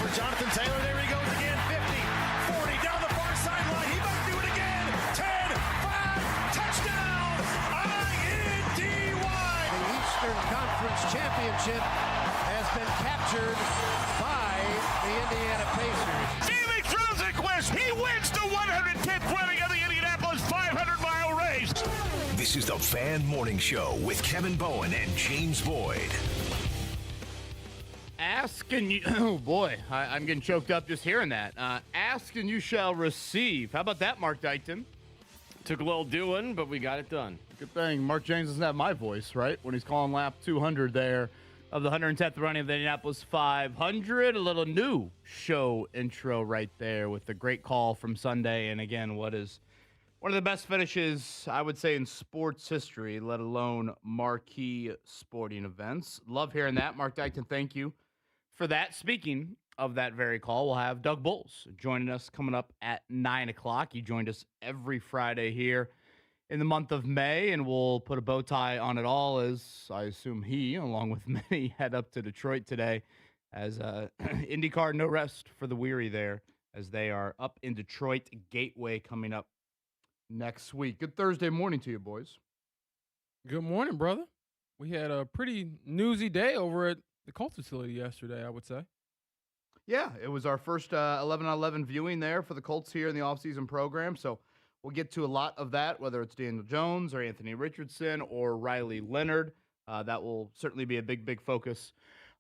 for Jonathan Taylor. There he goes again. 50, 40, down the far sideline. He might do it again. 10, 5, touchdown. INDY. The Eastern Conference Championship has been captured by the Indiana Pacers. Daly throws a quest. He wins the 110th running of the Indianapolis 500-mile race. This is the Fan Morning Show with Kevin Bowen and James Boyd. Ask and you, oh boy, I'm getting choked up just hearing that. Ask and you shall receive. How about that, Mark Dykton? Took a little doing, but we got it done. Good thing Mark James doesn't have my voice, right? When he's calling lap 200 there of the 110th running of the Indianapolis 500. A little new show intro right there with the great call from Sunday. And again, what is one of the best finishes, I would say, in sports history, let alone marquee sporting events. Love hearing that. Mark Dykton, thank you for that. Speaking of that very call, we'll have Doug Boles joining us coming up at 9 o'clock. He joined us every Friday here in the month of May, and we'll put a bow tie on it all as I assume he, along with many, head up to Detroit today as IndyCar, no rest for the weary there as they are up in Detroit Gateway coming up next week. Good Thursday morning to you, boys. Good morning, brother. We had a pretty newsy day over at the Colts facility yesterday, I would say. Yeah, it was our first 11-on-11 viewing there for the Colts here in the offseason program, so we'll get to a lot of that, whether it's Daniel Jones or Anthony Richardson or Riley Leonard. That will certainly be a big focus.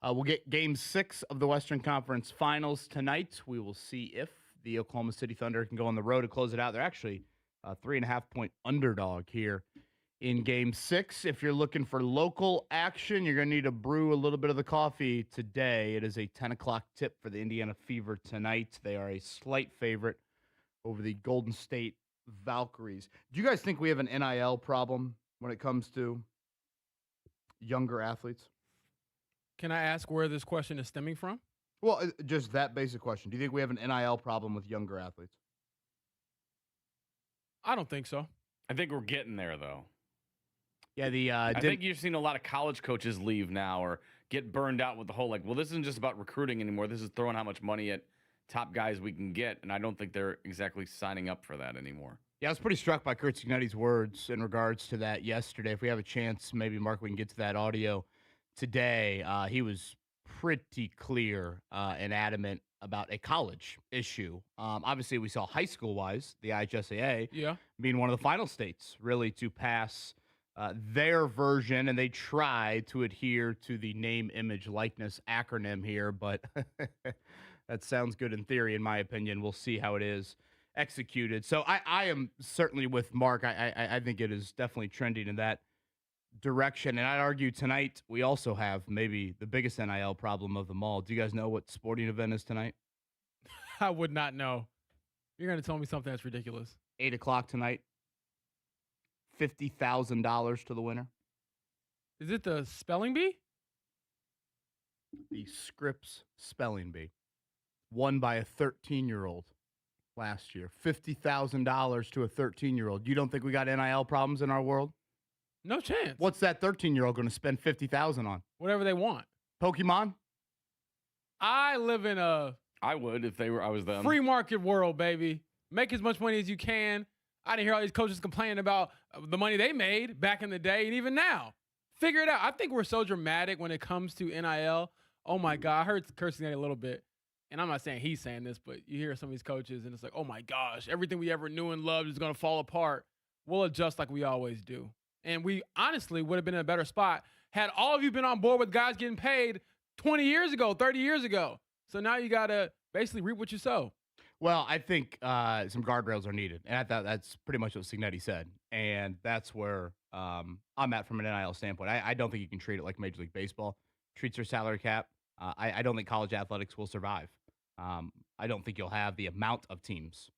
We'll get Game 6 of the Western Conference Finals tonight. We will see if the Oklahoma City Thunder can go on the road to close it out. They're actually a 3.5-point underdog here in Game 6. If you're looking for local action, you're going to need to brew a little bit of the coffee today. It is a 10 o'clock tip for the Indiana Fever tonight. They are a slight favorite over the Golden State Valkyries. Do you guys think we have an NIL problem when it comes to younger athletes? Can I ask where this question is stemming from? Well, just that basic question. Do you think we have an NIL problem with younger athletes? I don't think so. I think we're getting there, though. Yeah, I think you've seen a lot of college coaches leave now or get burned out with the whole, well, this isn't just about recruiting anymore. This is throwing how much money at top guys we can get, and I don't think they're exactly signing up for that anymore. Yeah, I was pretty struck by Kurt Cignetti's words in regards to that yesterday. If we have a chance, maybe, Mark, we can get to that audio today. He was pretty clear and adamant about a college issue. Obviously, we saw high school-wise, the IHSAA being one of the final states really to pass their version, and they try to adhere to the name, image, likeness acronym here, but that sounds good in theory, in my opinion. We'll see how it is executed. So I am certainly with Mark. I think it is definitely trending in that direction, and I'd argue tonight we also have maybe the biggest NIL problem of them all. Do you guys know what sporting event is tonight? I would not know. You're going to tell me something that's ridiculous. 8 o'clock tonight. $50,000 to the winner. Is it the spelling bee? The Scripps Spelling Bee. Won by a 13-year-old last year. $50,000 to a 13-year-old. You don't think we got NIL problems in our world? No chance. What's that 13-year-old going to spend $50,000 on? Whatever they want. Pokemon? I live in a I would if I was them. free market world, baby. Make as much money as you can. I didn't hear all these coaches complaining about the money they made back in the day and even now. Figure it out. I think we're so dramatic when it comes to NIL. Oh, my God. I heard cursing at a little bit. And I'm not saying he's saying this, but you hear some of these coaches, and it's like, oh, my gosh, everything we ever knew and loved is going to fall apart. We'll adjust like we always do. And we honestly would have been in a better spot had all of you been on board with guys getting paid 20 years ago, 30 years ago. So now you got to basically reap what you sow. Well, I think some guardrails are needed. And I thought that's pretty much what Cignetti said. And that's where I'm at from an NIL standpoint. I don't think you can treat it like Major League Baseball treats their salary cap. I don't think college athletics will survive. I don't think you'll have the amount of teams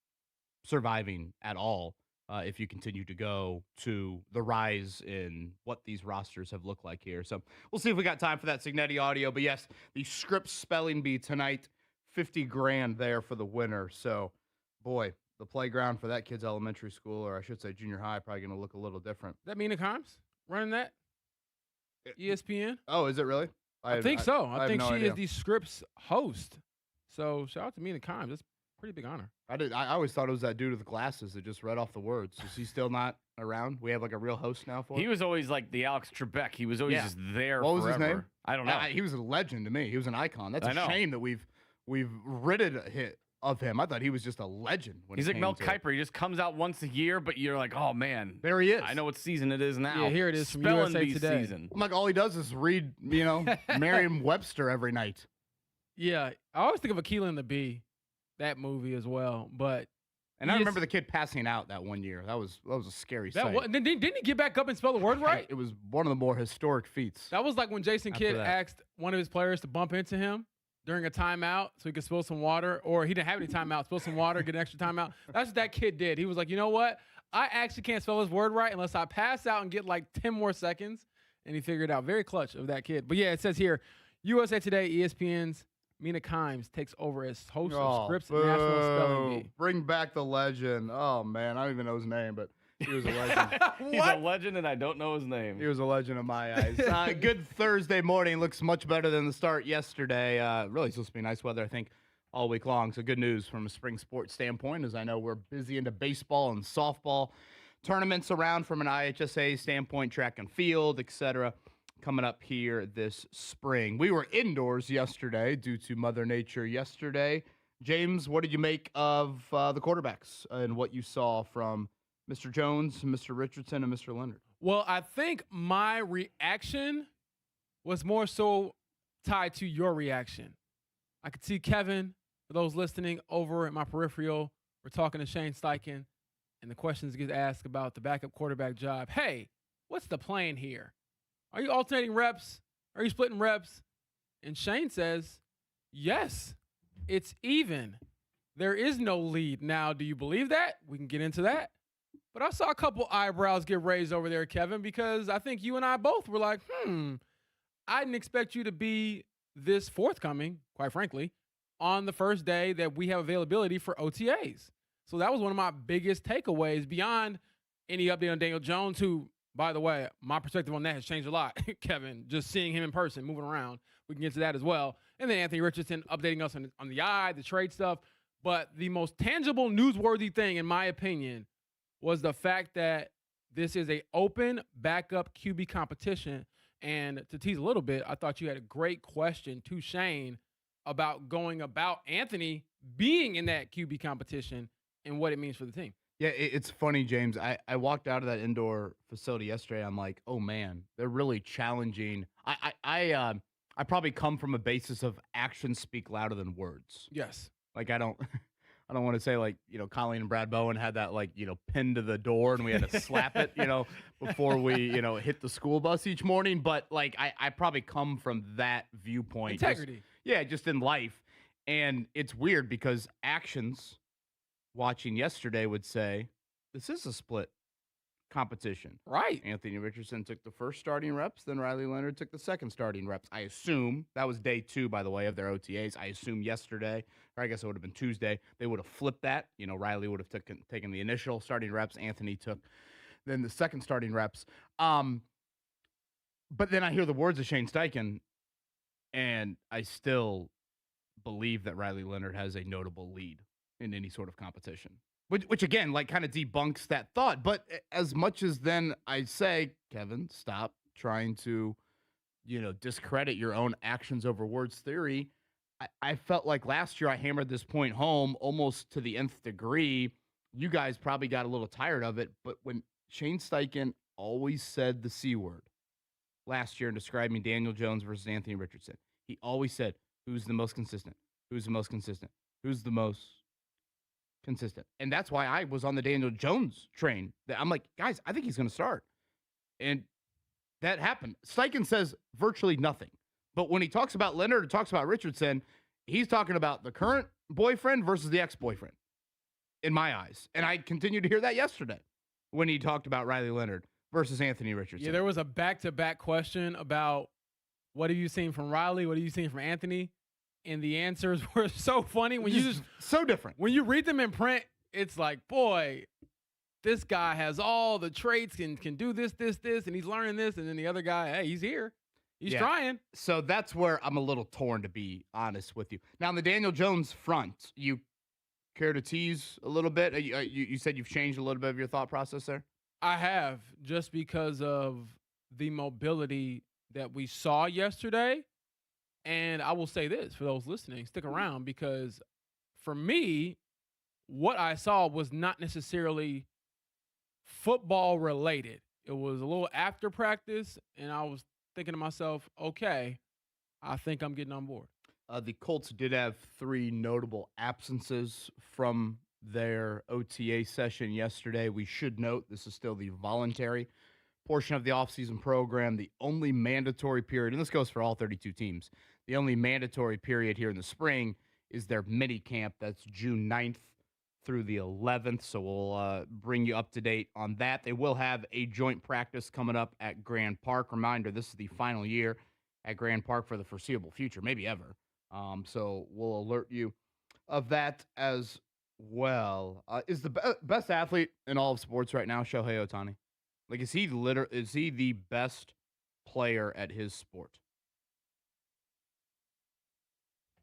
surviving at all if you continue to go to the rise in what these rosters have looked like here. So we'll see if we got time for that Cignetti audio. But yes, the Scripps Spelling Bee tonight, $50,000 there for the winner. So, boy, the playground for that kid's elementary school, or I should say junior high, probably going to look a little different. That Mina Kimes running that? ESPN? Oh, is it really? I think so. I think she is the Scripps host. So shout out to Mina Kimes. That's a pretty big honor. I always thought it was that dude with the glasses that just read off the words. Is he still not around? We have like a real host now for it? He was always like the Alex Trebek. He was always just there What was forever. his name? I don't know. He was a legend to me. He was an icon. That's I a know. shame that we've rid a hit of him. I thought he was just a legend. When He's it like Mel came to it. Kiper. He just comes out once a year, but you're like, oh man, There he is. I know what season it is now. Yeah, here it is from Spelling USA Bee Today. season. I'm like, all he does is read, Merriam-Webster every night. Yeah, I always think of Aquila and the Bee, that movie as well. But And I remember the kid passing out that one year. That was a scary sight. didn't he get back up and spell the word right? It was one of the more historic feats. That was like when Jason After Kidd that. asked one of his players to bump into him during a timeout so he could spill some water, or he didn't have any timeout, spill some water, get an extra timeout. That's what that kid did. He was like, you know what? I actually can't spell his word right unless I pass out and get like 10 more seconds. And he figured it out. Very clutch of that kid. But yeah, it says here, USA Today, ESPN's Mina Kimes takes over as host of Scripps National Spelling Bee. Bring back the legend. Oh, man. I don't even know his name, but he was a legend. He's a legend, and I don't know his name. He was a legend in my eyes. Good Thursday morning. Looks much better than the start yesterday. Really supposed to be nice weather, I think, all week long. So good news from a spring sports standpoint, as I know we're busy into baseball and softball tournaments around from an IHSA standpoint, track and field, etc., coming up here this spring. We were indoors yesterday due to Mother Nature yesterday. James, what did you make of the quarterbacks and what you saw from Mr. Jones, Mr. Richardson, and Mr. Leonard? Well, I think my reaction was more so tied to your reaction. I could see Kevin, for those listening, over at my peripheral. We're talking to Shane Steichen, and the questions get asked about the backup quarterback job. Hey, what's the plan here? Are you alternating reps? Are you splitting reps? And Shane says, yes, it's even. There is no lead. Now, do you believe that? We can get into that. But I saw a couple eyebrows get raised over there, Kevin, because I think you and I both were like, I didn't expect you to be this forthcoming, quite frankly, on the first day that we have availability for OTAs. So that was one of my biggest takeaways beyond any update on Daniel Jones, who, by the way, my perspective on that has changed a lot, Kevin, just seeing him in person, moving around. We can get to that as well. And then Anthony Richardson updating us on the eye, the trade stuff. But the most tangible, newsworthy thing, in my opinion, was the fact that this is a open backup QB competition. And to tease a little bit, I thought you had a great question to Shane about going about Anthony being in that QB competition and what it means for the team. Yeah, it's funny, James. I walked out of that indoor facility yesterday. I'm like, oh man, they're really challenging. I probably come from a basis of actions speak louder than words. Yes. Like I don't want to say like, Colleen and Brad Bowen had that like, pinned to the door and we had to slap it, before we, hit the school bus each morning. But like, I probably come from that viewpoint. Integrity. Just in life. And it's weird because actions watching yesterday would say this is a split competition. Right. Anthony Richardson took the first starting reps, then Riley Leonard took the second starting reps. I assume that was day 2, by the way, of their OTAs. I assume yesterday, or I guess it would have been Tuesday, they would have flipped that. Riley would have taken the initial starting reps. Anthony took then the second starting reps. But then I hear the words of Shane Steichen, and I still believe that Riley Leonard has a notable lead in any sort of competition. Which again, like kind of debunks that thought. But as much as then I say, Kevin, stop trying to, discredit your own actions over words theory. I felt like last year I hammered this point home almost to the nth degree. You guys probably got a little tired of it. But when Shane Steichen always said the C word last year in describing Daniel Jones versus Anthony Richardson, he always said, who's the most consistent? Who's the most consistent? Who's the most consistent? And that's why I was on the Daniel Jones train. I'm like, guys, I think he's going to start. And that happened. Steichen says virtually nothing. But when he talks about Leonard or talks about Richardson, he's talking about the current boyfriend versus the ex-boyfriend, in my eyes. And I continued to hear that yesterday when he talked about Riley Leonard versus Anthony Richardson. Yeah, there was a back-to-back question about what have you seen from Riley? What have you seen from Anthony? And the answers were so funny. When you just so different. When you read them in print, it's like, boy, this guy has all the traits and can do this, and he's learning this. And then the other guy, hey, he's here. He's Yeah. trying. So that's where I'm a little torn, to be honest with you. Now, on the Daniel Jones front, you care to tease a little bit? You said you've changed a little bit of your thought process there? I have, just because of the mobility that we saw yesterday. And I will say this for those listening, stick around, because for me, what I saw was not necessarily football related. It was a little after practice, and I was thinking to myself, okay, I think I'm getting on board. The Colts did have 3 notable absences from their OTA session yesterday. We should note this is still the voluntary portion of the offseason program. The only mandatory period, and this goes for all 32 teams, the only mandatory period here in the spring is their mini camp. That's June 9th through the 11th. So we'll bring you up to date on that. They will have a joint practice coming up at Grand Park. Reminder, this is the final year at Grand Park for the foreseeable future, maybe ever. So we'll alert you of that as well. Is the best athlete in all of sports right now Shohei Ohtani? Like, is he the best player at his sport?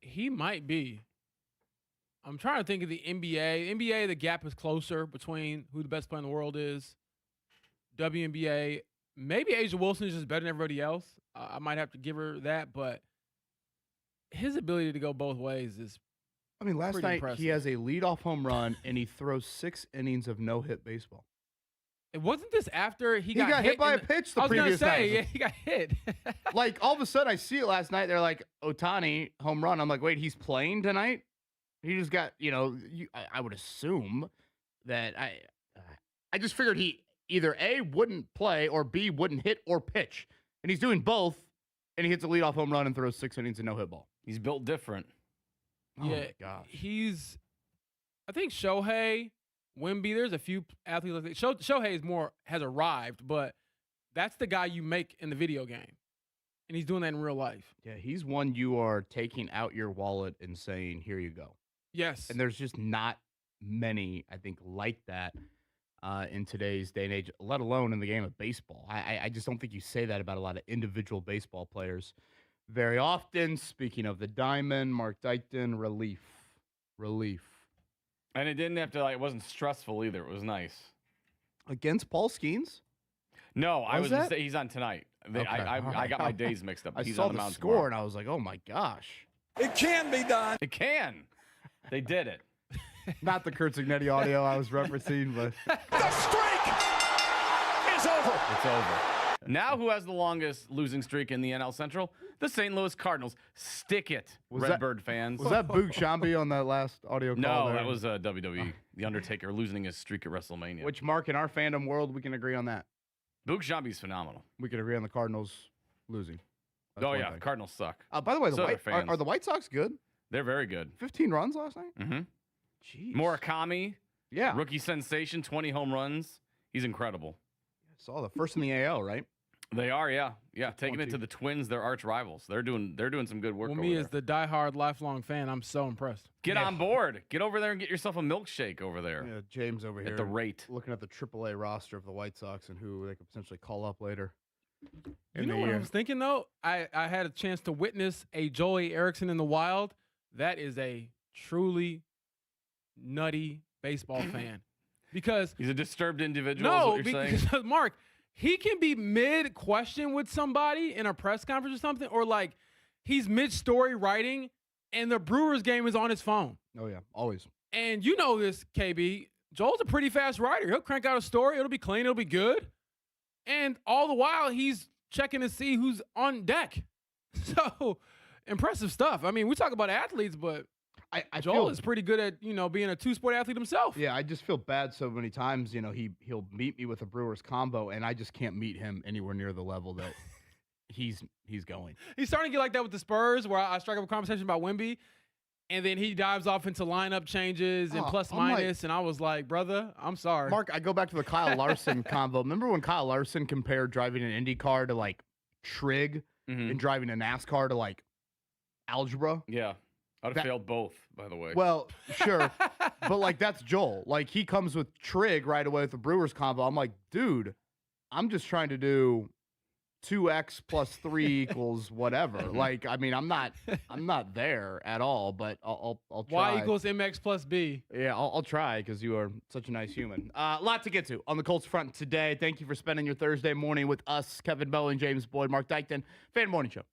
He might be. I'm trying to think of the NBA. NBA, the gap is closer between who the best player in the world is. WNBA, maybe Asia Wilson is just better than everybody else. I might have to give her that, but his ability to go both ways is I mean, last pretty night impressive. he has a leadoff home run and he throws 6 innings of no-hit baseball. It wasn't this after he got got hit by in a pitch the I was gonna previous say, night. yeah, he got hit. Like, all of a sudden, I see it last night. They're like, Ohtani, home run. I'm like, wait, he's playing tonight? He just got, I would assume that I just figured he either A, wouldn't play, or B, wouldn't hit or pitch. And he's doing both, and he hits a leadoff home run and throws 6 innings and no-hit ball. He's built different. Oh, Yeah, my gosh. I think Shohei, Wemby, there's a few athletes like that. Shohei has arrived, but that's the guy you make in the video game. And he's doing that in real life. Yeah, he's one you are taking out your wallet and saying, here you go. Yes. And there's just not many, I think, like that in today's day and age, let alone in the game of baseball. I just don't think you say that about a lot of individual baseball players very often. Speaking of the diamond, Mark Dykton, relief. And it didn't have to, it wasn't stressful either. It was nice. Against Paul Skeens? No, I was that? just saying he's on tonight. Okay, I all right. got my days mixed up. I He's saw on the the mound score tomorrow. and I was like, oh my gosh. It can. They did it. Not the Kurt Signetti audio I was referencing, but The streak is over. It's over. Now who has the longest losing streak in the NL Central? The St. Louis Cardinals. Stick it, Redbird fans. was that Boog Shambi on that last audio call? No, there? that was WWE. The Undertaker losing his streak at WrestleMania. Which, Mark, in our fandom world, we can agree on that. Boog Shambi's phenomenal. We can agree on the Cardinals losing. That's Oh, one yeah. thing. The Cardinals suck. By the way, So are fans. are the White Sox good? They're very good. 15 runs last night? Mm-hmm. Jeez. Murakami, Yeah. rookie sensation, 20 home runs. He's incredible. Saw the first in the AL, right? They are, yeah. Yeah, taking it to the Twins, their arch rivals. They're doing some good work Well, over me there. as the diehard lifelong fan, I'm so impressed. Get on board. Get over there and get yourself a milkshake over there Yeah, James over here. at the rate. Looking at the AAA roster of the White Sox and who they could potentially call up later. You know what I was thinking, though? I had a chance to witness a Joey Erickson in the wild. That is a truly nutty baseball fan. Because He's a disturbed individual, is no, what you're saying? because Mark, he can be mid-question with somebody in a press conference or something, or like he's mid-story writing, and the Brewers game is on his phone. Oh, yeah, always. And you know this, KB. Joel's a pretty fast writer. He'll crank out a story. It'll be clean. It'll be good. And all the while, he's checking to see who's on deck. So, impressive stuff. I mean, we talk about athletes, but I Joel feel, is pretty good at, being a two-sport athlete himself. Yeah, I just feel bad so many times. He'll meet me with a Brewers combo, and I just can't meet him anywhere near the level that he's going. He's starting to get like that with the Spurs, where I strike up a conversation about Wemby, and then he dives off into lineup changes and plus I'm minus, and I was like, brother, I'm sorry. Mark, I go back to the Kyle Larson combo. Remember when Kyle Larson compared driving an Indy car to like trig Mhm. and driving a NASCAR to like algebra? Yeah. I'd have failed both, by the way. Well, sure. But like that's Joel. Like he comes with trig right away with the Brewers combo. I'm like, dude, I'm just trying to do 2x plus 3 equals whatever. Like, I mean, I'm not there at all, but I'll try. Y equals MX plus B. Yeah, I'll try because you are such a nice human. A lot to get to on the Colts front today. Thank you for spending your Thursday morning with us, Kevin Bowen, James Boyd, Mark Dykton, Fan Morning Show.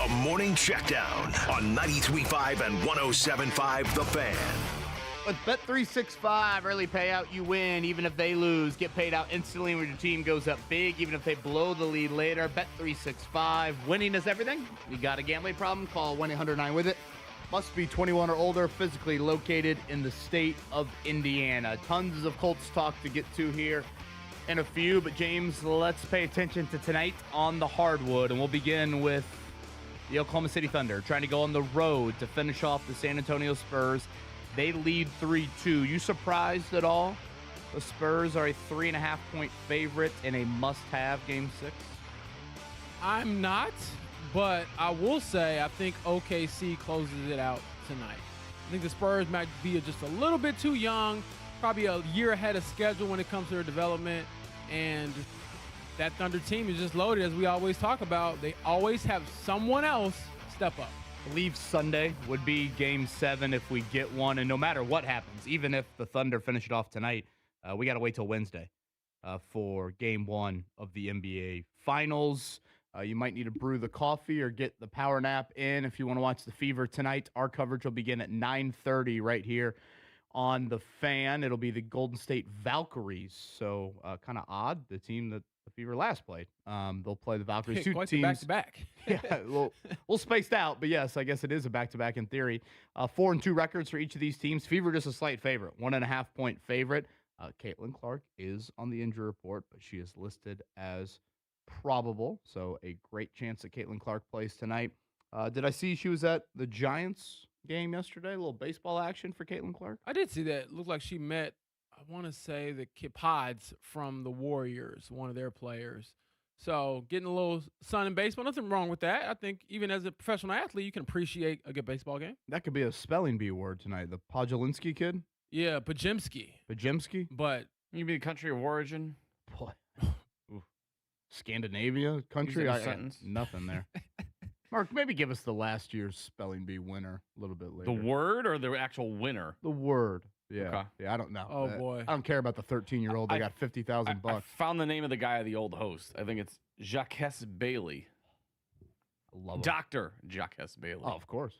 The Morning Checkdown on 93.5 and 107.5 The Fan. With Bet365, early payout, you win. Even if they lose, get paid out instantly when your team goes up big, even if they blow the lead later. Bet365, winning is everything. You got a gambling problem? Call 1-800-9-WITH-IT. Must be 21 or older, physically located in the state of Indiana. Tons of Colts talk to get to here in a few, but James, let's pay attention to tonight on the hardwood, and we'll begin with the Oklahoma City Thunder trying to go on the road to finish off the San Antonio Spurs. They lead 3-2. You surprised at all? The Spurs are a 3.5-point favorite in a must-have Game 6. I'm not, but I will say I think OKC closes it out tonight. I think the Spurs might be just a little bit too young, probably a year ahead of schedule when it comes to their development, and that Thunder team is just loaded, as we always talk about. They always have someone else step up. I believe Sunday would be Game 7 if we get one, and no matter what happens, even if the Thunder finish it off tonight, we got to wait till Wednesday for Game 1 of the NBA Finals. You might need to brew the coffee or get the power nap in if you want to watch the Fever tonight. Our coverage will begin at 9:30 right here on The Fan. It'll be the Golden State Valkyries, so kind of odd, the team that the Fever last played. They'll play the Valkyries. Two Quite teams. back-to-back. Yeah, a little spaced out, but yes, I guess it is a back-to-back in theory. 4-2 records for each of these teams. Fever just a slight favorite, 1.5-point favorite. Caitlin Clark is on the injury report, but she is listed as probable, so a great chance that Caitlin Clark plays tonight. Did I see she was at the Giants game yesterday? A little baseball action for Caitlin Clark. I did see that. It looked like she met, I want to say, the Pods from the Warriors, one of their players. So getting a little sun in baseball, nothing wrong with that. I think even as a professional athlete, you can appreciate a good baseball game. That could be a spelling bee word tonight. The Podolinsky kid? Yeah, Pajimski. Pajimski? But You mean country of origin? Boy. Oof. Scandinavia country? Use it in a sentence. Nothing there. Mark, maybe give us the last year's spelling bee winner a little bit later. The word or the actual winner? The word. Yeah. Okay. Yeah, I don't know. Oh, boy. I don't care about the 13-year-old. They got 50,000 I bucks. found the name of the guy of the old host. I think it's Jacques Bailey. I love him. Dr. Jacques Bailey. Oh, of course.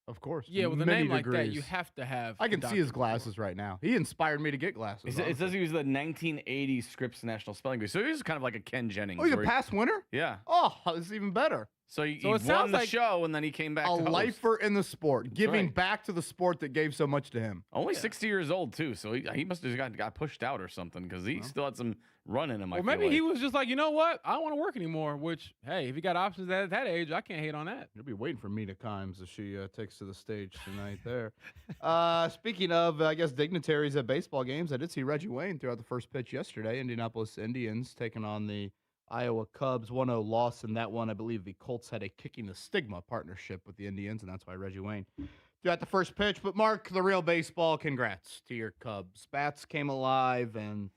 Of course. yeah, with a Many name like that, degrees. you have to have. I can the see his doctor glasses right now. He inspired me to get glasses. It says he was the 1980 Scripps National Spelling Bee. So he was kind of like a Ken Jennings. Oh, he's a where he- past winner? Yeah. Oh, this is even better. So he So it won sounds the like show, and then he came back A to host. lifer in the sport, giving right. back to the sport that gave so much to him. Only 60 years old, too. So he must have got pushed out or something because he still had some run in him. Or maybe he was just like, you know what? I don't want to work anymore. Which, hey, if you got options at that age, I can't hate on that. You'll be waiting for Mina Kimes as she takes to the stage tonight there. Speaking of, I guess, dignitaries at baseball games, I did see Reggie Wayne throughout the first pitch yesterday. Indianapolis Indians taking on the Iowa Cubs. 1-0 loss in that one. I believe the Colts had a Kicking the Stigma partnership with the Indians, and that's why Reggie Wayne throughout the first pitch. But, Mark, the real baseball, congrats to your Cubs. Bats came alive, and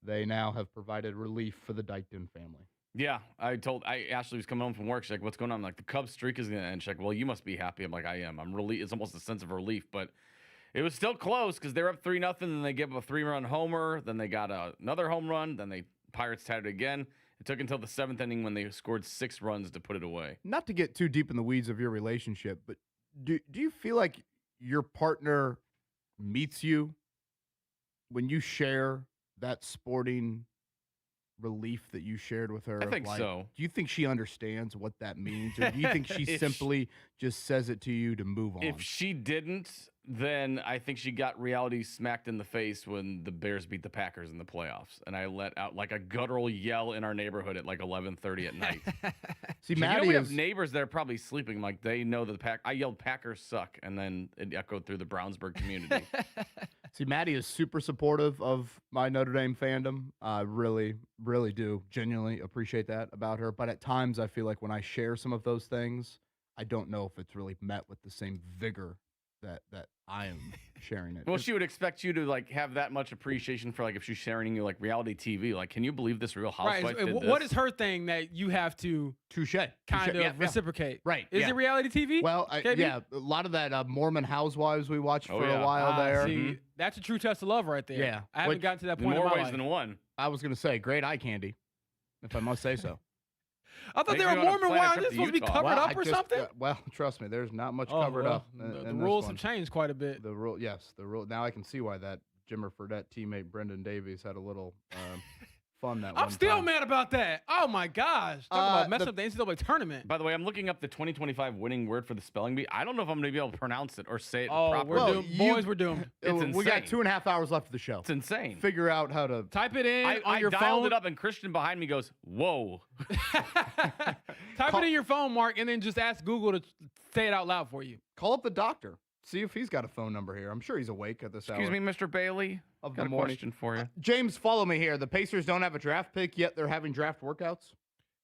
they now have provided relief for the Dykton family. Yeah, Ashley was coming home from work. She's like, "What's going on?" I'm like, "The Cubs streak is gonna end." She's like, "Well, you must be happy." I'm like, "I am. I'm really." It's almost a sense of relief, but it was still close because they're up 3-0. Then they give up a 3-run homer. Then they got another home run. Then Pirates tied it again. It took until the 7th inning when they scored 6 runs to put it away. Not to get too deep in the weeds of your relationship, but do you feel like your partner meets you when you share that sporting relief that you shared with her? I think like, so. Do you think she understands what that means, or do you think she simply just says it to you to move on? If she didn't, then I think she got reality smacked in the face when the Bears beat the Packers in the playoffs, and I let out like a guttural yell in our neighborhood at like 11:30 at night. See, So, Maddie we is have neighbors that are probably sleeping. Like they know the Pack. I yelled "Packers suck," and then it echoed through the Brownsburg community. See, Maddie is super supportive of my Notre Dame fandom. I really, really do genuinely appreciate that about her. But at times, I feel like when I share some of those things, I don't know if it's really met with the same vigor that I am sharing it. Well, she would expect you to like have that much appreciation for like if she's sharing you like reality TV. Like, can you believe this Real Housewife Right. did What this? is her thing that you have to Touche. kind of Yeah. reciprocate? Right, Is yeah. it reality TV? Well, KB? yeah, a lot of that Mormon Housewives we watched Oh, for yeah. a while there. See, that's a true test of love right there. Yeah. I haven't Which- gotten to that In point in more my ways life. than one. I was going to say, great eye candy, if I must say so. I thought Makes they me were wanna warm and plan a wide. trip They're to supposed to be Utah. covered up or something. Well, trust me, there's not much Oh, covered well, up. the in rules this have one. changed quite a bit. The rule, yes, the rule. Now I can see why that Jimmer Fredette teammate Brendan Davies had a little fun that one I'm still time. mad about that. Oh my gosh! Talk about messing the- up the NCAA tournament. By the way, I'm looking up the 2025 winning word for the spelling bee. I don't know if I'm going to be able to pronounce it or say it Oh, properly. we're Well, doomed. you- Boys, we're doomed. It's We got insane. 2.5 hours left of the show. It's insane. Figure out how to. Type it in on I your dialed phone. it up, and Christian behind me goes, "Whoa!" Type it in your phone, Mark, and then just ask Google to say it out loud for you. Call up the doctor. See if he's got a phone number here. I'm sure he's awake at this Excuse hour me, Mr. Bailey. of Got the a morning. question for you. James, follow me here. The Pacers don't have a draft pick yet. They're having draft workouts.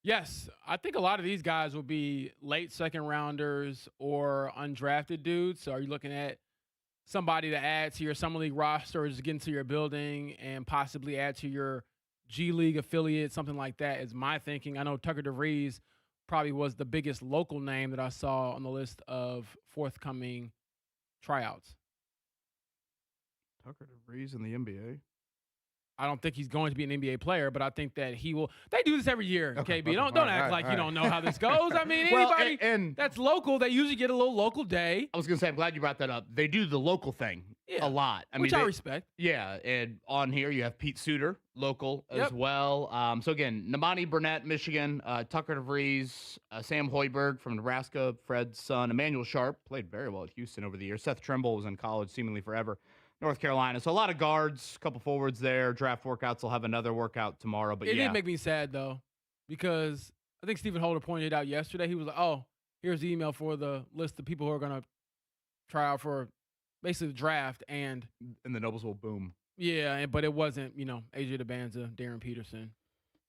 Yes, I think a lot of these guys will be late second rounders or undrafted dudes. So are you looking at somebody to add to your summer league roster or just get into your building and possibly add to your G League affiliate, something like that is my thinking. I know Tucker DeVries probably was the biggest local name that I saw on the list of forthcoming tryouts. Tucker DeVries in the NBA. I don't think he's going to be an NBA player, but I think that he will. They do this every year, Okay, KB. okay. Don't All right, act all like right, you all don't know how this goes. I mean, Well, anybody and that's local, they usually get a little local day. I was gonna say, I'm glad you brought that up. They do the local thing Yeah, a lot. which they- I respect. Yeah, and on here you have Pete Suter, local as Yep. well. So again, Namani Burnett, Michigan, Tucker DeVries, Sam Hoiberg from Nebraska, Fred's son, Emmanuel Sharp, played very well at Houston over the years. Seth Trimble was in college seemingly forever, North Carolina. So a lot of guards, a couple forwards there. Draft workouts will have another workout tomorrow. But It yeah, did make me sad though, because I think Stephen Holder pointed it out yesterday. He was like, "Oh, here's the email for the list of people who are going to try out for basically the draft." And and the Noblesville boom. yeah, but it wasn't, AJ DeBanza, Darren Peterson,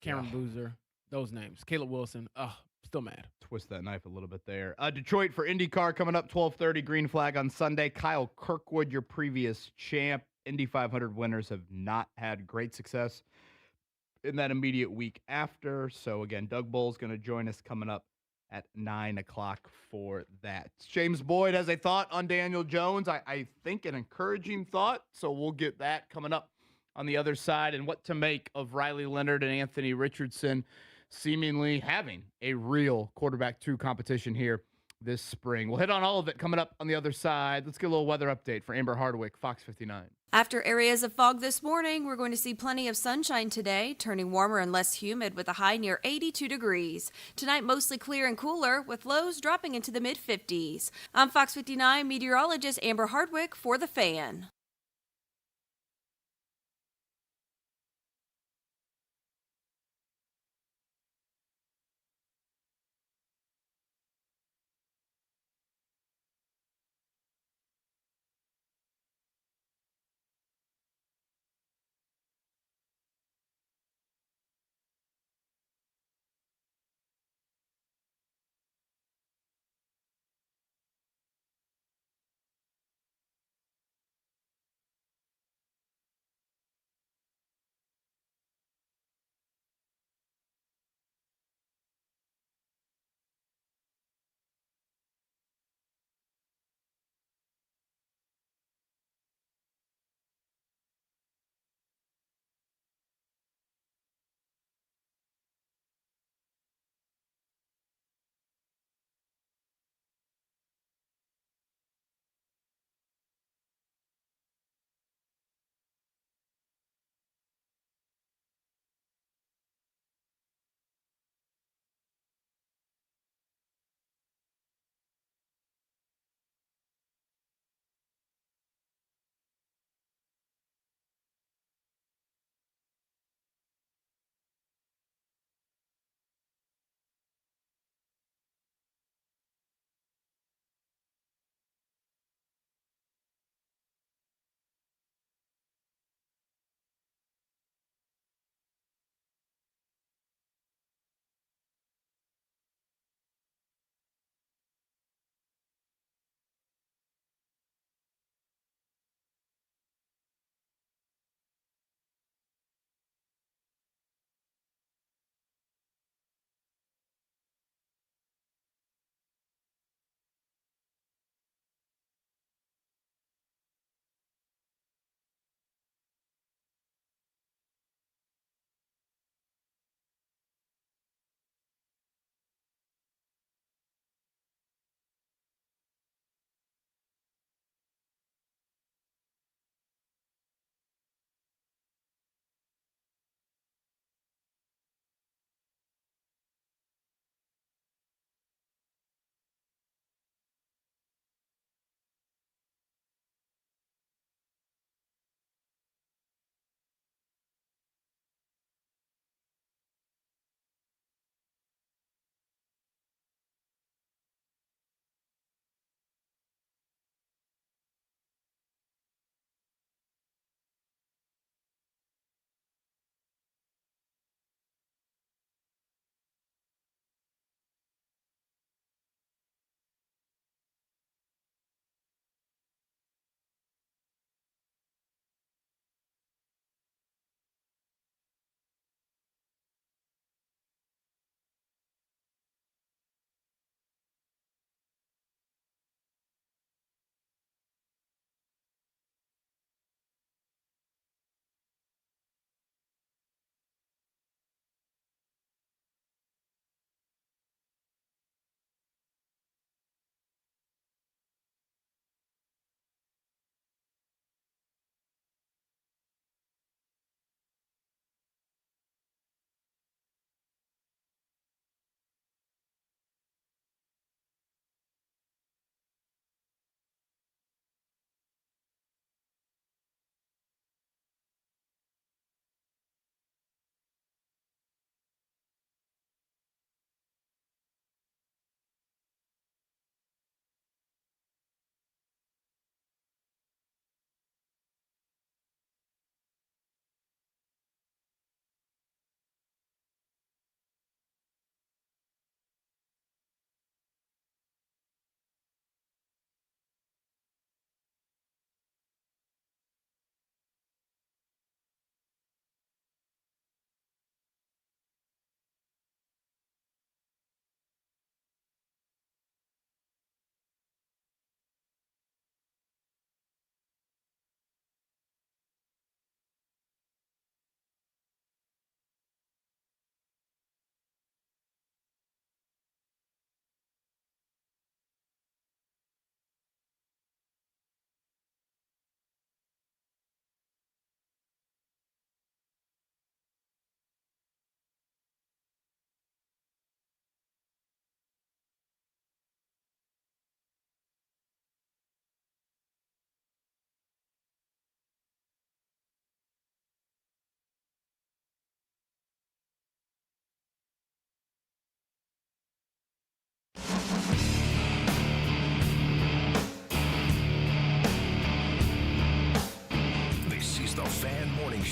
Cameron Boozer, those names, Caleb Wilson. Ugh, still mad. Twist that knife a little bit there. Detroit for IndyCar coming up 12:30. Green flag on Sunday. Kyle Kirkwood, your previous champ. Indy 500 winners have not had great success in that immediate week after. So again, Doug Boles going to join us coming up at 9 o'clock for that. James Boyd has a thought on Daniel Jones. I think an encouraging thought. So we'll get that coming up on the other side, and what to make of Riley Leonard and Anthony Richardson seemingly having a real quarterback 2 competition here this spring. We'll hit on all of it coming up on the other side. Let's get a little weather update for Amber Hardwick, Fox 59. After areas of fog this morning, we're going to see plenty of sunshine today, turning warmer and less humid with a high near 82 degrees. Tonight, mostly clear and cooler, with lows dropping into the mid-50s. I'm Fox 59 meteorologist Amber Hardwick for The Fan.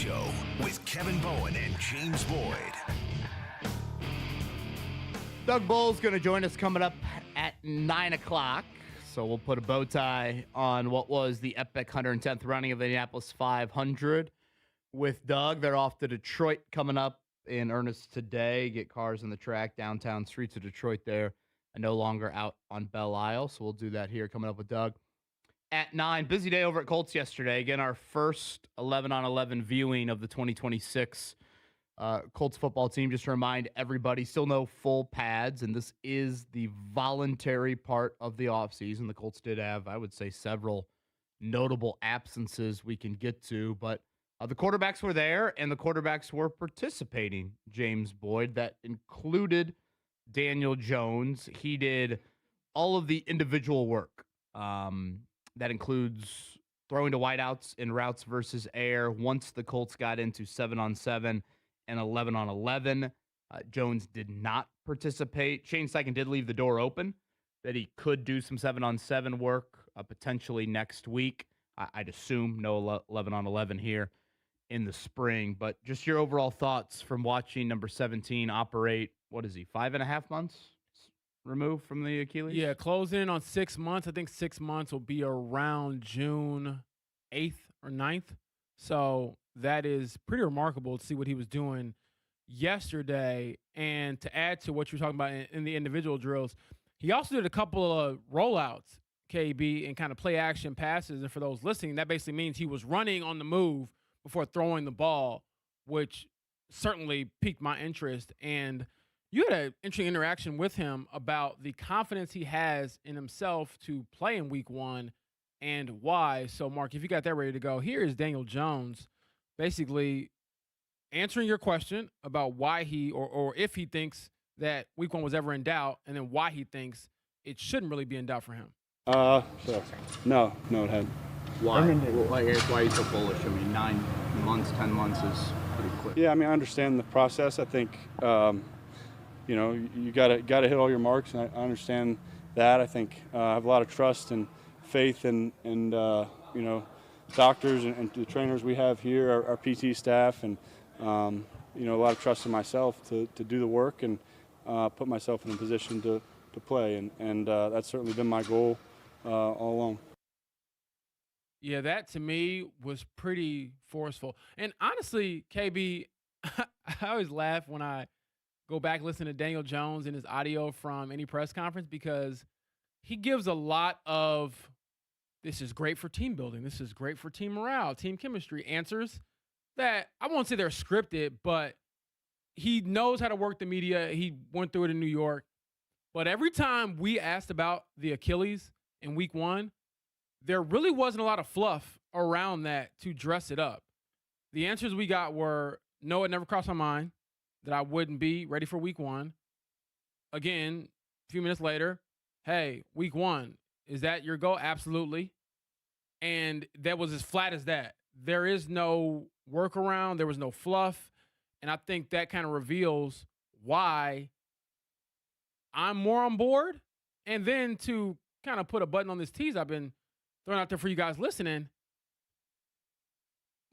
Show with Kevin Bowen and James Boyd. Doug Boles going to join us coming up at 9 o'clock. So we'll put a bow tie on what was the epic 110th running of the Indianapolis 500 with Doug. They're off to Detroit coming up in earnest today. Get cars on the track, downtown streets of Detroit there, and no longer out on Belle Isle. So we'll do that here coming up with Doug at 9. Busy day over at Colts yesterday. Again, our first 11-on-11 viewing of the 2026 Colts football team. Just to remind everybody, still no full pads, and this is the voluntary part of the offseason. The Colts did have, I would say, several notable absences we can get to, but the quarterbacks were there, and the quarterbacks were participating, James Boyd. That included Daniel Jones. He did all of the individual work. That includes throwing to wideouts in routes versus air. Once the Colts got into 7-on-7 and 11-on-11, Jones did not participate. Shane Steichen did leave the door open that he could do some 7-on-7 work potentially next week. I'd assume no 11-on-11 here in the spring. But just your overall thoughts from watching number 17 operate, what is he, 5.5 months removed from the Achilles? Yeah, closing in on 6 months. I think 6 months will be around June 8th or 9th. So that is pretty remarkable to see what he was doing yesterday. And to add to what you're talking about in the individual drills, he also did a couple of rollouts, KB, and kind of play action passes. And for those listening, that basically means he was running on the move before throwing the ball, which certainly piqued my interest. And you had an interesting interaction with him about the confidence he has in himself to play in week one and why. So, Mark, if you got that ready to go, here is Daniel Jones basically answering your question about why he or if he thinks that week one was ever in doubt, and then why he thinks it shouldn't really be in doubt for him. No, it hadn't. Why? Why are you so bullish? I mean, 9 months, 10 months is pretty quick. Yeah, I mean, I understand the process. I think, you gotta hit all your marks, and I understand that. I think I have a lot of trust and faith in doctors and the trainers we have here, our PT staff, and a lot of trust in myself to do the work and put myself in a position to play, and that's certainly been my goal all along. Yeah, that to me was pretty forceful. And honestly, KB, I always laugh when I go back and listen to Daniel Jones and his audio from any press conference, because he gives a lot of, this is great for team building, this is great for team morale, team chemistry, answers that I won't say they're scripted, but he knows how to work the media. He went through it in New York. But every time we asked about the Achilles in week one, there really wasn't a lot of fluff around that to dress it up. The answers we got were, no, it never crossed my mind that I wouldn't be ready for week one. Again, a few minutes later, hey, week one, is that your goal? Absolutely. And that was as flat as that. There is no workaround. There was no fluff. And I think that kind of reveals why I'm more on board. And then to kind of put a button on this tease I've been throwing out there for you guys listening,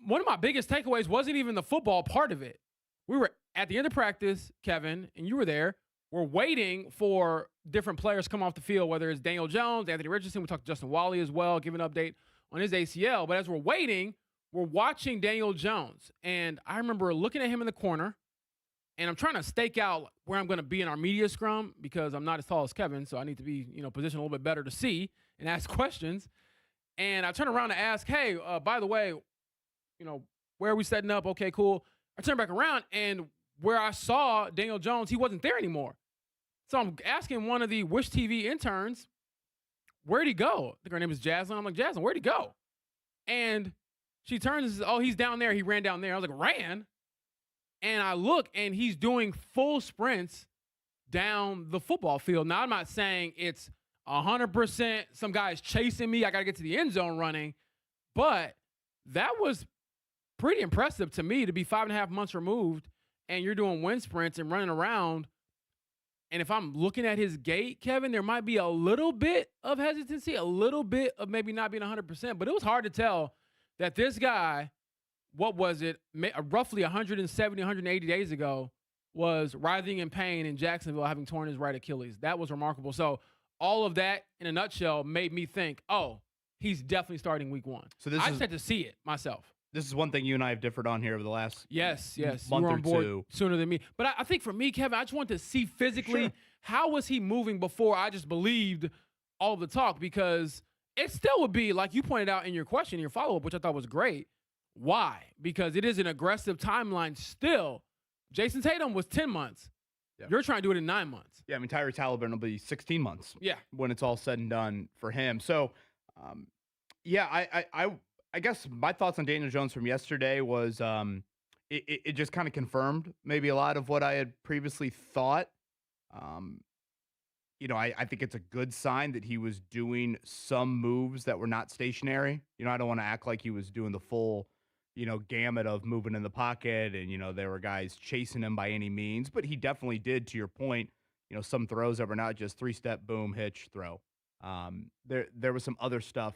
one of my biggest takeaways wasn't even the football part of it. We were at the end of practice, Kevin, and you were there. We're waiting for different players to come off the field, whether it's Daniel Jones, Anthony Richardson. We talked to Justin Wally as well, give an update on his ACL. But as we're waiting, we're watching Daniel Jones. And I remember looking at him in the corner, and I'm trying to stake out where I'm going to be in our media scrum, because I'm not as tall as Kevin, so I need to be, positioned a little bit better to see and ask questions. And I turn around to ask, hey, by the way, where are we setting up? Okay, cool. I turn back around, and where I saw Daniel Jones, he wasn't there anymore. So I'm asking one of the Wish TV interns, where'd he go? I think her name is Jaslyn. I'm like, Jaslyn, where'd he go? And she turns and says, oh, he's down there. He ran down there. I was like, ran? And I look, and he's doing full sprints down the football field. Now, I'm not saying it's 100%. Some guy's chasing me. I got to get to the end zone running. But that was pretty impressive to me, to be 5.5 months removed, and you're doing wind sprints and running around. And if I'm looking at his gait, Kevin, there might be a little bit of hesitancy, a little bit of maybe not being 100%. But it was hard to tell that this guy what was it, roughly 170, 180 days ago, was writhing in pain in Jacksonville, having torn his right Achilles. That was remarkable. So all of that, in a nutshell, made me think, oh, he's definitely starting week 1. So I just had to see it myself. This is one thing you and I have differed on here over the last yes, month you were or on board two. sooner than me. But I think for me, Kevin, I just wanted to see physically how was he moving before I just believed all the talk, because it still would be, like you pointed out in your question, your follow-up, which I thought was great. Why? Because it is an aggressive timeline still. Jason Tatum was 10 months. Yeah. You're trying to do it in 9 months. Yeah, I mean, Tyrese Halliburton will be 16 months. Yeah. When it's all said and done for him. So, I guess my thoughts on Daniel Jones from yesterday was it just kind of confirmed maybe a lot of what I had previously thought. I think it's a good sign that he was doing some moves that were not stationary. I don't want to act like he was doing the full, gamut of moving in the pocket and, there were guys chasing him by any means, but he definitely did, to your point, some throws that were not just 3-step, boom, hitch, throw. There was some other stuff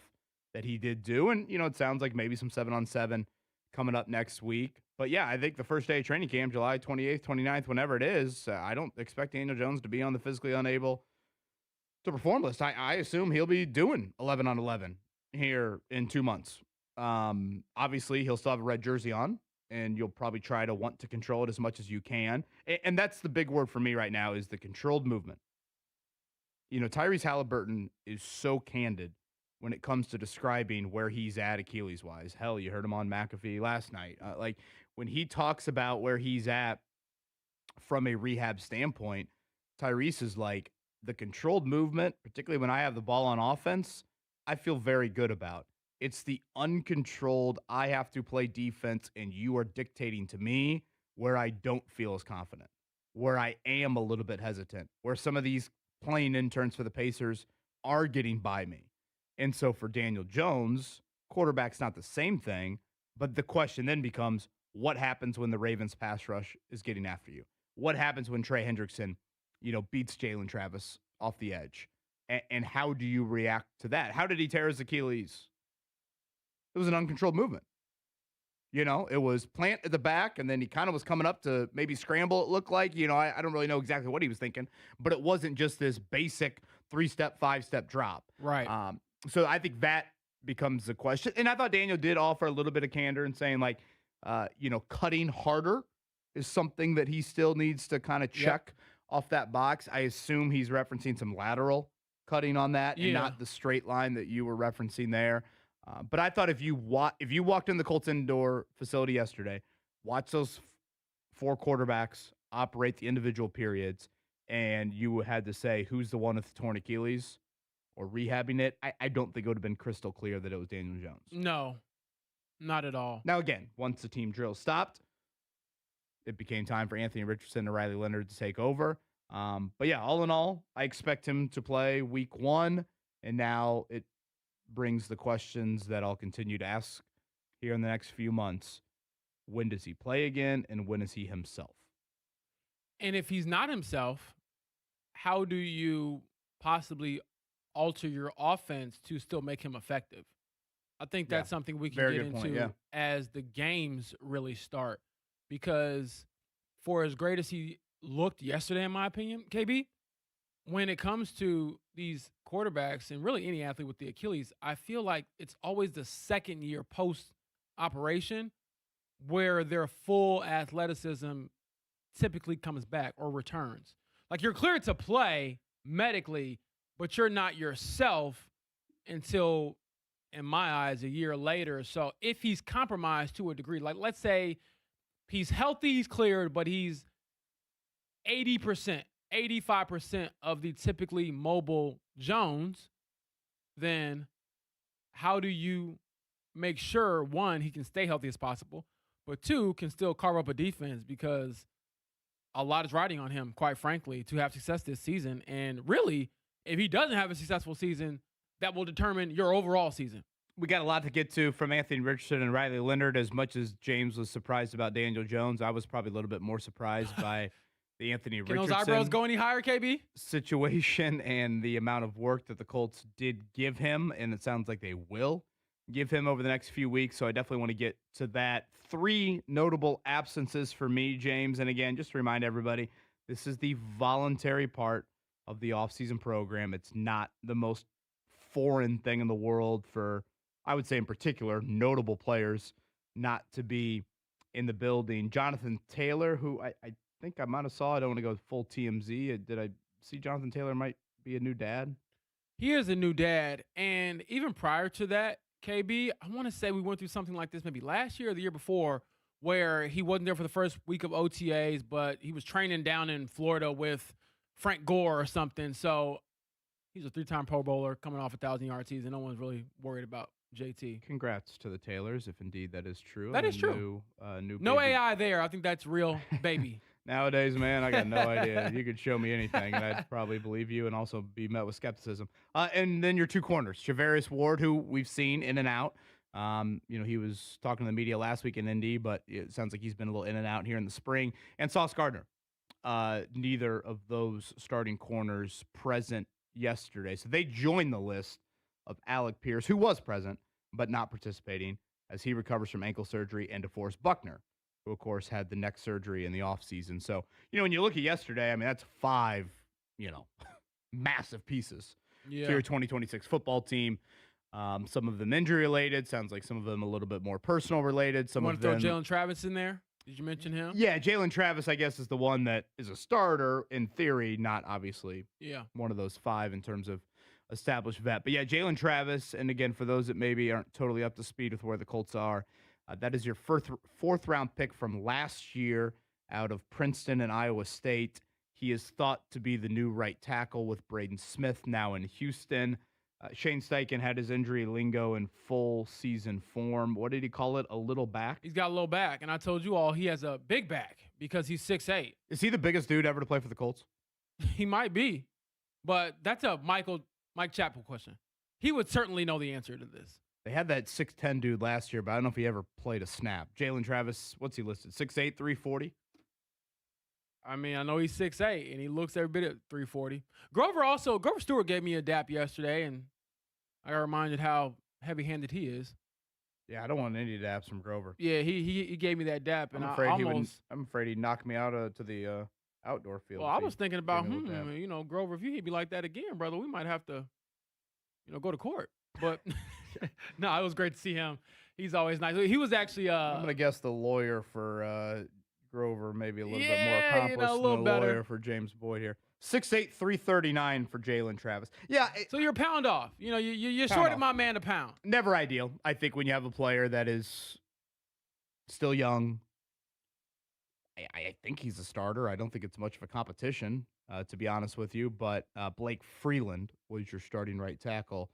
that he did do. And, it sounds like maybe some 7-on-7 coming up next week. But yeah, I think the first day of training camp, July 28th, 29th, whenever it is, I don't expect Daniel Jones to be on the physically unable to perform list. I assume he'll be doing 11-on-11 here in 2 months. Obviously he'll still have a red jersey on, and you'll probably try to want to control it as much as you can. And that's the big word for me right now, is the controlled movement. Tyrese Halliburton is so candid when it comes to describing where he's at Achilles-wise. Hell, you heard him on McAfee last night. Like, when he talks about where he's at from a rehab standpoint, Tyrese is like, the controlled movement, particularly when I have the ball on offense, I feel very good about. It's the uncontrolled, I have to play defense and you are dictating to me, where I don't feel as confident, where I am a little bit hesitant, where some of these playing interns for the Pacers are getting by me. And so for Daniel Jones, quarterback's not the same thing, but the question then becomes, what happens when the Ravens pass rush is getting after you? What happens when Trey Hendrickson, beats Jalen Travis off the edge? And how do you react to that? How did he tear his Achilles? It was an uncontrolled movement. It was plant at the back, and then he kind of was coming up to maybe scramble, it looked like. I don't really know exactly what he was thinking, but it wasn't just this basic 3-step, 5-step drop. Right. So I think that becomes the question. And I thought Daniel did offer a little bit of candor and saying, like, cutting harder is something that he still needs to kind of check off that box. I assume he's referencing some lateral cutting on that and not the straight line that you were referencing there. But I thought if you walked in the Colts indoor facility yesterday, watch those 4 quarterbacks operate the individual periods, and you had to say who's the one with the torn Achilles or rehabbing it, I don't think it would have been crystal clear that it was Daniel Jones. No, not at all. Now, again, once the team drill stopped, it became time for Anthony Richardson and Riley Leonard to take over. But yeah, all in all, I expect him to play week 1, and now it brings the questions that I'll continue to ask here in the next few months. When does he play again, and when is he himself? And if he's not himself, how do you possibly alter your offense to still make him effective? I think that's something we can get into as the games really start. Because for as great as he looked yesterday, in my opinion, KB, when it comes to these quarterbacks and really any athlete with the Achilles, I feel like it's always the second year post-operation where their full athleticism typically comes back or returns. Like, you're cleared to play medically, but you're not yourself until, in my eyes, a year later. So if he's compromised to a degree, like let's say he's healthy, he's cleared, but he's 80%, 85% of the typically mobile Jones, then how do you make sure, one, he can stay healthy as possible, but two, can still carve up a defense? Because a lot is riding on him, quite frankly, to have success this season. And really, if he doesn't have a successful season, that will determine your overall season. We got a lot to get to from Anthony Richardson and Riley Leonard. As much as James was surprised about Daniel Jones, I was probably a little bit more surprised by the Anthony Richardson. Can those eyebrows go any higher, KB? Situation and the amount of work that the Colts did give him, and it sounds like they will give him over the next few weeks, so I definitely want to get to that. 3 notable absences for me, James. And again, just to remind everybody, this is the voluntary part of the offseason program. It's not the most foreign thing in the world for, I would say in particular, notable players not to be in the building. Jonathan Taylor, who I think I might have saw, I don't want to go full TMZ. Did I see Jonathan Taylor might be a new dad? He is a new dad. And even prior to that, KB, I want to say we went through something like this maybe last year or the year before where he wasn't there for the first week of OTAs, but he was training down in Florida with Frank Gore or something. So he's a 3-time Pro Bowler coming off a 1,000-yard season. No one's really worried about JT. Congrats to the Taylors, if indeed that is true. That is true. New no baby. AI there. I think that's real baby. Nowadays, man, I got no idea. You could show me anything, and I'd probably believe you and also be met with skepticism. And then your 2 corners, Javarius Ward, who we've seen in and out. He was talking to the media last week in Indy, but it sounds like he's been a little in and out here in the spring. And Sauce Gardner. Neither of those starting corners present yesterday. So they joined the list of Alec Pierce, who was present but not participating as he recovers from ankle surgery, and DeForest Buckner, who, of course, had the neck surgery in the offseason. So, when you look at yesterday, I mean, that's 5, massive pieces to your 2026 football team. Some of them injury-related. Sounds like some of them a little bit more personal-related. Some want of to them... throw Jalen Travis in there? Did you mention him? Yeah, Jalen Travis, I guess, is the one that is a starter in theory, not obviously one of those 5 in terms of established vet. But yeah, Jalen Travis, and again, for those that maybe aren't totally up to speed with where the Colts are, that is your 4th-round pick from last year out of Princeton and Iowa State. He is thought to be the new right tackle with Braden Smith now in Houston. Shane Steichen had his injury lingo in full season form. What did he call it? A little back? He's got a little back, and I told you all he has a big back because he's 6'8". Is he the biggest dude ever to play for the Colts? He might be, but that's a Mike Chappell question. He would certainly know the answer to this. They had that 6'10 dude last year, but I don't know if he ever played a snap. Jalen Travis, what's he listed? 6'8", 340? I mean, I know he's 6'8", and he looks every bit at 340. Grover Stewart gave me a dap yesterday, and I got reminded how heavy-handed he is. Yeah, I don't want any daps from Grover. Yeah, he gave me that dap, and I'm afraid he'd knock me out to the outdoor field. Well, I was thinking about, Grover, if you hit me like that again, brother, we might have to, go to court. But no, it was great to see him. He's always nice. He was actually I'm gonna guess the lawyer for Grover maybe a little bit more accomplished a little than the better. lawyer for James Boyd here. 6'8", 339 for Jalen Travis. Yeah. So you're a pound off. You shorted my man a pound. Never ideal. I think when you have a player that is still young, I think he's a starter. I don't think it's much of a competition, to be honest with you. But Blake Freeland was your starting right tackle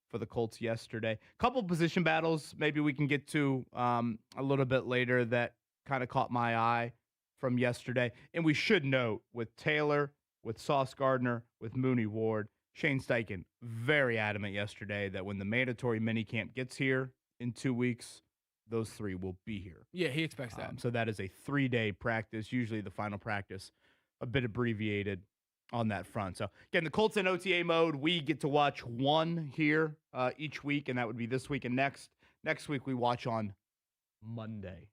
for the Colts yesterday. Couple position battles maybe we can get to a little bit later that kind of caught my eye from yesterday. And we should note with Taylor, with Sauce Gardner, with Mooney Ward, Shane Steichen, very adamant yesterday that when the mandatory minicamp gets here in 2 weeks, those 3 will be here. Yeah, he expects that. So that is a 3-day practice, usually the final practice, a bit abbreviated on that front. So, again, the Colts in OTA mode, we get to watch 1 here each week, and that would be this week and next. Next week, we watch on Monday.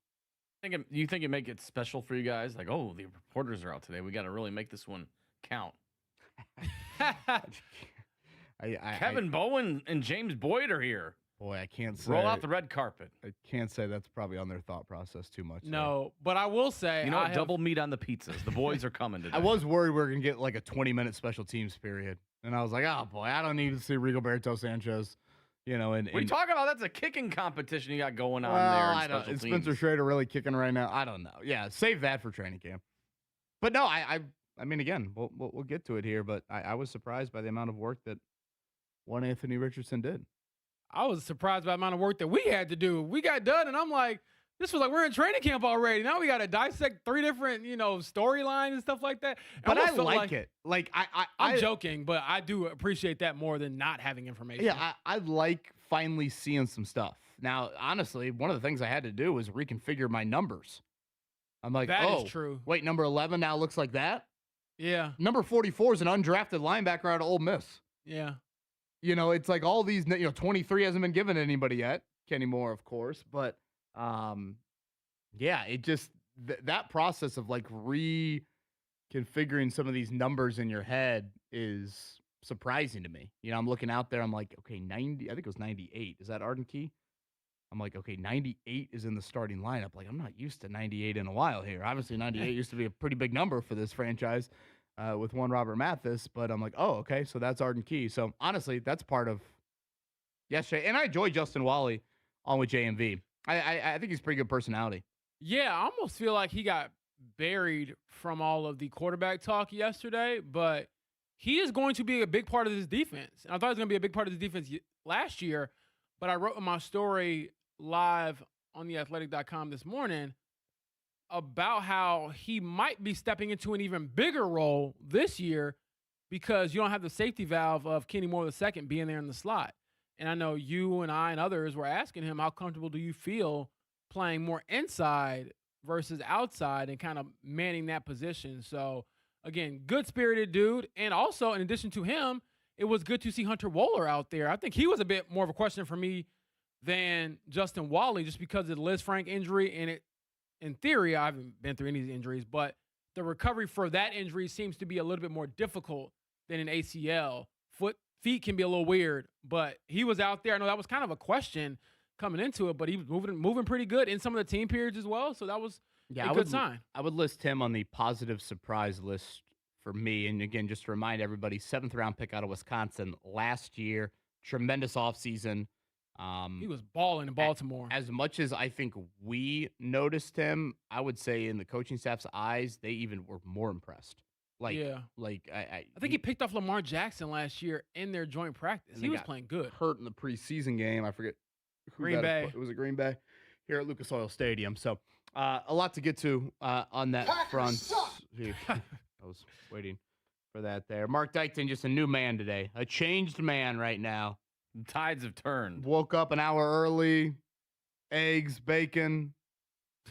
You think it make it special for you guys? Like, oh, the reporters are out today. We got to really make this one count. Kevin Bowen and James Boyd are here. Boy, I can't say. Roll out the red carpet. I can't say that's probably on their thought process too much. No, but I will say. Double meat on the pizzas. The boys are coming today. I was worried we were going to get like a 20-minute special teams period. And I was like, oh, boy, I don't need to see Rigoberto Sanchez. And what are you talking about? That's a kicking competition you got going on there. I don't. Is Spencer Schrader really kicking right now? I don't know. Yeah, save that for training camp. But no, I mean, again, we'll get to it here. But I was surprised by the amount of work that one Anthony Richardson did. I was surprised by the amount of work that we had to do. We got done, and I'm like, this was like we're in training camp already. Now we got to dissect 3 different, storylines and stuff like that. But I like it. Like I'm joking, but I do appreciate that more than not having information. Yeah, I like finally seeing some stuff. Now, honestly, one of the things I had to do was reconfigure my numbers. I'm like, that is true. Wait, number 11 now looks like that? Yeah. Number 44 is an undrafted linebacker out of Ole Miss. Yeah. It's like all these, 23 hasn't been given to anybody yet. Kenny Moore, of course. But, yeah, it just, that process of like reconfiguring some of these numbers in your head is surprising to me. I'm looking out there. I'm like, okay, 90, I think it was 98. Is that Arden Key? I'm like, okay, 98 is in the starting lineup. Like, I'm not used to 98 in a while here. Obviously, 98 used to be a pretty big number for this franchise with one Robert Mathis. But I'm like, oh, okay, so that's Arden Key. So, honestly, that's part of yesterday. And I enjoy Justin Wally on with JMV. I think he's a pretty good personality. Yeah, I almost feel like he got buried from all of the quarterback talk yesterday, but he is going to be a big part of this defense. And I thought he was going to be a big part of this defense last year, but I wrote in my story live on theathletic.com this morning about how he might be stepping into an even bigger role this year because you don't have the safety valve of Kenny Moore II being there in the slot. And I know you and I and others were asking him, how comfortable do you feel playing more inside versus outside and kind of manning that position? So, again, good-spirited dude. And also, in addition to him, it was good to see Hunter Wohler out there. I think he was a bit more of a question for me than Justin Wally just because of the Liz Frank injury. And it, in theory, I haven't been through any of these injuries, but the recovery for that injury seems to be a little bit more difficult than an ACL. Feet can be a little weird, but he was out there. I know that was kind of a question coming into it, but he was moving pretty good in some of the team periods as well. So that was a good sign. I would list him on the positive surprise list for me. And again, just to remind everybody, 7th round pick out of Wisconsin last year, tremendous offseason. He was balling in Baltimore. As much as I think we noticed him, I would say in the coaching staff's eyes, they even were more impressed. I think he picked off Lamar Jackson last year in their joint practice. He was playing good. Hurt in the preseason game. I forget who Green Bay. It was a Green Bay here at Lucas Oil Stadium. So a lot to get to on that front. I was waiting for that there. Mark Dykton, just a new man today. A changed man right now. The tides have turned. Woke up an hour early. Eggs, bacon.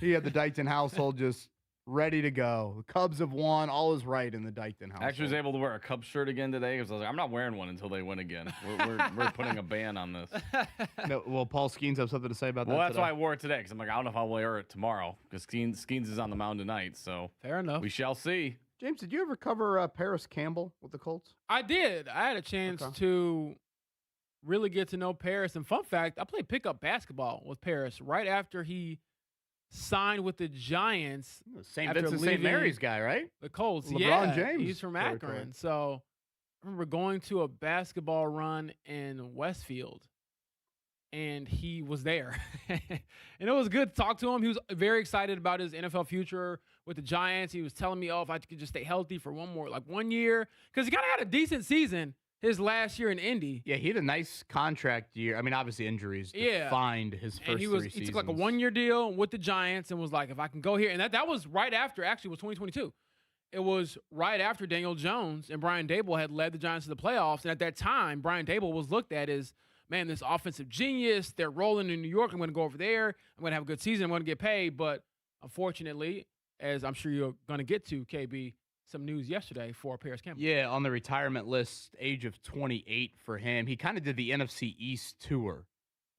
He had the Dykton household just ready to go. The Cubs have won. All is right in the Dykton household. Actually was able to wear a Cubs shirt again today because I was like, I'm not wearing one until they win again. We're putting a ban on this. No, well, Paul Skeens have something to say about that. Well, that's today. why I wore it today because I'm like, I don't know if I'll wear it tomorrow because Skeens is on the mound tonight. So fair enough. We shall see. James, did you ever cover Paris Campbell with the Colts? I did. I had a chance to really get to know Paris. And fun fact, I played pickup basketball with Paris right after he signed with the Giants. St. Vincent St. Mary's guy, right? The Colts. LeBron James. He's from Akron. So I remember going to a basketball run in Westfield, and he was there. And it was good to talk to him. He was very excited about his NFL future with the Giants. He was telling me, if I could just stay healthy for 1 year. Because he kind of had a decent season his last year in Indy. Yeah, he had a nice contract year. I mean, obviously injuries defined his first 3 seasons. He took like a 1-year deal with the Giants and was like, if I can go here. And that was right after, actually, it was 2022. It was right after Daniel Jones and Brian Dable had led the Giants to the playoffs. And at that time, Brian Dable was looked at as, man, this offensive genius. They're rolling in New York. I'm going to go over there. I'm going to have a good season. I'm going to get paid. But unfortunately, as I'm sure you're going to get to, KB, some news yesterday for Paris Campbell. Yeah, on the retirement list, age of 28 for him. He kind of did the NFC East tour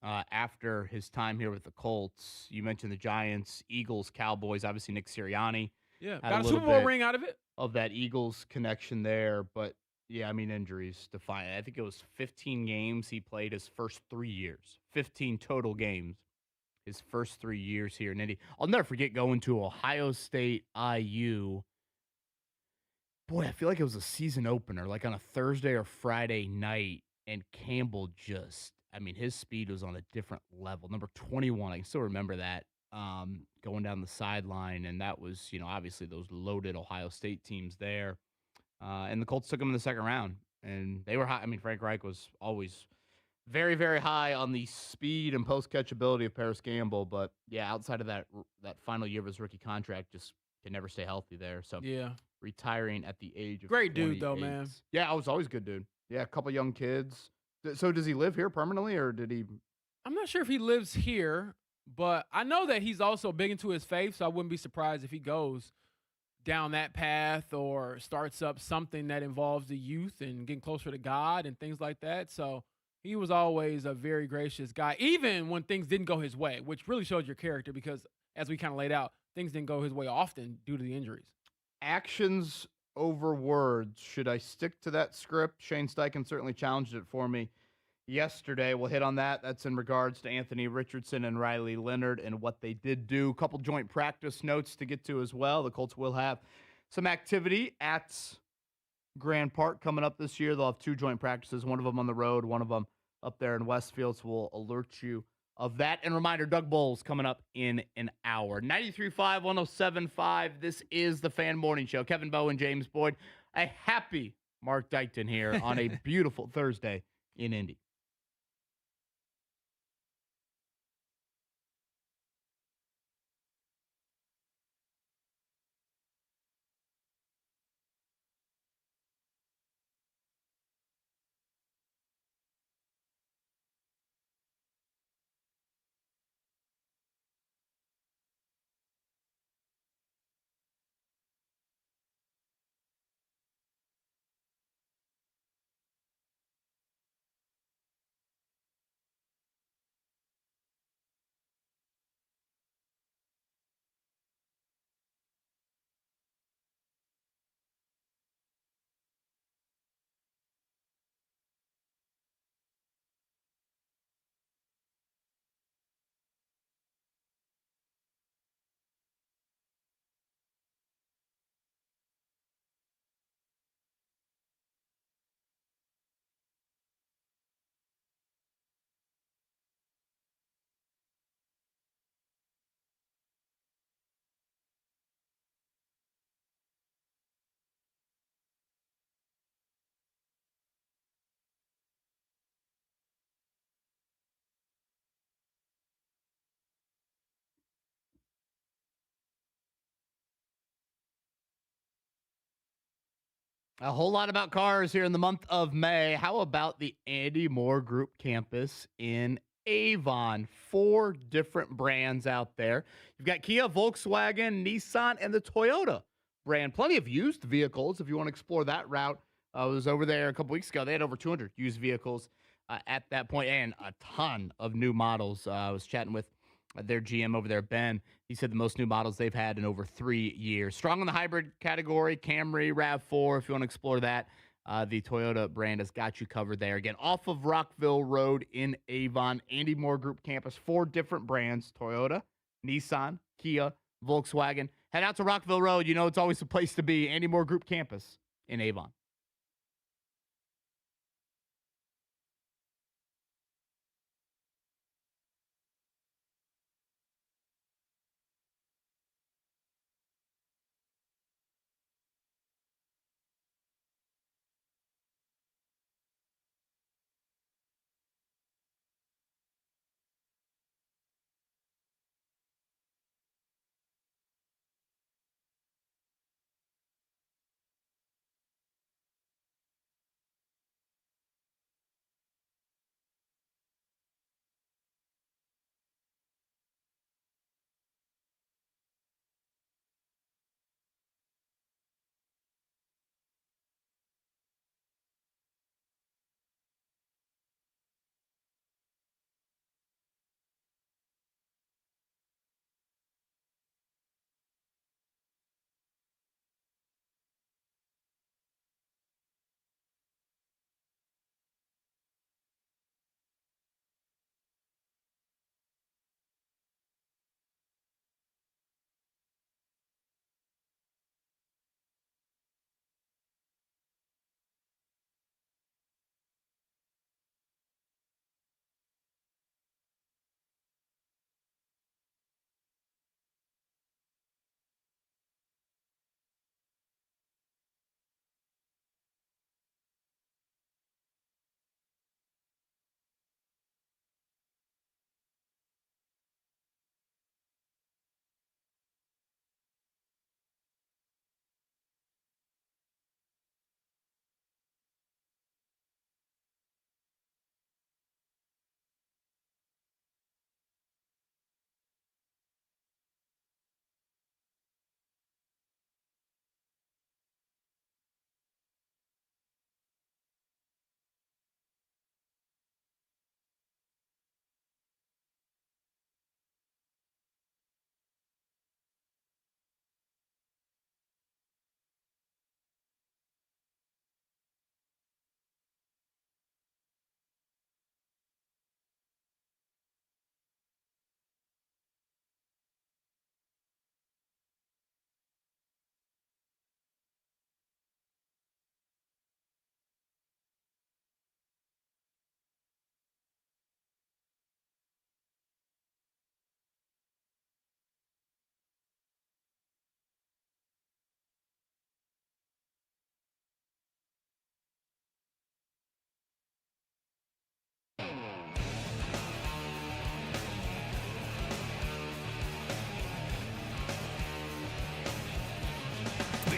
after his time here with the Colts. You mentioned the Giants, Eagles, Cowboys, obviously Nick Sirianni. Yeah, got a Super Bowl ring out of it. Of that Eagles connection there. But, yeah, I mean, injuries define it. I think it was 15 games he played his first 3 years. 15 total games his first 3 years here in Indy. I'll never forget going to Ohio State IU. Boy, I feel like it was a season opener, like on a Thursday or Friday night, and Campbell his speed was on a different level. Number 21, I can still remember that, going down the sideline, and that was, obviously those loaded Ohio State teams there. And the Colts took him in the second round, and they were high. I mean, Frank Reich was always very, very high on the speed and post-catch ability of Paris Campbell, but, yeah, outside of that final year of his rookie contract, just could never stay healthy there. So, yeah. Retiring at the age of great 28. dude though, man. Yeah, I was always a good dude. Yeah, a couple young kids. So does he live here permanently, or did he? I'm not sure if he lives here, but I know that he's also big into his faith, so I wouldn't be surprised if he goes down that path or starts up something that involves the youth and getting closer to God and things like that. So he was always a very gracious guy, even when things didn't go his way, which really showed your character because, as we kind of laid out, things didn't go his way often due to the injuries. Actions over words. Should I stick to that script? Shane Steichen certainly challenged it for me yesterday. We'll hit on that. That's in regards to Anthony Richardson and Riley Leonard and what they did do. A couple joint practice notes to get to as well. The Colts will have some activity at Grand Park coming up this year. They'll have 2 joint practices, one of them on the road, one of them up there in Westfield. So we'll alert you of that. And reminder, Doug Boles coming up in an hour. 93.5, 107.5. This is the Fan Morning Show. Kevin Bowen, James Boyd. A happy Mark Dykton here on a beautiful Thursday in Indy. A whole lot about cars here in the month of May. How about the Andy Moore Group campus in Avon? 4 different brands out there. You've got Kia, Volkswagen, Nissan, and the Toyota brand. Plenty of used vehicles if you want to explore that route. I was over there a couple weeks ago. They had over 200 used vehicles at that point and a ton of new models. I was chatting with their GM over there, Ben. He said the most new models they've had in over 3 years. Strong in the hybrid category, Camry, RAV4. If you want to explore that, the Toyota brand has got you covered there. Again, off of Rockville Road in Avon, Andy Moore Group campus, 4 different brands, Toyota, Nissan, Kia, Volkswagen. Head out to Rockville Road. You know it's always a place to be. Andy Moore Group campus in Avon.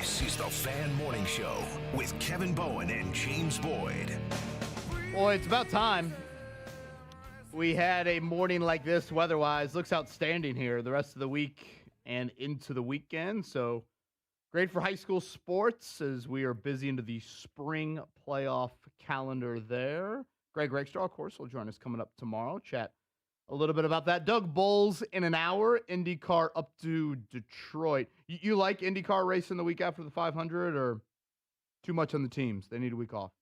This is the Fan Morning Show with Kevin Bowen and James Boyd. Boy, it's about time. We had a morning like this weather-wise. Looks outstanding here the rest of the week and into the weekend. So great for high school sports as we are busy into the spring playoff calendar there. Greg Rakestraw, of course, will join us coming up tomorrow. Chat a little bit about that. Doug Boles in an hour. IndyCar up to Detroit. You like IndyCar racing the week after the 500 or too much on the teams? They need a week off.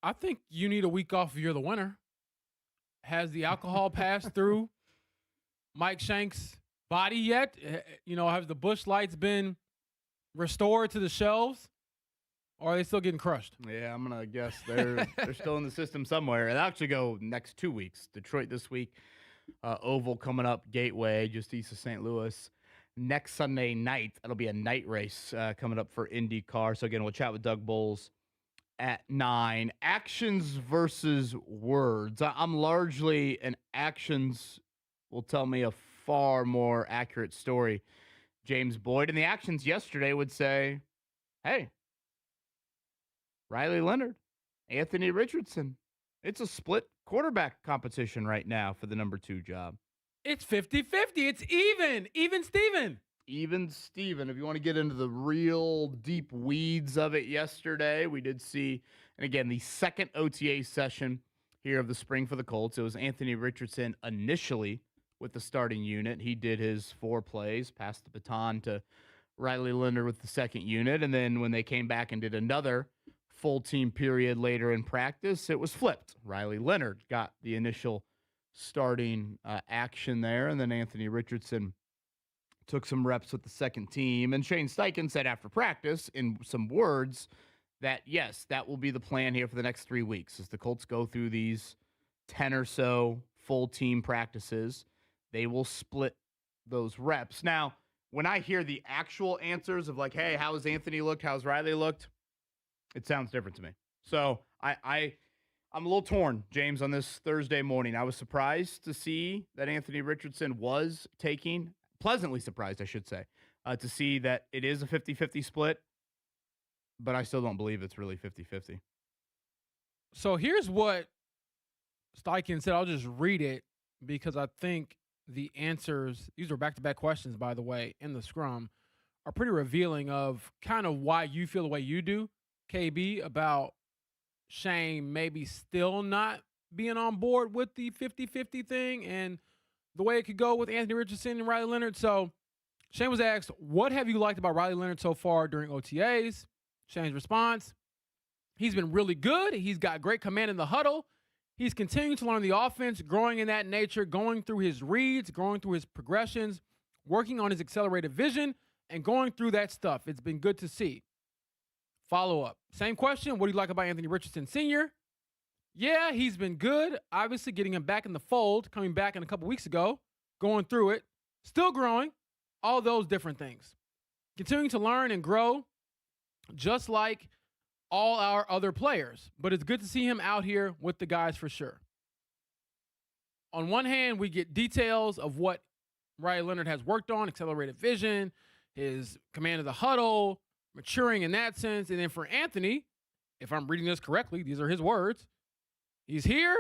I think you need a week off if you're the winner. Has the alcohol passed through Mike Shank's body yet? Have the Busch lights been restored to the shelves? Or are they still getting crushed? Yeah, I'm going to guess they're still in the system somewhere. They'll actually go next 2 weeks. Detroit this week, Oval coming up, Gateway, just east of St. Louis. Next Sunday night, it'll be a night race coming up for IndyCar. So, again, we'll chat with Doug Boles at 9. Actions versus words. I'm largely an actions will tell me a far more accurate story, James Boyd. And the actions yesterday would say, hey, Riley Leonard, Anthony Richardson. It's a split quarterback competition right now for the number 2 job. It's 50-50. It's even. Even Steven. Even Steven. If you want to get into the real deep weeds of it yesterday, we did see, and again, the second OTA session here of the spring for the Colts. It was Anthony Richardson initially with the starting unit. He did his 4 plays, passed the baton to Riley Leonard with the second unit, and then when they came back and did another full team period later in practice, it was flipped. Riley Leonard got the initial starting action there, and then Anthony Richardson took some reps with the second team. And Shane Steichen said after practice, in some words, that yes, that will be the plan here for the next 3 weeks as the Colts go through these 10 or so full team practices. They will split those reps. Now, when I hear the actual answers of like, hey, how has Anthony looked? How's Riley looked? It sounds different to me. So I'm a little torn, James, on this Thursday morning. I was surprised to see that Anthony Richardson was taking, pleasantly surprised, I should say, to see that it is a 50-50 split, but I still don't believe it's really 50-50. So here's what Steichen said. I'll just read it because I think the answers, these are back-to-back questions, by the way, in the scrum, are pretty revealing of kind of why you feel the way you do, KB, about Shane maybe still not being on board with the 50-50 thing and the way it could go with Anthony Richardson and Riley Leonard. So Shane was asked, what have you liked about Riley Leonard so far during OTAs? Shane's response, he's been really good. He's got great command in the huddle. He's continuing to learn the offense, growing in that nature, going through his reads, going through his progressions, working on his accelerated vision, and going through that stuff. It's been good to see. Follow up. Same question. What do you like about Anthony Richardson Sr.? Yeah, he's been good. Obviously, getting him back in the fold, coming back in a couple weeks ago, going through it, still growing, all those different things. Continuing to learn and grow, just like all our other players. But it's good to see him out here with the guys for sure. On one hand, we get details of what Riley Leonard has worked on, accelerated vision, his command of the huddle, maturing in that sense. And then for Anthony, if I'm reading this correctly, these are his words. He's here.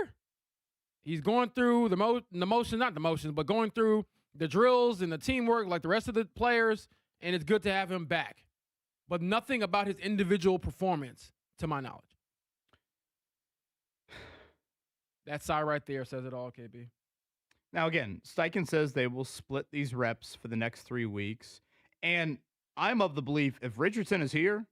He's going through but going through the drills and the teamwork like the rest of the players. And it's good to have him back. But nothing about his individual performance, to my knowledge. That side right there says it all, KB. Now, again, Steichen says they will split these reps for the next 3 weeks. And I'm of the belief if Richardson is here,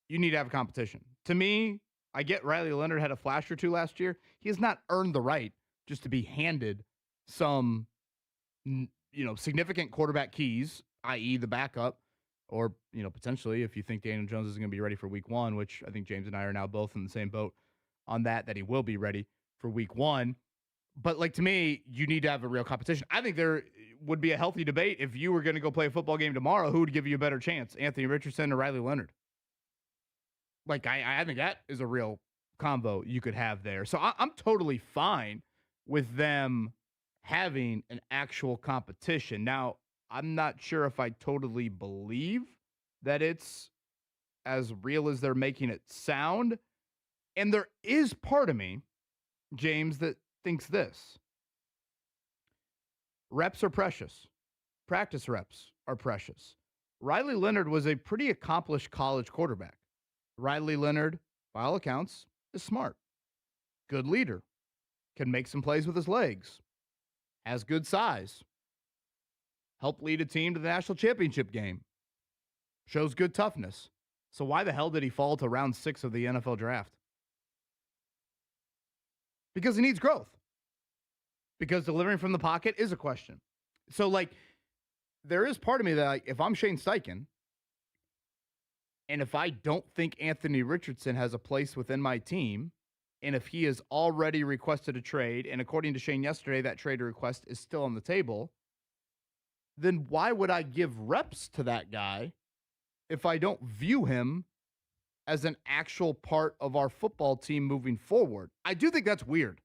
you need to have a competition. To me, I get Riley Leonard had a flash or two last year. He has not earned the right just to be handed some, significant quarterback keys, i.e. the backup, or, potentially if you think Daniel Jones is going to be ready for week 1, which I think James and I are now both in the same boat on that he will be ready for week 1. But, to me, you need to have a real competition. I think there would be a healthy debate if you were going to go play a football game tomorrow, who would give you a better chance, Anthony Richardson or Riley Leonard? I think that is a real combo you could have there. So I'm totally fine with them having an actual competition. Now, I'm not sure if I totally believe that it's as real as they're making it sound. And there is part of me, James, that thinks this. Reps are precious. Practice reps are precious. Riley Leonard was a pretty accomplished college quarterback. Riley Leonard, by all accounts, is smart. Good leader. Can make some plays with his legs. Has good size. Helped lead a team to the national championship game. Shows good toughness. So why the hell did he fall to round 6 of the NFL draft? Because he needs growth. Because delivering from the pocket is a question. So, there is part of me that, if I'm Shane Steichen, and if I don't think Anthony Richardson has a place within my team, and if he has already requested a trade, and according to Shane yesterday, that trade request is still on the table, then why would I give reps to that guy if I don't view him as an actual part of our football team moving forward? I do think that's weird.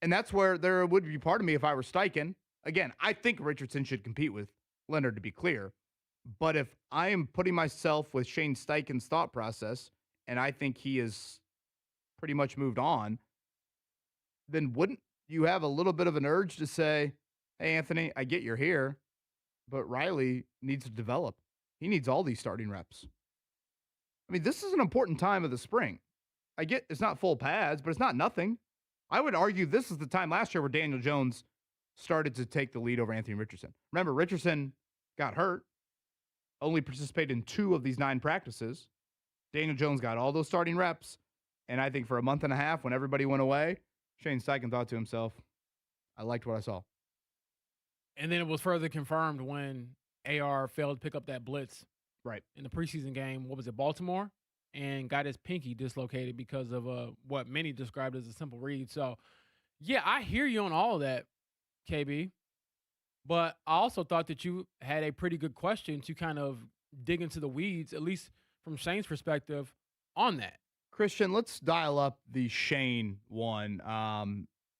And that's where there would be part of me if I were Steichen. Again, I think Richardson should compete with Leonard, to be clear. But if I am putting myself with Shane Steichen's thought process, and I think he is pretty much moved on, then wouldn't you have a little bit of an urge to say, hey, Anthony, I get you're here, but Riley needs to develop. He needs all these starting reps. I mean, this is an important time of the spring. I get it's not full pads, but it's not nothing. I would argue this is the time last year where Daniel Jones started to take the lead over Anthony Richardson. Remember, Richardson got hurt, only participated in 2 of these 9 practices. Daniel Jones got all those starting reps, and I think for a month and a half, when everybody went away, Shane Steichen thought to himself, I liked what I saw. And then it was further confirmed when AR failed to pick up that blitz right in the preseason game. What was it, Baltimore? And got his pinky dislocated because of what many described as a simple read. So, yeah, I hear you on all of that, KB. But I also thought that you had a pretty good question to kind of dig into the weeds, at least from Shane's perspective, on that. Christian, let's dial up the Shane one.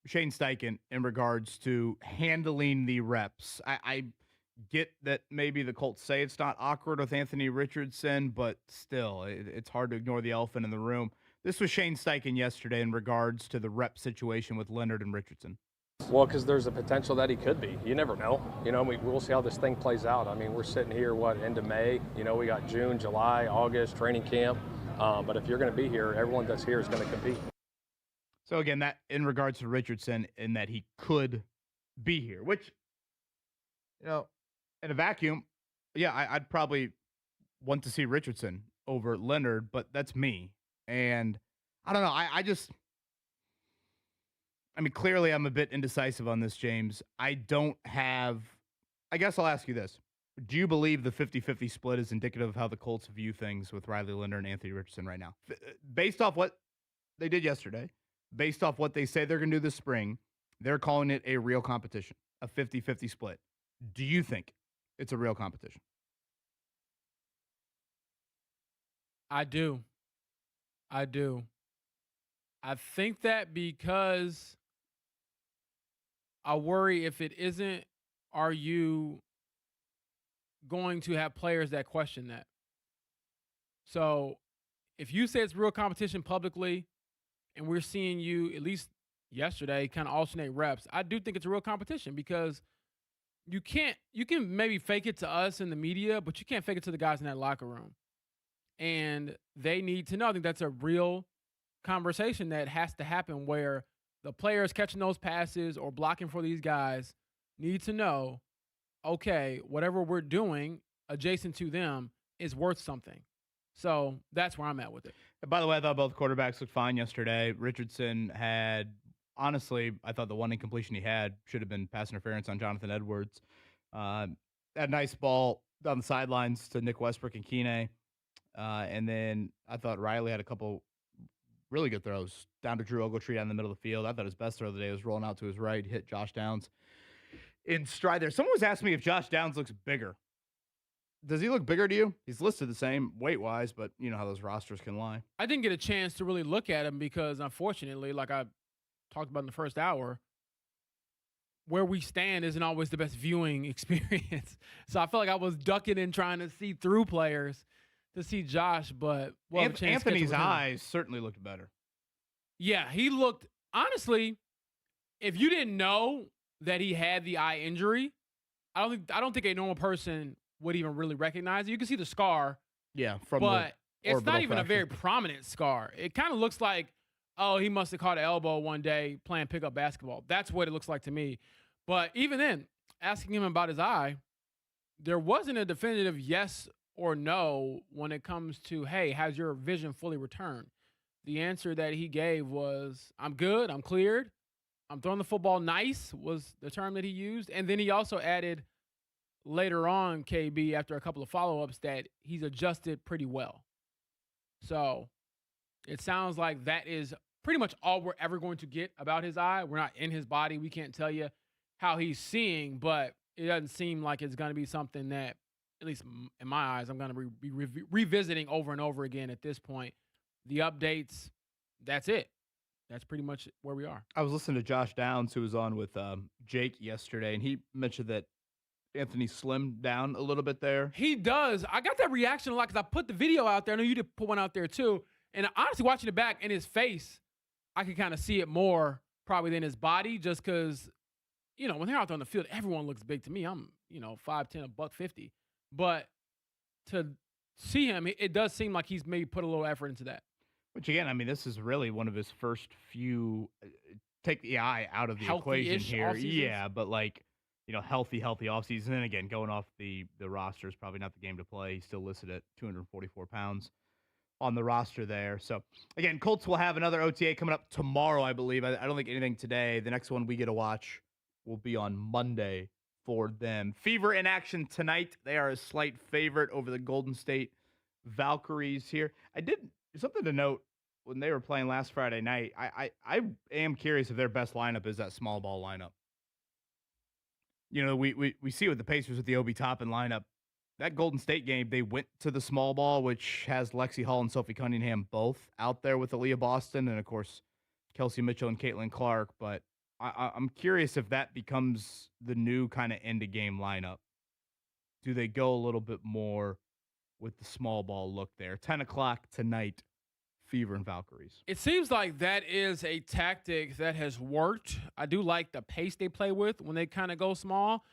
Shane Steichen in regards to handling the reps. I get that maybe the Colts say it's not awkward with Anthony Richardson, but still, it's hard to ignore the elephant in the room. This was Shane Steichen yesterday in regards to the rep situation with Leonard and Richardson. Well, because there's a potential that he could be. You never know. We'll see how this thing plays out. I mean, we're sitting here, end of May? We got June, July, August, training camp. But if you're going to be here, everyone that's here is going to compete. So, again, that in regards to Richardson, in that he could be here, which, in a vacuum, yeah, I'd probably want to see Richardson over Leonard, but that's me. And I don't know. I mean, clearly I'm a bit indecisive on this, James. I guess I'll ask you this. Do you believe the 50-50 split is indicative of how the Colts view things with Riley Leonard and Anthony Richardson right now? Based off what they did yesterday, based off what they say they're going to do this spring, they're calling it a real competition, a 50-50 split. Do you think it's a real competition? I do. I think that because I worry if it isn't, are you going to have players that question that? So if you say it's real competition publicly and we're seeing you, at least yesterday, kind of alternate reps, I do think it's a real competition because you can maybe fake it to us in the media, but you can't fake it to the guys in that locker room. And they need to know. I think that's a real conversation that has to happen where the players catching those passes or blocking for these guys need to know, okay, whatever we're doing adjacent to them is worth something. So that's where I'm at with it. By the way, I thought both quarterbacks looked fine yesterday. Richardson had, honestly, I thought the one incompletion he had should have been pass interference on Jonathan Edwards. That nice ball down the sidelines to Nick Westbrook and Keeney. And then I thought Riley had a couple really good throws down to Drew Ogletree down the middle of the field. I thought his best throw of the day was rolling out to his right, hit Josh Downs in stride there. Someone was asking me if Josh Downs looks bigger. Does he look bigger to you? He's listed the same weight-wise, but you know how those rosters can lie. I didn't get a chance to really look at him because, unfortunately, like I talked about in the first hour, where we stand isn't always the best viewing experience. So I felt like I was ducking and trying to see through players to see Josh, but Anthony's eyes certainly looked better. Yeah, he looked, honestly, if you didn't know that he had the eye injury, I don't think a normal person would even really recognize it. You can see the scar. Yeah, but it's not even a very prominent scar. It kind of looks like, oh, he must have caught an elbow one day playing pickup basketball. That's what it looks like to me. But even then, asking him about his eye, there wasn't a definitive yes or no when it comes to, hey, has your vision fully returned? The answer that he gave was, I'm good, I'm cleared, I'm throwing the football nice, was the term that he used. And then he also added later on, KB, after a couple of follow-ups, that he's adjusted pretty well. So it sounds like that is pretty much all we're ever going to get about his eye. We're not in his body. We can't tell you how he's seeing, but it doesn't seem like it's going to be something that, at least in my eyes, I'm going to be revisiting over and over again at this point. The updates, that's it. That's pretty much where we are. I was listening to Josh Downs, who was on with Jake yesterday, and he mentioned that Anthony slimmed down a little bit there. He does. I got that reaction a lot because I put the video out there. I know you did put one out there too. And honestly, watching it back in his face, I could kind of see it more probably than his body, just because, you know, when they're out there on the field, everyone looks big to me. I'm, 5'10", $150. But to see him, it does seem like he's maybe put a little effort into that. Which, again, I mean, this is really one of his first few, take the eye out of the equation here. Off-seasons. Yeah, but healthy offseason. And again, going off the roster is probably not the game to play. He's still listed at 244 pounds on the roster there. So, again, Colts will have another OTA coming up tomorrow, I believe. I don't think anything today. The next one we get to watch will be on Monday for them. Fever in action tonight. They are a slight favorite over the Golden State Valkyries here. Something to note, when they were playing last Friday night, I am curious if their best lineup is that small ball lineup. We see with the Pacers with the Obi Toppin lineup, that Golden State game, they went to the small ball, which has Lexi Hall and Sophie Cunningham both out there with Aaliyah Boston and, of course, Kelsey Mitchell and Caitlin Clark. But I'm curious if that becomes the new kind of end-of-game lineup. Do they go a little bit more with the small ball look there? 10 o'clock tonight, Fever and Valkyries. It seems like that is a tactic that has worked. I do like the pace they play with when they kind of go small,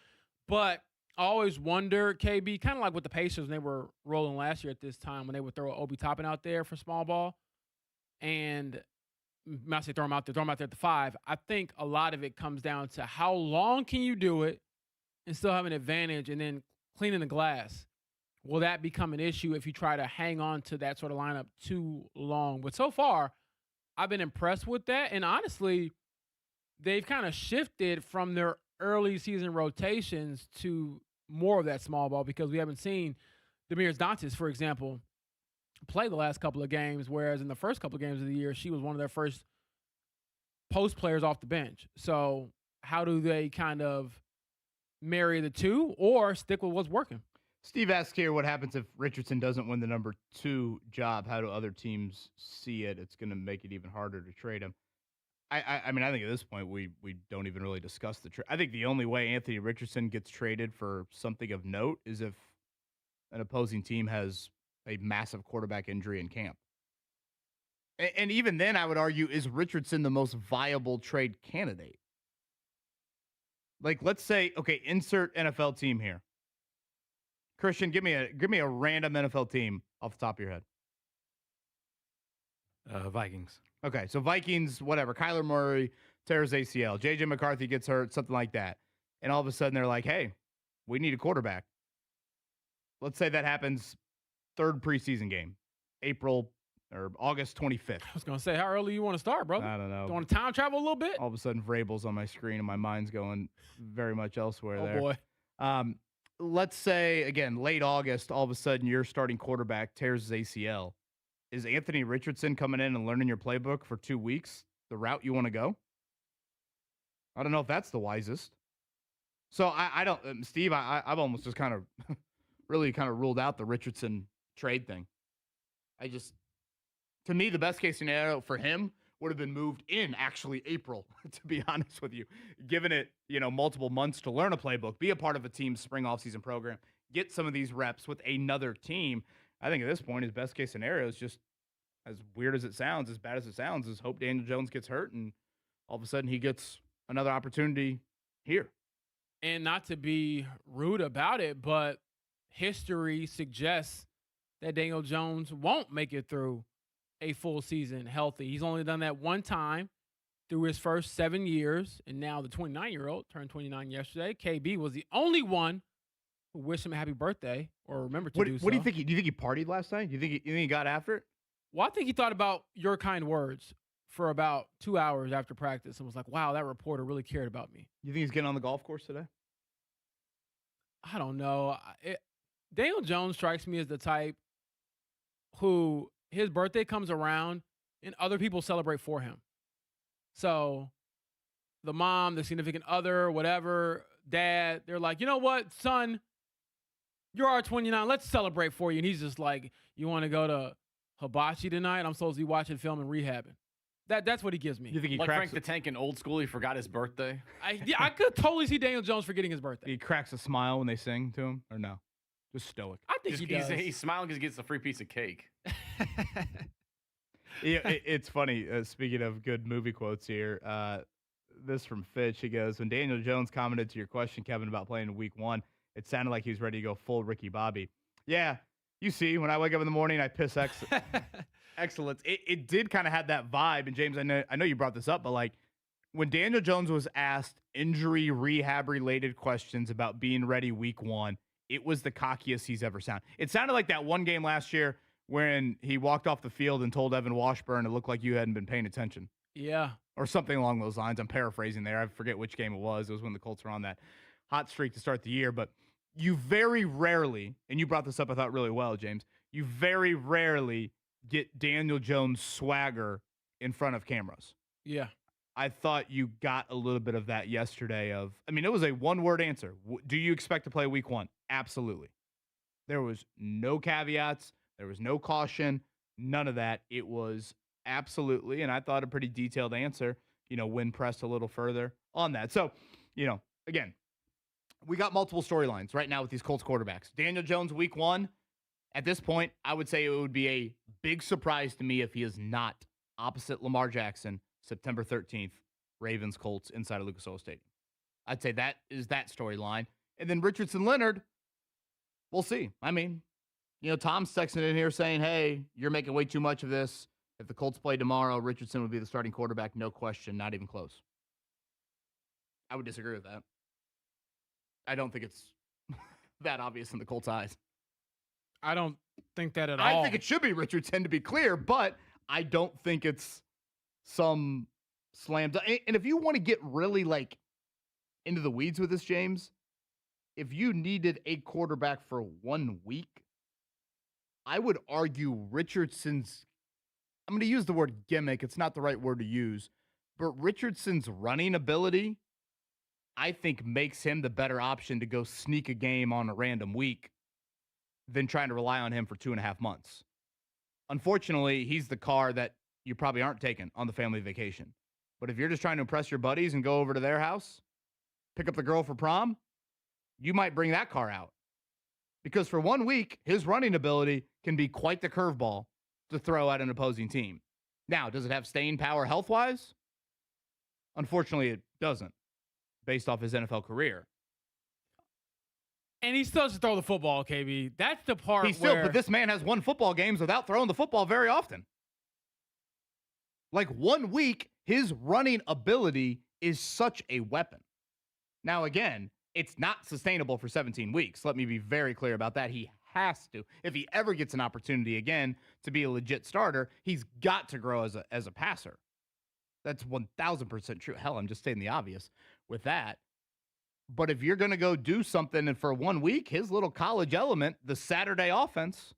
but I always wonder, KB, kind of like with the Pacers when they were rolling last year at this time, when they would throw Obi Toppin out there for small ball, and I say throw him out there at the 5. I think a lot of it comes down to how long can you do it and still have an advantage, and then cleaning the glass. Will that become an issue if you try to hang on to that sort of lineup too long? But so far, I've been impressed with that. And honestly, they've kind of shifted from their early season rotations to more of that small ball, because we haven't seen Demirs Dantas, for example, play the last couple of games, whereas in the first couple of games of the year, she was one of their first post players off the bench. So how do they kind of marry the two or stick with what's working? Steve asks here, what happens if Richardson doesn't win the number 2 job? How do other teams see it? It's going to make it even harder to trade him. I mean, I think at this point we don't even really discuss the trade. I think the only way Anthony Richardson gets traded for something of note is if an opposing team has a massive quarterback injury in camp. And even then, I would argue, is Richardson the most viable trade candidate? Like, let's say, okay, insert NFL team here. Christian, give me a random NFL team off the top of your head. Vikings. Okay, so Vikings, whatever. Kyler Murray tears ACL. J.J. McCarthy gets hurt, something like that. And all of a sudden they're like, hey, we need a quarterback. Let's say that happens third preseason game, April or August 25th. I was going to say, how early you want to start, brother? I don't know. Do you want to time travel a little bit? All of a sudden Vrabel's on my screen and my mind's going very much elsewhere there. Oh, boy. Let's say, again, late August, all of a sudden your starting quarterback tears his ACL. Is Anthony Richardson coming in and learning your playbook for 2 weeks the route you want to go? I don't know if that's the wisest. So I don't, Steve, I've almost just kind of really kind of ruled out the Richardson trade thing. To me, the best case scenario for him would have been moved in actually April, to be honest with you. Given it, multiple months to learn a playbook, be a part of a team's spring offseason program, get some of these reps with another team. I think at this point, his best case scenario is just, as weird as it sounds, as bad as it sounds, is hope Daniel Jones gets hurt and all of a sudden he gets another opportunity here. And not to be rude about it, but history suggests that Daniel Jones won't make it through a full season healthy. He's only done that one time through his first 7 years, and now the 29-year-old turned 29 yesterday. KB was the only one who wished him a happy birthday or remembered to do so. What do you think? Do you think he partied last night? Do you think he got after it? Well, I think he thought about your kind words for about 2 hours after practice and was like, wow, that reporter really cared about me. You think he's getting on the golf course today? I don't know. Daniel Jones strikes me as the type who his birthday comes around and other people celebrate for him. So the mom, the significant other, whatever, dad, they're like, you know what, son, you're our 29. Let's celebrate for you. And he's just like, you want to go to hibachi tonight? I'm supposed to be watching film and rehabbing. That's what he gives me. You think he like cracks Frank the Tank in Old School? He forgot his birthday. I could totally see Daniel Jones forgetting his birthday. He cracks a smile when they sing to him, or no? Just stoic. I think he does. He's smiling because he gets a free piece of cake. It's funny. Speaking of good movie quotes here, this from Fitch. He goes, when Daniel Jones commented to your question, Kevin, about playing in week 1, it sounded like he was ready to go full Ricky Bobby. Yeah, you see, when I wake up in the morning, I piss excellence. It did kind of have that vibe. And James, I know you brought this up, but like when Daniel Jones was asked injury rehab related questions about being ready week 1, it was the cockiest he's ever sounded. It sounded like that one game last year when he walked off the field and told Evan Washburn it looked like you hadn't been paying attention. Yeah. Or something along those lines. I'm paraphrasing there. I forget which game it was. It was when the Colts were on that hot streak to start the year. But you very rarely, and you brought this up, I thought, really well, James, you very rarely get Daniel Jones swagger in front of cameras. Yeah. I thought you got a little bit of that yesterday it was a one-word answer. Do you expect to play week 1? Absolutely. There was no caveats. There was no caution. None of that. It was absolutely, and I thought a pretty detailed answer, when pressed a little further on that. So, again, we got multiple storylines right now with these Colts quarterbacks. Daniel Jones, week 1, at this point, I would say it would be a big surprise to me if he is not opposite Lamar Jackson, September 13th, Ravens, Colts, inside of Lucas Oil Stadium. I'd say that is that storyline. And then Richardson Leonard, we'll see. Tom's texting in here saying, hey, you're making way too much of this. If the Colts play tomorrow, Richardson would be the starting quarterback. No question, not even close. I would disagree with that. I don't think it's that obvious in the Colts' eyes. I don't think that at all. I think it should be Richardson, to be clear, but I don't think it's some slam dunk. And if you want to get really into the weeds with this, James, if you needed a quarterback for 1 week, I would argue Richardson's, I'm going to use the word gimmick. It's not the right word to use, but Richardson's running ability, I think, makes him the better option to go sneak a game on a random week than trying to rely on him for 2.5 months. Unfortunately, he's the car that you probably aren't taking on the family vacation. But if you're just trying to impress your buddies and go over to their house, pick up the girl for prom, you might bring that car out. Because for 1 week, his running ability can be quite the curveball to throw at an opposing team. Now, does it have staying power health-wise? Unfortunately, it doesn't, based off his NFL career. And he still has to throw the football, KB. That's the part But this man has won football games without throwing the football very often. 1 week, his running ability is such a weapon. Now, again, it's not sustainable for 17 weeks. Let me be very clear about that. He has to. If he ever gets an opportunity again to be a legit starter, he's got to grow as a passer. That's 1,000% true. Hell, I'm just stating the obvious with that. But if you're going to go do something and for 1 week, his little college element, the Saturday offense,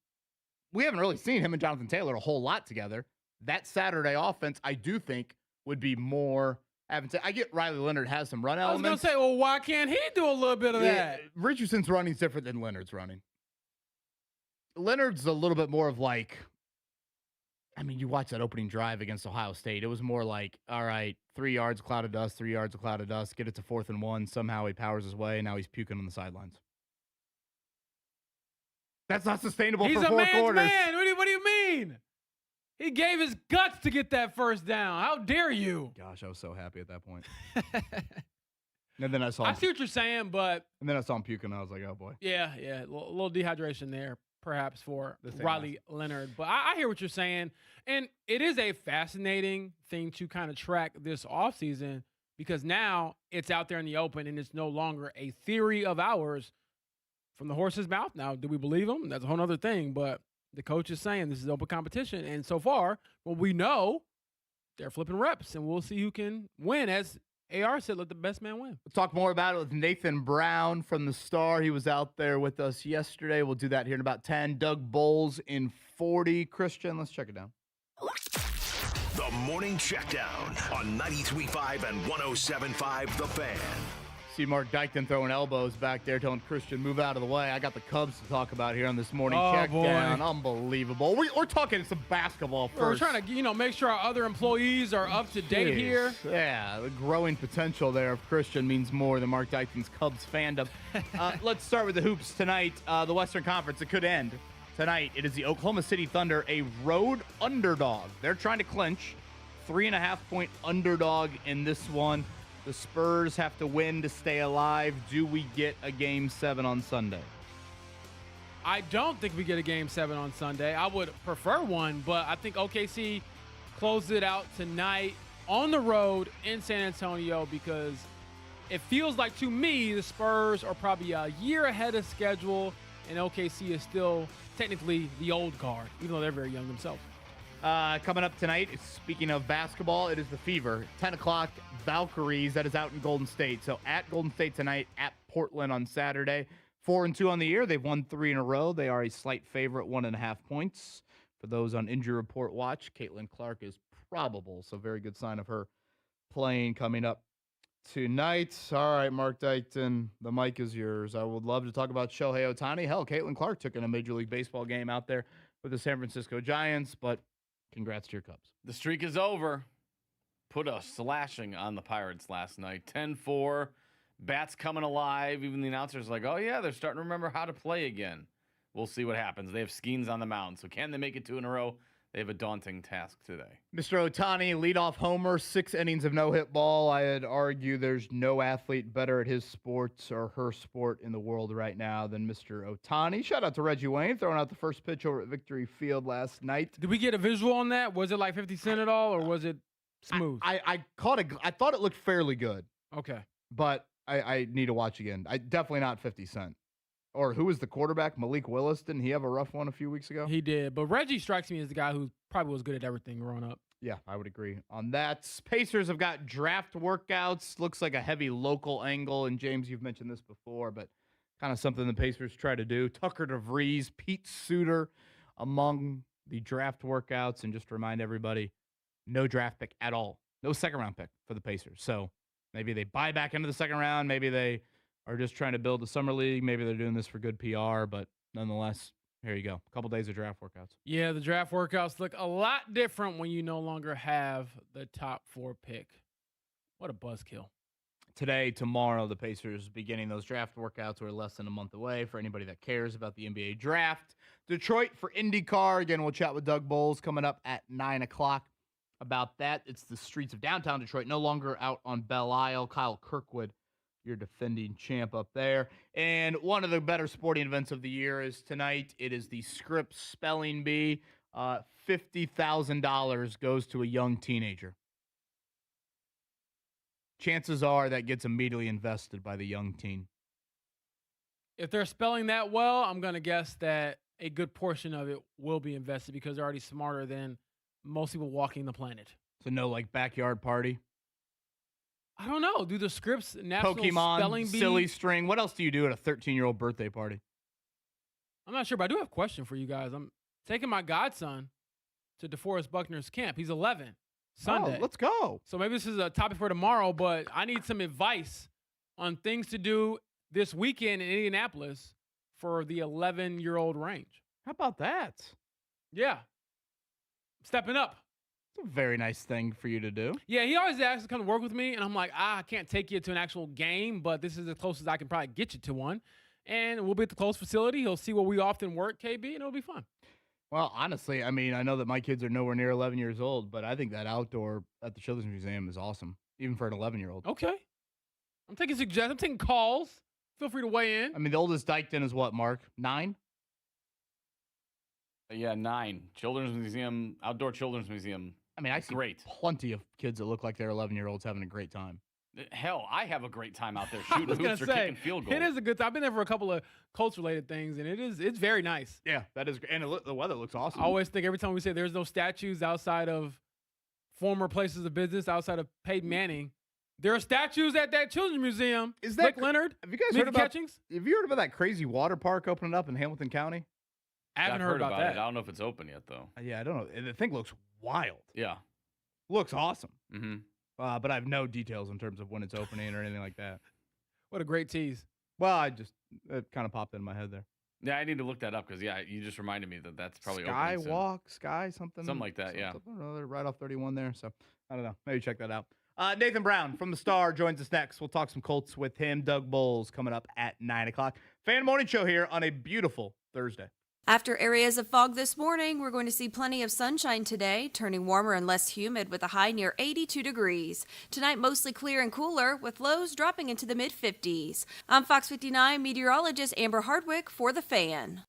we haven't really seen him and Jonathan Taylor a whole lot together. That Saturday offense, I do think, would be more. I get Riley Leonard has some run elements. I was going to say, well, why can't he do a little bit of that? Richardson's running is different than Leonard's running. Leonard's a little bit more of I mean, you watch that opening drive against Ohio State. It was more like, all right, 3 yards, cloud of dust, 3 yards, a cloud of dust, get it to 4th and 1. Somehow he powers his way. Now he's puking on the sidelines. That's not sustainable He's for 4 quarters. He's a man's man. What do you mean? He gave his guts to get that first down. How dare you? Gosh, I was so happy at that point. And then I saw him. I see what you're saying, but. And then I saw him puking, and I was like, oh, boy. Yeah. A little dehydration there, perhaps, for Riley Leonard. But I hear what you're saying. And it is a fascinating thing to kind of track this offseason because now it's out there in the open and it's no longer a theory of ours from the horse's mouth. Now, do we believe him? That's a whole other thing. But the coach is saying this is open competition. And so far, well, we know they're flipping reps, and we'll see who can win. As AR said, let the best man win. We'll talk more about it with Nathan Brown from the Star. He was out there with us yesterday. We'll do that here in about 10. Doug Boles in 40. Christian, let's check it down. The Morning Checkdown on 93.5 and 107.5 The Fan. See Mark Dykton throwing elbows back there, telling Christian, move out of the way. I got the Cubs to talk about here on this morning checkdown. Boy. Unbelievable. We're talking some basketball first. We're trying to, make sure our other employees are up to date here. Yeah, the growing potential there of Christian means more than Mark Dykton's Cubs fandom. Let's start with the hoops tonight. The Western Conference, it could end tonight. It is the Oklahoma City Thunder, a road underdog. They're trying to clinch. 3.5-point underdog in this one. The Spurs have to win to stay alive. Do we get a Game 7 on Sunday? I don't think we get a Game 7 on Sunday. I would prefer one, but I think OKC closes it out tonight on the road in San Antonio because it feels like, to me, the Spurs are probably a year ahead of schedule, and OKC is still technically the old guard, even though they're very young themselves. Coming up tonight, speaking of basketball, it is the Fever. 10 o'clock, Valkyries. That is out in Golden State. So at Golden State tonight, at Portland on Saturday. 4-2 on the year. They've won 3 in a row. They are a slight favorite, 1.5 points. For those on injury report watch, Caitlin Clark is probable. So very good sign of her playing coming up tonight. All right, Mark Dykton, the mic is yours. I would love to talk about Shohei Ohtani. Hell, Caitlin Clark took in a Major League Baseball game out there with the San Francisco Giants, but congrats to your Cubs. The streak is over. Put a slashing on the Pirates last night. 10-4. Bats coming alive. Even the announcer's like, oh, yeah, they're starting to remember how to play again. We'll see what happens. They have Skeens on the mound. So can they make it 2 in a row? They have a daunting task today. Mr. Ohtani, leadoff homer, 6 innings of no-hit ball. I'd argue there's no athlete better at his sports or her sport in the world right now than Mr. Ohtani. Shout out to Reggie Wayne throwing out the first pitch over at Victory Field last night. Did we get a visual on that? Was it like 50 Cent at all, or was it smooth? I caught it. I thought it looked fairly good. Okay. But I need to watch again. Definitely not 50 Cent. Or who was the quarterback? Malik Willis? Didn't he have a rough one a few weeks ago? He did. But Reggie strikes me as the guy who probably was good at everything growing up. Yeah, I would agree on that. Pacers have got draft workouts. Looks like a heavy local angle. And James, you've mentioned this before, but kind of something the Pacers try to do. Tucker DeVries, Pete Suter among the draft workouts. And just to remind everybody, no draft pick at all. No second-round pick for the Pacers. So maybe they buy back into the second round. Maybe they are just trying to build a summer league. Maybe they're doing this for good PR, but nonetheless, here you go. A couple days of draft workouts. Yeah, the draft workouts look a lot different when you no longer have the top 4 pick. What a buzzkill. Today, tomorrow, the Pacers beginning those draft workouts. We're less than a month away for anybody that cares about the NBA draft. Detroit for IndyCar. Again, we'll chat with Doug Boles coming up at 9 o'clock about that. It's the streets of downtown Detroit, no longer out on Belle Isle. Kyle Kirkwood, your defending champ up there. And one of the better sporting events of the year is tonight. It is the Scripps Spelling Bee. $50,000 goes to a young teenager. Chances are that gets immediately invested by the young teen. If they're spelling that well, I'm going to guess that a good portion of it will be invested because they're already smarter than most people walking the planet. So no, like, backyard party? I don't know. Do the Scripps National Pokemon, Spelling Bee? silly string. What else do you do at a 13-year-old birthday party? I'm not sure, but I do have a question for you guys. I'm taking my godson to DeForest Buckner's camp. He's 11. Sunday. Oh, let's go. So maybe this is a topic for tomorrow, but I need some advice on things to do this weekend in Indianapolis for the 11-year-old range. How about that? Yeah. stepping up. It's a very nice thing for you to do. Yeah, he always asks to come to work with me, and I'm like, I can't take you to an actual game, but this is as close as I can probably get you to one. And we'll be at the close facility. He'll see where we often work, KB, and it'll be fun. Well, honestly, I mean, I know that my kids are nowhere near 11 years old, but I think that outdoor at the Children's Museum is awesome, even for an 11-year-old. Okay. I'm taking suggestions. I'm taking calls. Feel free to weigh in. I mean, the oldest diked in is what, Mark? 9? Yeah, 9. Children's Museum, outdoor Children's Museum. I mean, I see plenty of kids that look like they're 11-year-olds having a great time. Hell, I have a great time out there I shooting was gonna hoops or say, kicking field goals. it is a good time. I've been there for a couple of Colts-related things, and it's very nice. Yeah, that is great. And the weather looks awesome. I always think every time we say there's no statues outside of former places of business, outside of Peyton Manning, there are statues at that Children's Museum. Is that Rick Leonard? Have you guys heard about? Have you heard about that crazy water park opening up in Hamilton County? I haven't heard about that. it. I don't know if it's open yet, though. Yeah, I don't know. The thing looks wild. Yeah. Looks awesome. Mm-hmm. But I have no details in terms of when it's opening or anything like that. What a great tease. Well, it kind of popped in my head there. Yeah, I need to look that up because, you just reminded me that's probably opening soon. Skywalk, something like that, yeah. Something or other, right off 31 there. So, I don't know. Maybe check that out. Nathan Brown from the Star joins us next. We'll talk some Colts with him. Doug Boles coming up at 9 o'clock. Fan Morning Show here on a beautiful Thursday. After areas of fog this morning, we're going to see plenty of sunshine today, turning warmer and less humid with a high near 82 degrees. Tonight, mostly clear and cooler, with lows dropping into the mid-50s. I'm Fox 59 meteorologist Amber Hardwick for The Fan.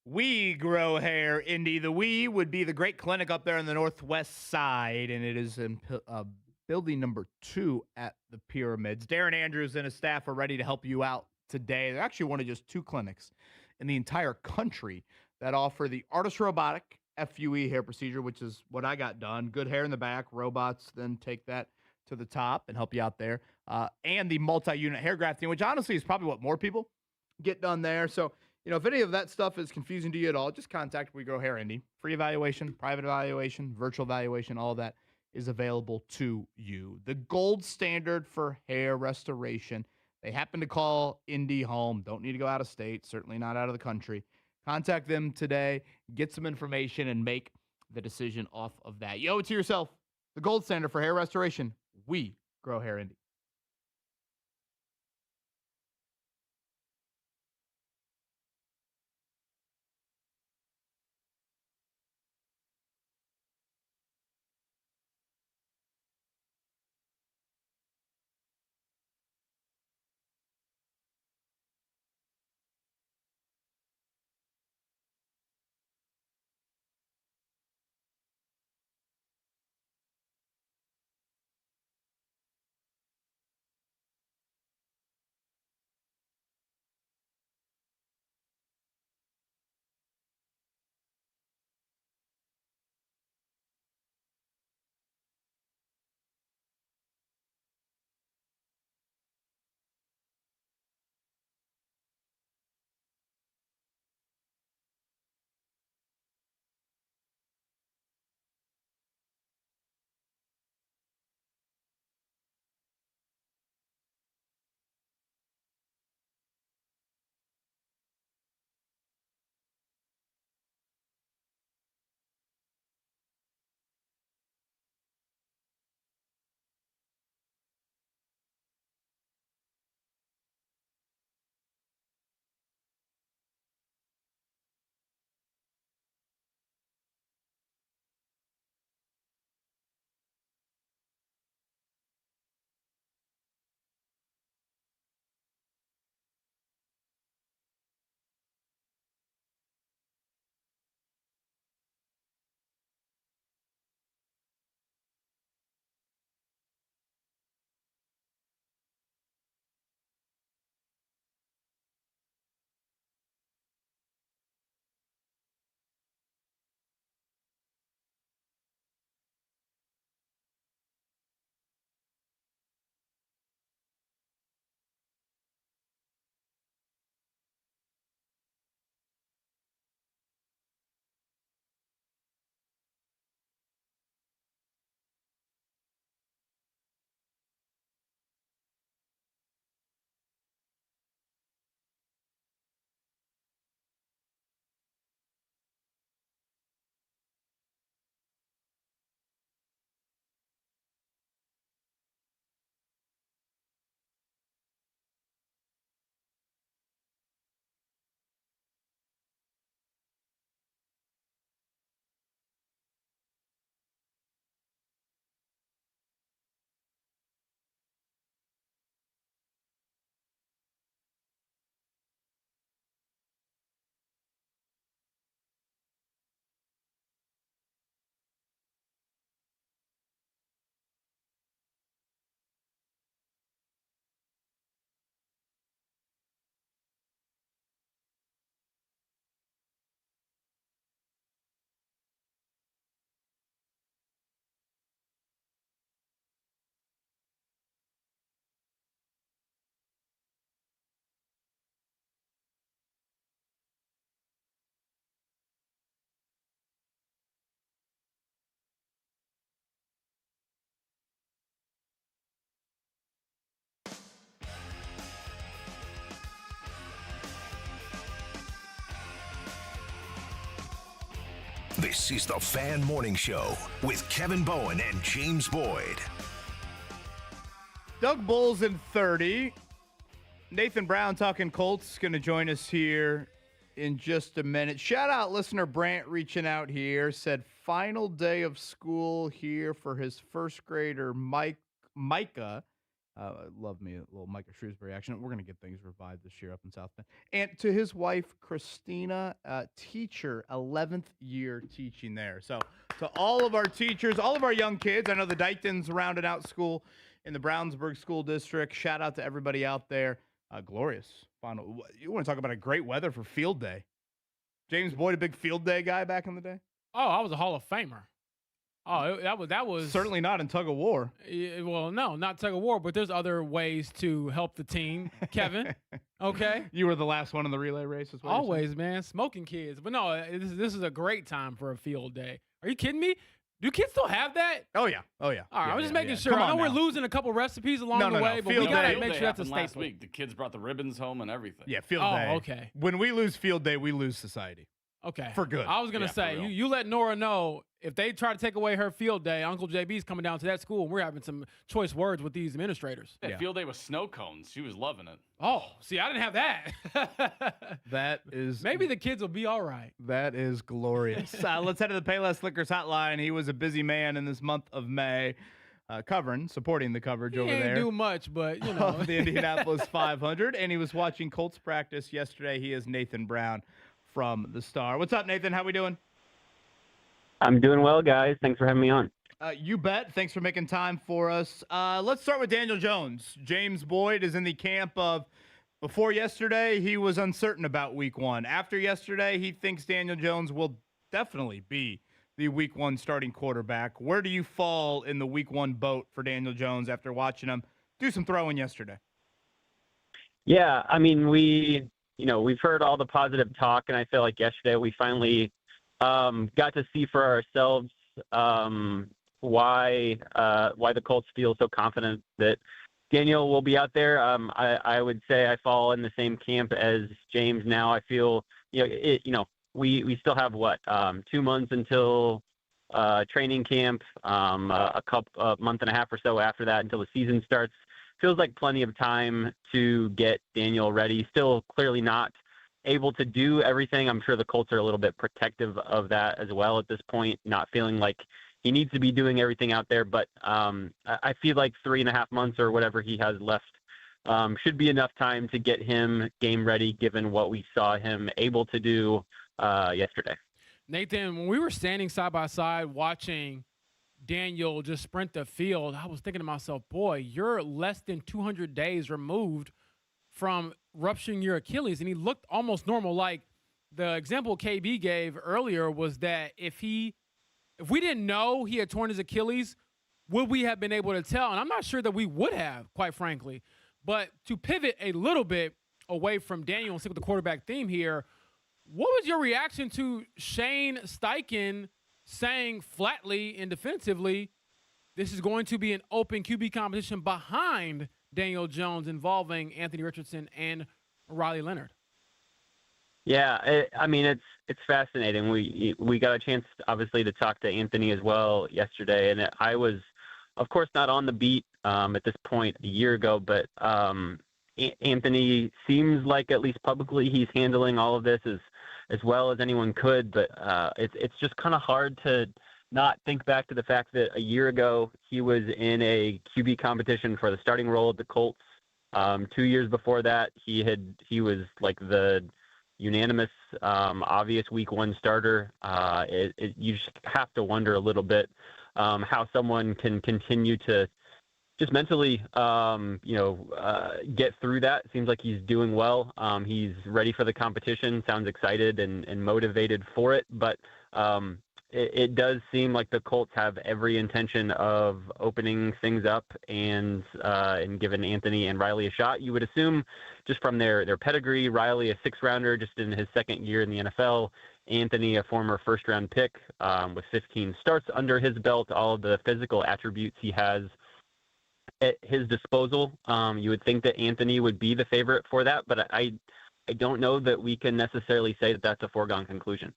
We grow hair, Indy. The We would be the great clinic up there on the northwest side, and it is in building number 2 at the Pyramids. Darren Andrews and his staff are ready to help you out today. They're actually one of just 2 clinics in the entire country that offer the Artist Robotic FUE hair procedure, which is what I got done. Good hair in the back. Robots then take that to the top and help you out there. And the multi-unit hair grafting, which honestly is probably what more people get done there. So, if any of that stuff is confusing to you at all, just contact We Grow Hair Indy. Free evaluation, private evaluation, virtual evaluation, all of that is available to you. The gold standard for hair restoration. They happen to call Indy home. Don't need to go out of state, certainly not out of the country. Contact them today, get some information, and make the decision off of that. You owe it to yourself. The gold standard for hair restoration. We Grow Hair Indy. This is the Fan Morning Show with Kevin Bowen and James Boyd. Doug Boles in 30. Nathan Brown talking Colts going to join us here in just a minute. Shout out listener Brant reaching out here. Said final day of school here for his first grader Micah. Love me a little Micah Shrewsbury action. We're going to get things revived this year up in South Bend. And to his wife Christina, teacher, 11th year teaching there. So to all of our teachers, all of our young kids, I know the Dykton's rounded out school in the Brownsburg School District. Shout out to everybody out there. Glorious final. You want to talk about a great weather for field day? James Boyd, a big field day guy back in the day? Oh, I was a Hall of Famer. Oh, that was certainly not in tug of war. Well, no, not tug of war, but there's other ways to help the team. Kevin, okay? You were the last one in the relay race as well. Always, man, smoking kids. But no, this is a great time for a field day. Are you kidding me? Do kids still have that? Oh yeah. All right, yeah, I was just making sure. I know we're losing a couple recipes along the way, but we gotta make sure that's a staple. Last week, the kids brought the ribbons home and everything. Yeah, field day. Oh, okay. When we lose field day, we lose society. Okay. For good. I was gonna say you let Nora know if they try to take away her field day, Uncle JB's coming down to that school and we're having some choice words with these administrators. Yeah, field day with snow cones. She was loving it. Oh, see, I didn't have that. That is maybe the kids will be all right. That is glorious. Let's head to the Payless Liquors hotline. He was a busy man in this month of May, supporting the coverage over there. He didn't do much, but you know the Indianapolis 500, and he was watching Colts practice yesterday. He is Nathan Brown from the Star. What's up, Nathan? How we doing? I'm doing well, guys. Thanks for having me on. You bet. Thanks for making time for us. Let's start with Daniel Jones. James Boyd is in the camp of before yesterday, he was uncertain about week one. After yesterday, he thinks Daniel Jones will definitely be the week one starting quarterback. Where do you fall in the week one boat for Daniel Jones after watching him do some throwing yesterday? Yeah, I mean, we've heard all the positive talk, and I feel like yesterday we finally got to see for ourselves why the Colts feel so confident that Daniel will be out there. I would say I fall in the same camp as James now. I feel, we still have 2 months until training camp, a month and a half or so after that until the season starts. Feels like plenty of time to get Daniel ready. Still clearly not able to do everything. I'm sure the Colts are a little bit protective of that as well at this point, not feeling like he needs to be doing everything out there. But I feel like 3.5 months or whatever he has left should be enough time to get him game ready, given what we saw him able to do yesterday. Nathan, when we were standing side by side watching Daniel just sprint the field, I was thinking to myself, boy, you're less than 200 days removed from rupturing your Achilles. And he looked almost normal. Like the example KB gave earlier was that if we didn't know he had torn his Achilles, would we have been able to tell? And I'm not sure that we would have, quite frankly. But to pivot a little bit away from Daniel and stick with the quarterback theme here, what was your reaction to Shane Steichen saying flatly and definitively, this is going to be an open QB competition behind Daniel Jones involving Anthony Richardson and Riley Leonard? Yeah, it's fascinating. We got a chance, obviously, to talk to Anthony as well yesterday, and I was, of course, not on the beat at this point a year ago, but Anthony seems like, at least publicly, he's handling all of this as well as anyone could, but it's just kind of hard to not think back to the fact that a year ago he was in a QB competition for the starting role at the Colts. 2 years before that, he was like the unanimous, obvious week one starter. You just have to wonder a little bit how someone can continue to just mentally, get through that. It seems like he's doing well. He's ready for the competition, sounds excited and motivated for it. But it does seem like the Colts have every intention of opening things up and giving Anthony and Riley a shot. You would assume just from their pedigree, Riley a 6th-rounder just in his 2nd year in the NFL, Anthony a former 1st-round pick with 15 starts under his belt, all of the physical attributes he has at his disposal. You would think that Anthony would be the favorite for that, but I don't know that we can necessarily say that that's a foregone conclusion.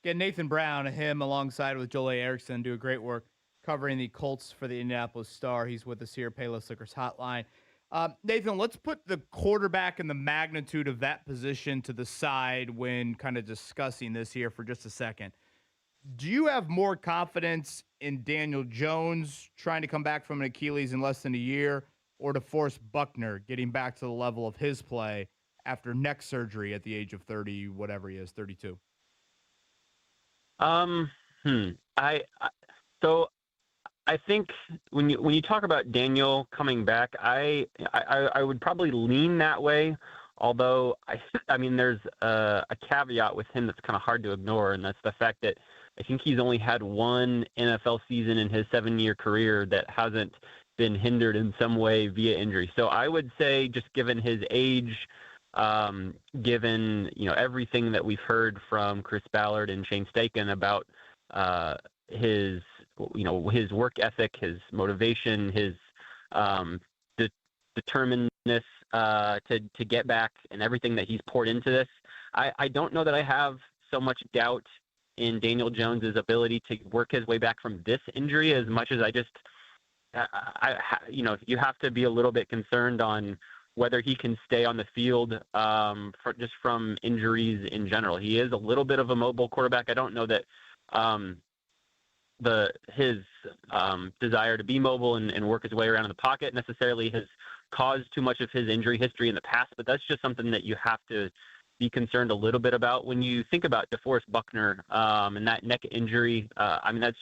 Again, Nathan Brown, him alongside with Joel Erickson, do a great work covering the Colts for the Indianapolis Star. He's with us here, Payless Liquors Hotline. Nathan, let's put the quarterback and the magnitude of that position to the side when kind of discussing this here for just a second. Do you have more confidence in Daniel Jones trying to come back from an Achilles in less than a year, or DeForest Buckner getting back to the level of his play after neck surgery at the age of 30, whatever he is, 32? So I think when you talk about Daniel coming back, I would probably lean that way. Although I mean, there's a caveat with him that's kind of hard to ignore, and that's the fact that I think he's only had one NFL season in his 7-year career that hasn't been hindered in some way via injury. So I would say, just given his age, given everything that we've heard from Chris Ballard and Shane Steichen about his work ethic, his motivation, his determinedness to get back, and everything that he's poured into this, I don't know that I have so much doubt in Daniel Jones's ability to work his way back from this injury, as much as you have to be a little bit concerned on whether he can stay on the field from injuries in general. He is a little bit of a mobile quarterback. I don't know that his desire to be mobile and work his way around in the pocket necessarily has caused too much of his injury history in the past, but that's just something that you have to be concerned a little bit about when you think about DeForest Buckner and that neck injury. I mean, that's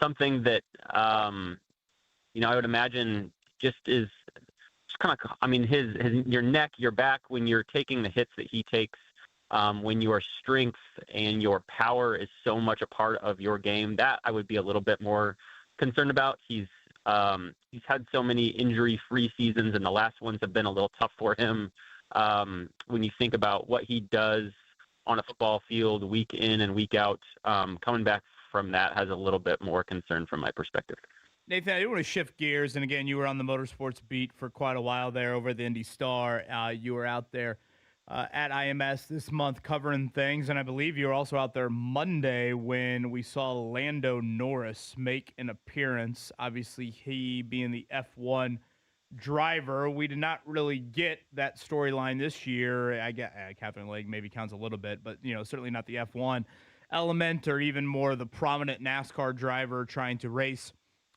something that I would imagine just is just kind of. I mean, your neck, your back, when you're taking the hits that he takes, when your strength and your power is so much a part of your game, that I would be a little bit more concerned about. He's had so many injury-free seasons, and the last ones have been a little tough for him. When you think about what he does on a football field week in and week out, coming back from that has a little bit more concern from my perspective. Nathan, I do want to shift gears. And again, you were on the motorsports beat for quite a while there over the Indy Star. You were out there at IMS this month covering things. And I believe you were also out there Monday when we saw Lando Norris make an appearance. Obviously, he being the F1 driver. We did not really get that storyline this year. I get Catherine Legge maybe counts a little bit, but certainly not the F1 element, or even more the prominent NASCAR driver trying to race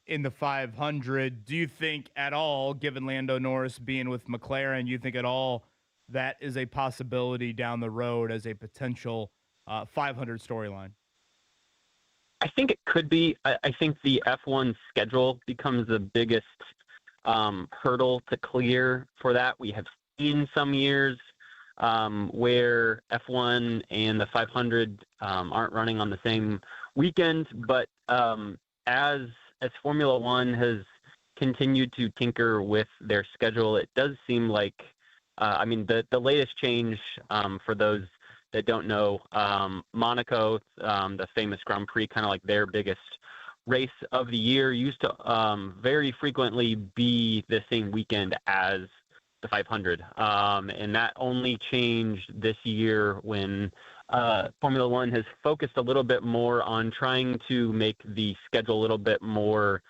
in the 500. Do you think at all, given Lando Norris being with McLaren, you think at all that is a possibility down the road as a potential 500 storyline? I think it could be. I think the F1 schedule becomes the biggest hurdle to clear for that. We have seen some years where F1 and the 500 aren't running on the same weekend, but as Formula One has continued to tinker with their schedule, it does seem like, the latest change, for those that don't know, Monaco, the famous Grand Prix, kind of like their biggest race of the year, used to very frequently be the same weekend as the 500. And that only changed this year when Formula One has focused a little bit more on trying to make the schedule a little bit more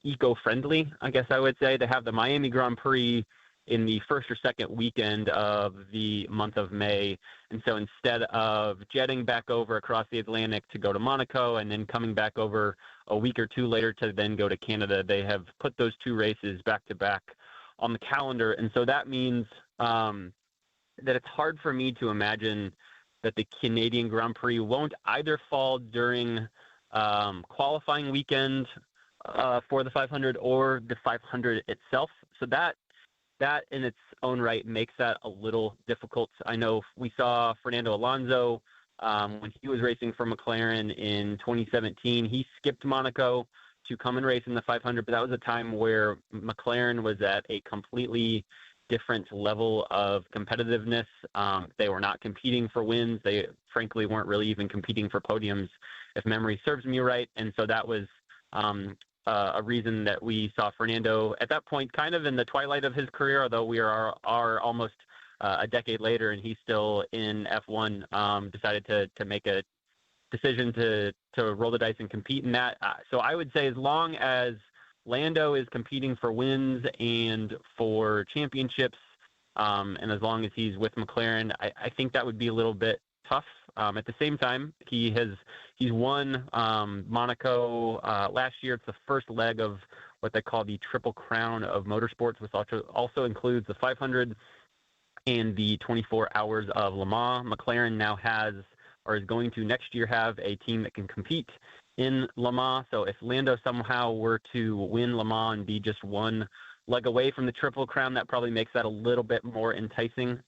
eco-friendly, I guess I would say, to have the Miami Grand Prix in the first or second weekend of the month of May. And so instead of jetting back over across the Atlantic to go to Monaco and then coming back over a week or two later to then go to Canada, they have put those two races back to back on the calendar. And so that means that it's hard for me to imagine that the Canadian Grand Prix won't either fall during qualifying weekend for the 500 or the 500 itself. So that in its own right makes that a little difficult. I know we saw Fernando Alonso when he was racing for McLaren in 2017. He skipped Monaco to come and race in the 500, but that was a time where McLaren was at a completely different level of competitiveness. They were not competing for wins. They frankly weren't really even competing for podiums, if memory serves me right. And so that was a reason that we saw Fernando at that point kind of in the twilight of his career, although we are almost a decade later and he's still in F1, decided to make a decision to roll the dice and compete in that. So I would say as long as Lando is competing for wins and for championships, and as long as he's with McLaren, I think that would be a little bit tough. At the same time, he's won Monaco last year. It's the first leg of what they call the Triple Crown of Motorsports, which also includes the 500 and the 24 hours of Le Mans. McLaren now has, or is going to next year have, a team that can compete in Le Mans. So if Lando somehow were to win Le Mans and be just one leg away from the Triple Crown, that probably makes that a little bit more enticing.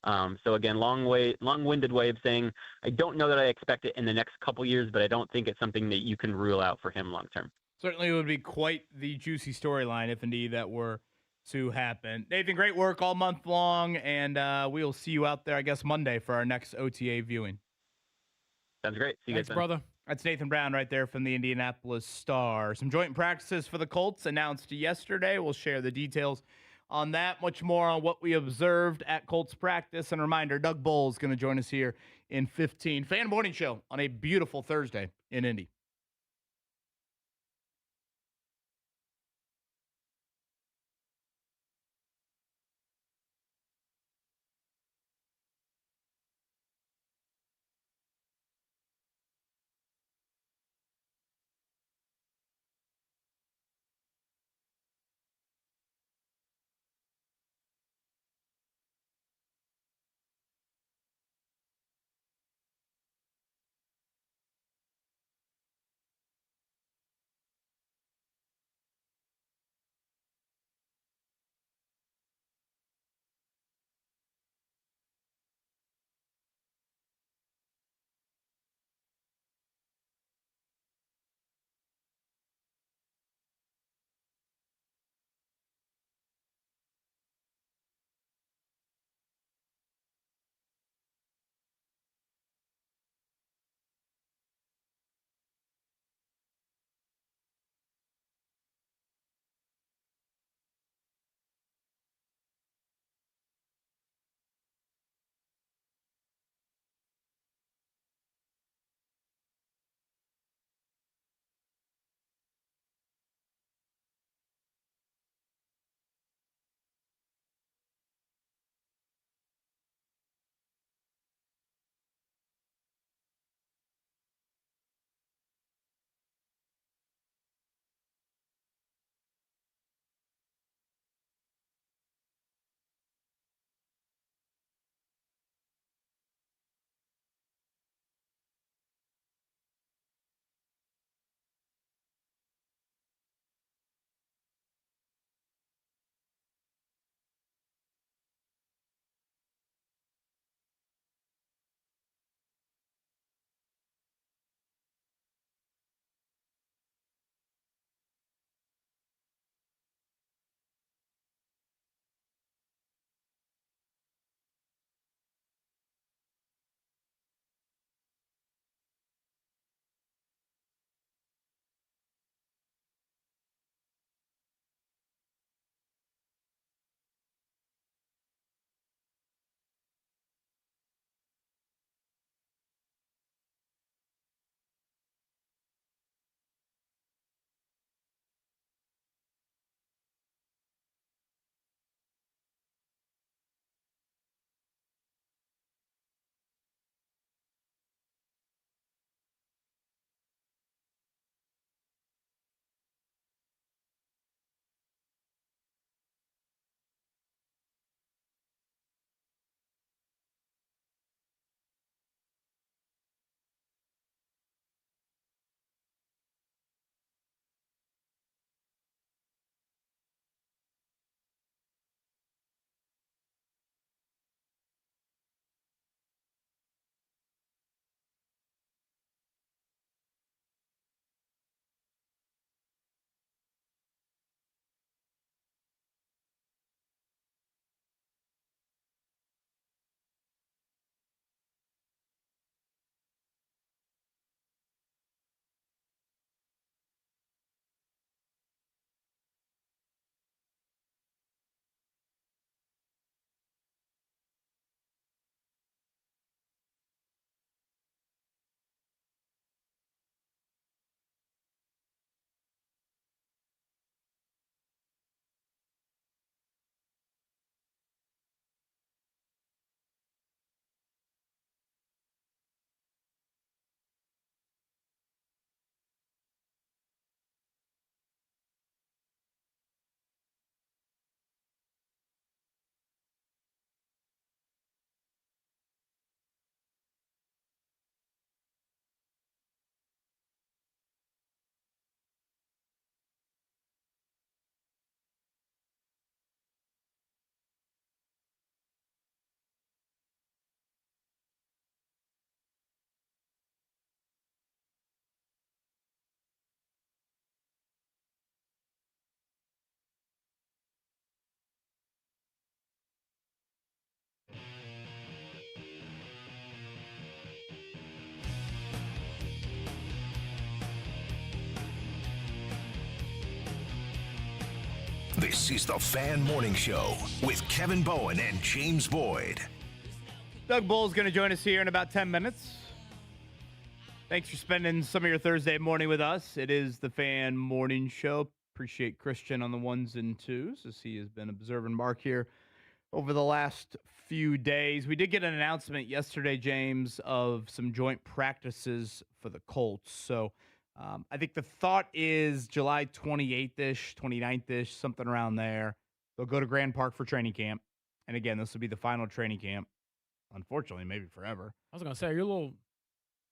So again, long-winded way of saying I don't know that I expect it in the next couple years, but I don't think it's something that you can rule out for him long term. Certainly it would be quite the juicy storyline if indeed that were to happen. Nathan, great work all month long, and we'll see you out there, I guess, Monday for our next OTA viewing. Sounds great. See you Thanks, guys then. brother. That's Nathan Brown right there from the Indianapolis Star. Some joint practices for the Colts announced yesterday. We'll share the details on that, much more on what we observed at Colts practice. And a reminder, Doug Boles is going to join us here in 15. Fan Morning Show on a beautiful Thursday in Indy. This is the Fan Morning Show with Kevin Bowen and James Boyd. Doug Boles going to join us here in about 10 minutes. Thanks for spending some of your Thursday morning with us. It is the Fan Morning Show. Appreciate Christian on the ones and twos as he has been observing Mark here over the last few days. We did get an announcement yesterday, James, of some joint practices for the Colts. So I think the thought is July 28th-ish, 29th-ish, something around there. They'll go to Grand Park for training camp. And again, this will be the final training camp. Unfortunately, maybe forever. I was going to say, you're a little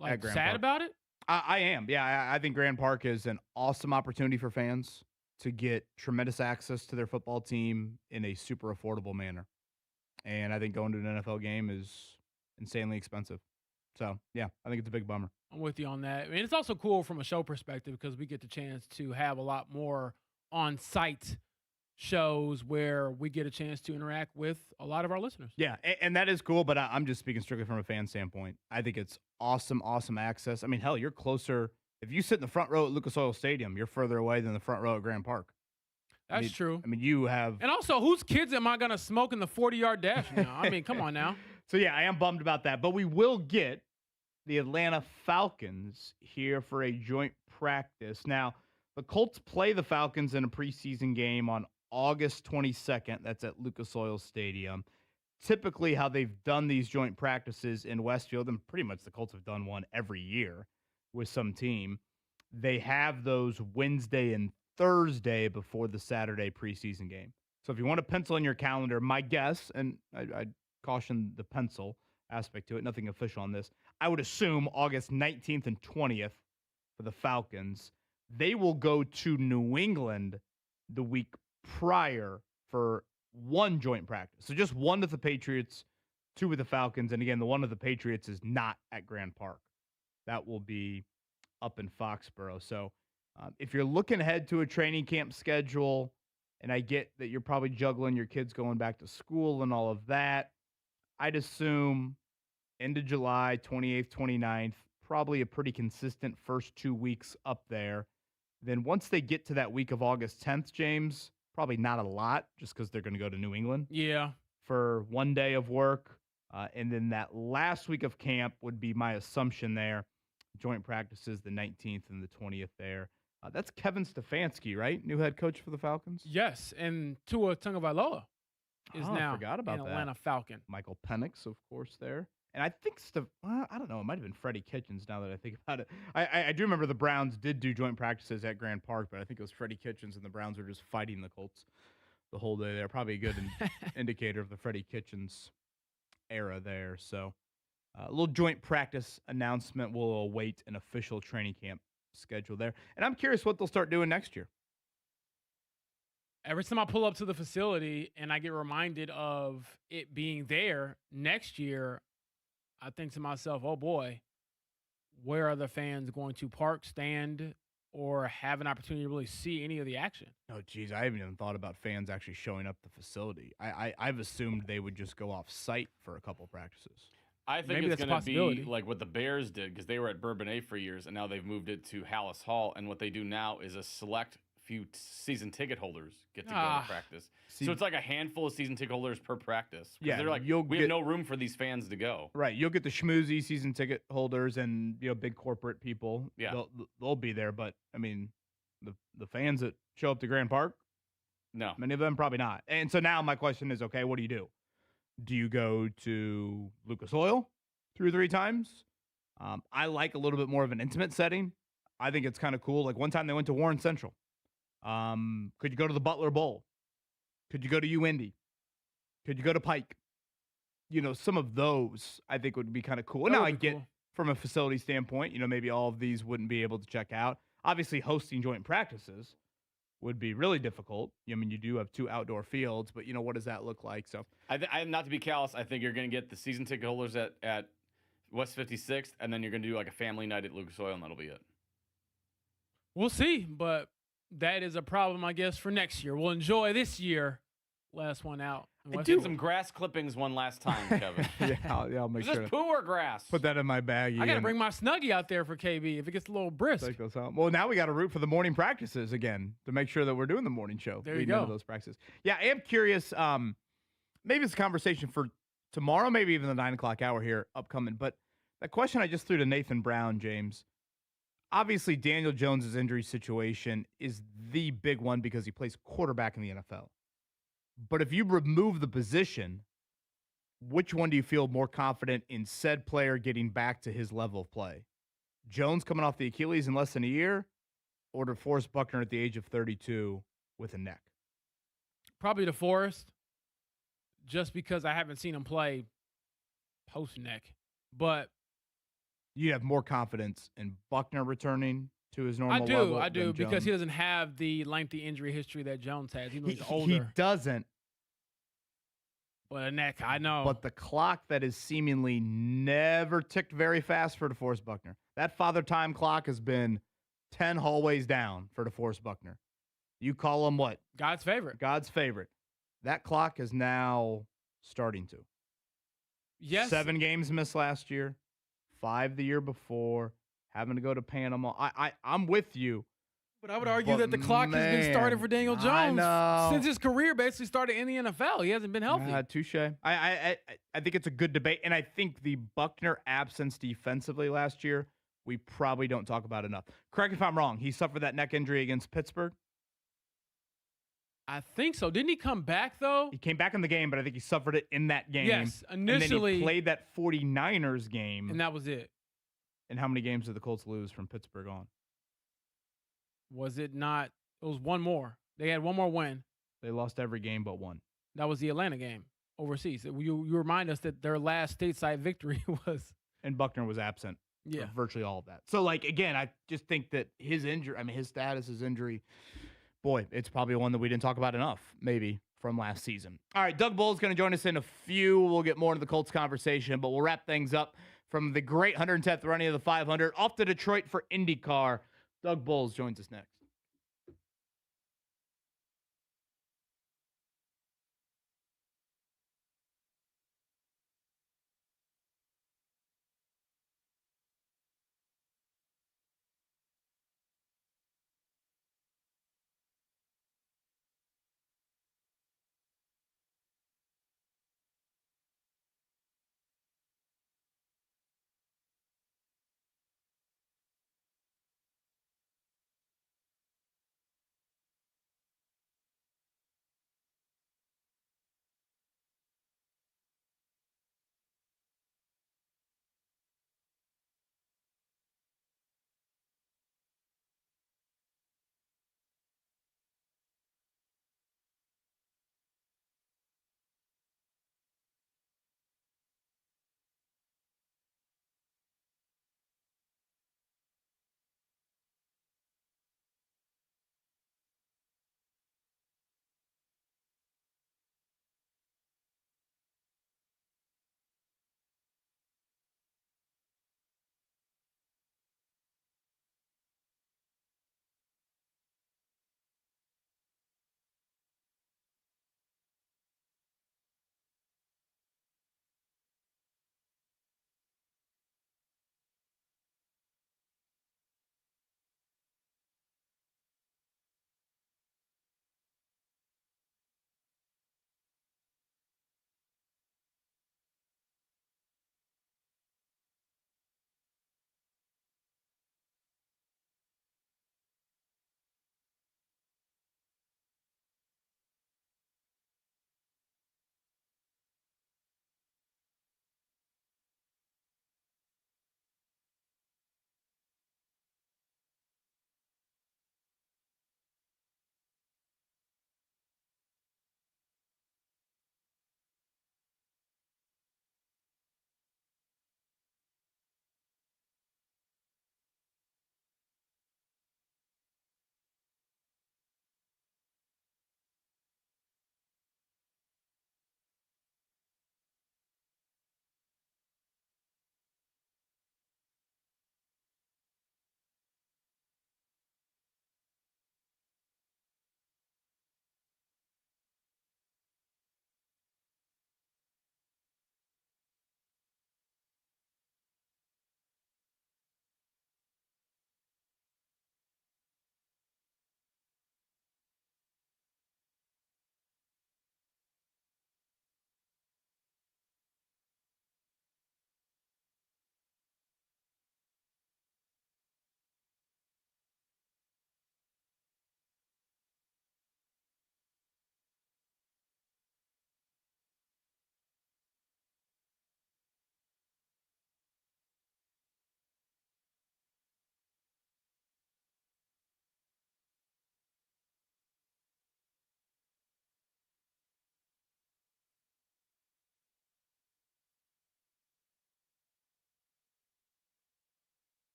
sad Park. about it? I am. Yeah, I think Grand Park is an awesome opportunity for fans to get tremendous access to their football team in a super affordable manner. And I think going to an NFL game is insanely expensive. So, yeah, I think it's a big bummer. I'm with you on that. I mean, it's also cool from a show perspective because we get the chance to have a lot more on-site shows where we get a chance to interact with a lot of our listeners. Yeah, and that is cool, but I'm just speaking strictly from a fan standpoint. I think it's awesome access. I mean, hell, you're closer. If you sit in the front row at Lucas Oil Stadium, you're further away than the front row at Grand Park. That's true. I mean, you have... And also, whose kids am I going to smoke in the 40-yard dash now? I mean, come on now. So, yeah, I am bummed about that. But we will get the Atlanta Falcons here for a joint practice. Now, the Colts play the Falcons in a preseason game on August 22nd. That's at Lucas Oil Stadium. Typically, how they've done these joint practices in Westfield, and pretty much the Colts have done one every year with some team, they have those Wednesday and Thursday before the Saturday preseason game. So if you want to pencil in your calendar, my guess, and I'd caution the pencil aspect to it, nothing official on this, I would assume August 19th and 20th for the Falcons. They will go to New England the week prior for one joint practice. So just one with the Patriots, two with the Falcons. And again, the one with the Patriots is not at Grand Park. That will be up in Foxborough. So if you're looking ahead to a training camp schedule, and I get that you're probably juggling your kids going back to school and all of that, I'd assume end of July, 28th, 29th, probably a pretty consistent first 2 weeks up there. Then once they get to that week of August 10th, James, probably not a lot just because they're going to go to New England. Yeah. For 1 day of work. And then that last week of camp would be my assumption there. Joint practices the 19th and the 20th there. That's Kevin Stefanski, right? New head coach for the Falcons? Yes, and Tua Tagovailoa is now forgot about an Atlanta Falcon. Michael Penix, of course, there. And I think, I don't know, it might have been Freddie Kitchens now that I think about it. I do remember the Browns did do joint practices at Grand Park, but I think it was Freddie Kitchens and the Browns were just fighting the Colts the whole day there. Probably a good indicator of the Freddie Kitchens era there. So a little joint practice announcement will await an official training camp schedule there. And I'm curious what they'll start doing next year. Every time I pull up to the facility and I get reminded of it being there next year, I think to myself, oh boy, where are the fans going to park, stand, or have an opportunity to really see any of the action? Oh, geez, I haven't even thought about fans actually showing up the facility. I've assumed they would just go off site for a couple practices. I think Maybe it's that's a going to be possibility. like what the Bears did because they were at Bourbonnais for years, and now they've moved it to Hallis Hall. And what they do now is a select few season ticket holders get to go to practice. So it's like a handful of season ticket holders per practice. Yeah, they're like, we have no room for these fans to go. Right, you'll get the schmoozy season ticket holders and big corporate people. Yeah, they'll be there. But I mean, the fans that show up to Grand Park, no, many of them probably not. And so now my question is, okay, what do you do? Do you go to Lucas Oil 2 or 3 times? I like a little bit more of an intimate setting. I think it's kind of cool. Like one time they went to Warren Central. Could you go to the Butler Bowl? Could you go to UIndy? Could you go to Pike? Some of those I think would be kind of cool. Now I get from a facility standpoint, maybe all of these wouldn't be able to check out. Obviously, hosting joint practices would be really difficult. I mean, you do have 2 outdoor fields, but what does that look like? So I not to be callous, I think you're going to get the season ticket holders at West 56th, and then you're going to do like a family night at Lucas Oil, and that'll be it. We'll see, but that is a problem, I guess, for next year. We'll enjoy this year last one out. I did some grass clippings one last time, Kevin. I'll make Is sure this to poo or grass? put that in my baggie. I got to bring my Snuggie out there for KB if it gets a little brisk. Take those home. Well, now we got to root for the morning practices again to make sure that we're doing the morning show. There you leading go. into those practices. Yeah, I am curious. Maybe it's a conversation for tomorrow, maybe even the 9 o'clock hour here upcoming. But that question I just threw to Nathan Brown, James. Obviously, Daniel Jones' injury situation is the big one because he plays quarterback in the NFL. But if you remove the position, which one do you feel more confident in said player getting back to his level of play? Jones coming off the Achilles in less than a year, or DeForest Buckner at the age of 32 with a neck? Probably DeForest, just because I haven't seen him play post-neck. But You have more confidence in Buckner returning to his normal level. I do, than because Jones? he doesn't have the lengthy injury history that Jones has. He's He older. doesn't. But a neck, I know. But the clock that is seemingly never ticked very fast for DeForest Buckner. That father time clock has been 10 hallways down for DeForest Buckner. You call him what? God's favorite. God's favorite. That clock is now starting to. Yes. 7 games missed last year, 5 the year before, having to go to Panama. I'm with you. But I would argue But that the clock has been started for Daniel I Jones know. since his career basically started in the NFL. He hasn't been healthy. Touche. I think it's a good debate, and I think the Buckner absence defensively last year, we probably don't talk about enough. Correct me if I'm wrong. He suffered that neck injury against Pittsburgh. I think so. Didn't he come back, though? He came back in the game, but I think he suffered it in that game. Yes, And then initially. he played that 49ers game. And that was it. And how many games did the Colts lose from Pittsburgh on? Was it not? It was one more. They had one more win. They lost every game but one. That was the Atlanta game overseas. You remind us that their last stateside victory was. And Buckner was absent Yeah. for virtually all of that. So, like, again, I just think that his injury, his status, his injury, boy, it's probably one that we didn't talk about enough, maybe, from last season. All right, Doug Boles is going to join us in a few. We'll get more into the Colts conversation, but we'll wrap things up from the great 110th running of the 500 off to Detroit for IndyCar. Doug Boles joins us next.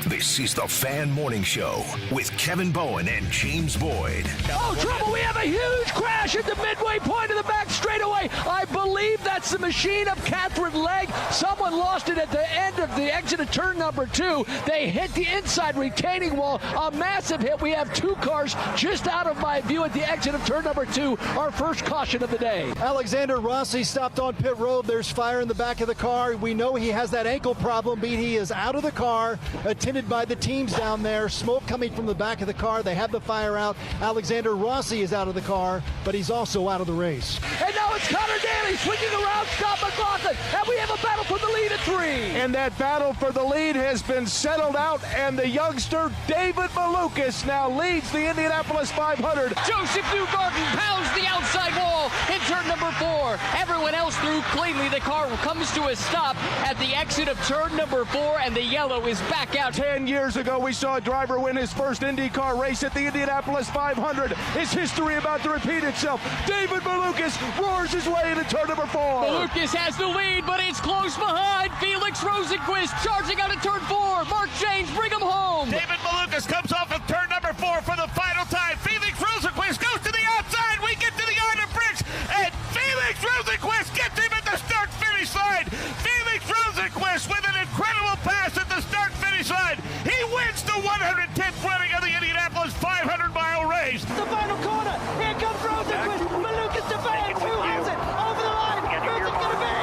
This is the Fan Morning Show with Kevin Bowen and James Boyd. Oh, trouble. We have a huge crash at the midway point of the back straightaway. I believe that's the machine of Catherine Legg. Someone lost it at the end of the exit of turn number 2. They hit the inside retaining wall. A massive hit. We have 2 cars just out of my view at the exit of turn number 2. Our first caution of the day. Alexander Rossi stopped on pit road. There's fire in the back of the car. We know he has that ankle problem, but he is out of the car, attended by the teams down there. Smoke coming from the back of the car. They have the fire out. Alexander Rossi is out of the car, but he's also out of the race. And now it's Connor Daly swinging around Scott McLaughlin, and we have a battle for the lead at 3. And that battle for the lead has been settled out, and the youngster David Malukas now leads the Indianapolis 500. Joseph Newgarden pounds the outside wall in turn number 4. Everyone else through cleanly. The car comes to a stop at the exit of turn number 4, and the yellow is back out. 10 years ago, we saw a driver win his first IndyCar race at the Indianapolis 500. Is history about to repeat itself? David Malukas roars his way into turn number 4. Malukas has the lead, but it's close behind. Felix Rosenquist charging out of turn 4. Mark James, bring him home. David Malukas comes off of turn number 4 for the final time. Felix Rosenquist goes to the outside. We get to the yard of bricks, and Felix Rosenquist gets him at the start-finish line. Felix Rosenquist with an incredible pass at the start-finish line. He wins the 110th running of the Indianapolis 500-mile race. The final corner. Here comes Rosenquist. Malukas defends. Who has it? Over the line. Who's it going to be?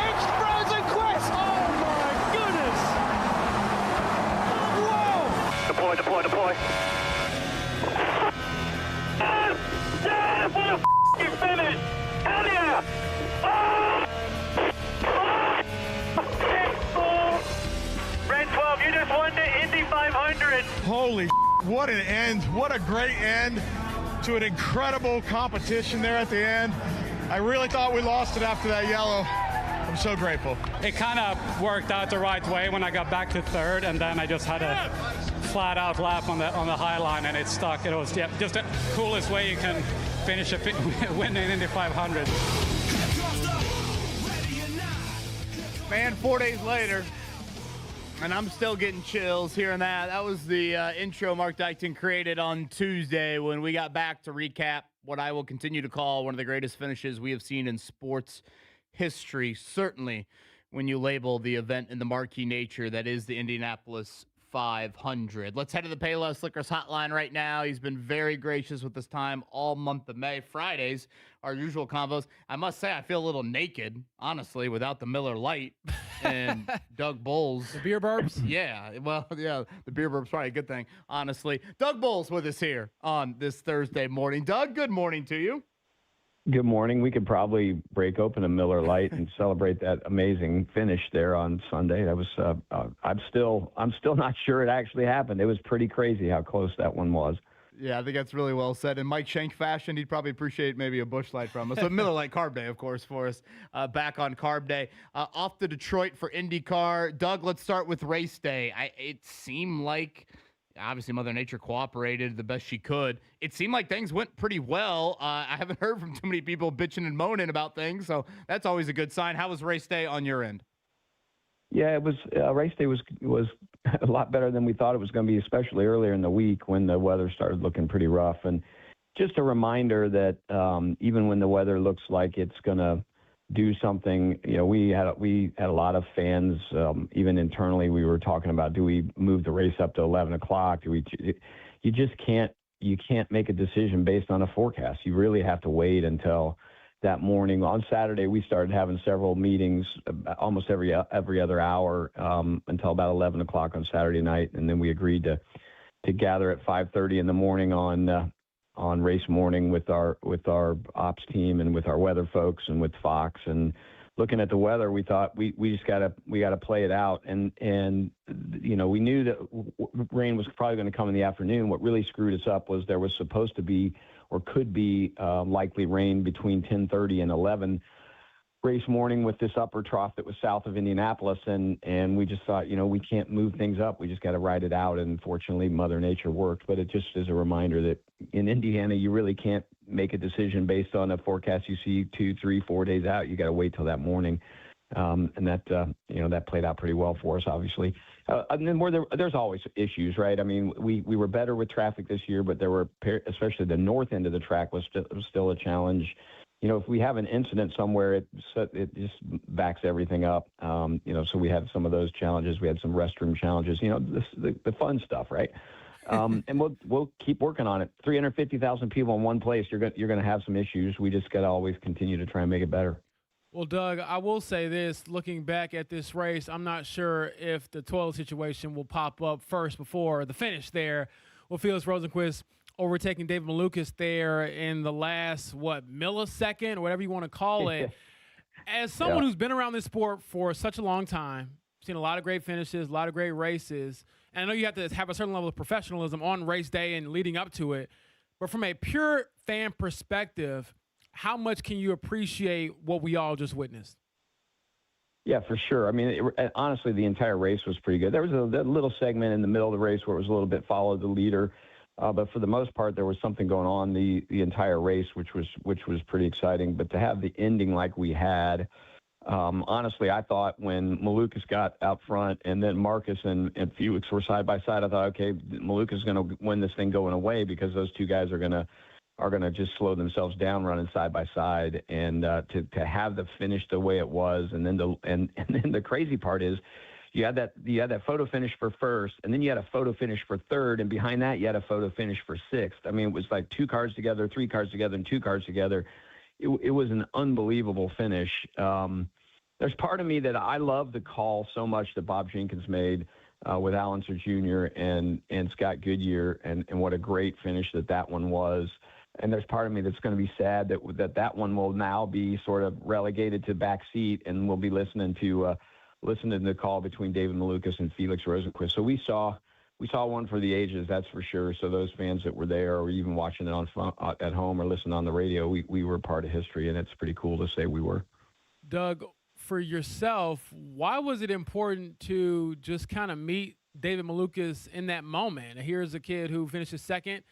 It's Rosenquist. Oh, my goodness. Whoa. Deploy. Yes! What a f***ing finish! Hell yeah! Red 12, you just won the Indy 500. Holy what an end. What a great end to an incredible competition there at the end. I really thought we lost it after that yellow. I'm so grateful. It kind of worked out the right way when I got back to third, and then I just had a flat-out lap on the high line, and it stuck. It was just the coolest way you can finish win an Indy 500. Man, 4 days later, and I'm still getting chills hearing that. That was the intro Mark Dykton created on Tuesday when we got back to recap what I will continue to call one of the greatest finishes we have seen in sports history, certainly when you label the event in the marquee nature that is the Indianapolis 500. Let's head to the Payless Liquors hotline right now. He's been very gracious with his time all month of May. Fridays, our usual combos. I must say, I feel a little naked, honestly, without the Miller Lite and Doug Boles. The beer burps? Yeah, well, yeah, the beer burps probably a good thing, honestly. Doug Boles with us here on this Thursday morning. Doug, good morning to you. Good morning. We could probably break open a Miller Lite and celebrate that amazing finish there on Sunday. That was I'm still not sure it actually happened. It was pretty crazy how close that one was. Yeah, I think that's really well said. In Mike Schenk fashion, he'd probably appreciate maybe a Busch Light from us. So Miller Lite Carb Day, of course, for us back on Carb Day. Off to Detroit for IndyCar. Doug, let's start with race day. It seemed like obviously Mother Nature cooperated the best she could. It seemed like things went pretty well. I haven't heard from too many people bitching and moaning about things, so that's always a good sign. How was race day on your end? Yeah, it was race day was a lot better than we thought it was going to be, especially earlier in the week when the weather started looking pretty rough. And just a reminder that even when the weather looks like it's going to do something, we had a lot of fans, even internally, we were talking about, do we move the race up to 11 o'clock? You just can't make a decision based on a forecast. You really have to wait until that morning. On Saturday, we started having several meetings, almost every other hour, until about 11 o'clock on Saturday night. And then we agreed to gather at 5:30 in the morning on race morning with our ops team and with our weather folks and with Fox. And looking at the weather, we thought we just gotta play it out. And we knew that rain was probably going to come in the afternoon. What really screwed us up was there was supposed to be or could be likely rain between 10:30 and 11 race morning with this upper trough that was south of Indianapolis. And we just thought, we can't move things up. We just got to ride it out. And fortunately, Mother Nature worked. But it just is a reminder that in Indiana, you really can't make a decision based on a forecast you see 2, 3, 4 days out. You got to wait till that morning. And that that played out pretty well for us, obviously. And then there's always issues, right? I mean, we were better with traffic this year, but there were, especially the north end of the track was still a challenge. If we have an incident somewhere, it just backs everything up. So we had some of those challenges. We had some restroom challenges. The fun stuff, right? And we'll keep working on it. 350,000 people in one place, you're going to have some issues. We just got to always continue to try and make it better. Well, Doug, I will say this, looking back at this race, I'm not sure if the toilet situation will pop up first before the finish there with Felix Rosenqvist overtaking David Malukas there in the last, millisecond, or whatever you want to call it. As someone who's been around this sport for such a long time, seen a lot of great finishes, a lot of great races, and I know you have to have a certain level of professionalism on race day and leading up to it, but from a pure fan perspective, how much can you appreciate what we all just witnessed? Yeah, for sure. I mean, honestly, the entire race was pretty good. There was a little segment in the middle of the race where it was a little bit follow the leader, but for the most part, there was something going on the entire race, which was pretty exciting. But to have the ending like we had, honestly, I thought when Malukas got out front and then Marcus and Felix were side by side, I thought, okay, Malukas is going to win this thing going away because those two guys are going to just slow themselves down running side by side, and to have the finish the way it was, and then the crazy part is you had that photo finish for first, and then you had a photo finish for third, and behind that you had a photo finish for sixth. I mean, it was like 2 cars together, 3 cars together, and 2 cars together. It was an unbelievable finish. There's part of me that I love the call so much that Bob Jenkins made with Allenser Jr. and Scott Goodyear, and what a great finish that one was. And there's part of me that's going to be sad that one will now be sort of relegated to back seat, and we'll be listening to the call between David Malukas and Felix Rosenqvist. So we saw one for the ages, that's for sure. So those fans that were there, or even watching it at home or listening on the radio, we were part of history, and it's pretty cool to say we were. Doug, for yourself, why was it important to just kind of meet David Malukas in that moment? Here's a kid who finishes second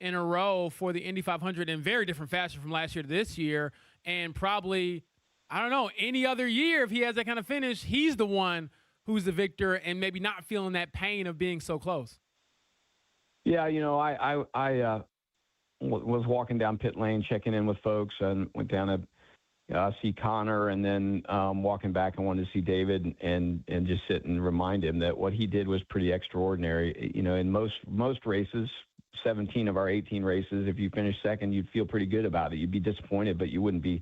in a row for the Indy 500 in very different fashion from last year to this year, and probably, I don't know, any other year, if he has that kind of finish, he's the one who's the victor and maybe not feeling that pain of being so close. Yeah, I was walking down pit lane, checking in with folks, and went down to see Connor, and then walking back, I wanted to see David and just sit and remind him that what he did was pretty extraordinary. In most races, 17 of our 18 races, if you finish second, you'd feel pretty good about it. You'd be disappointed, but you wouldn't be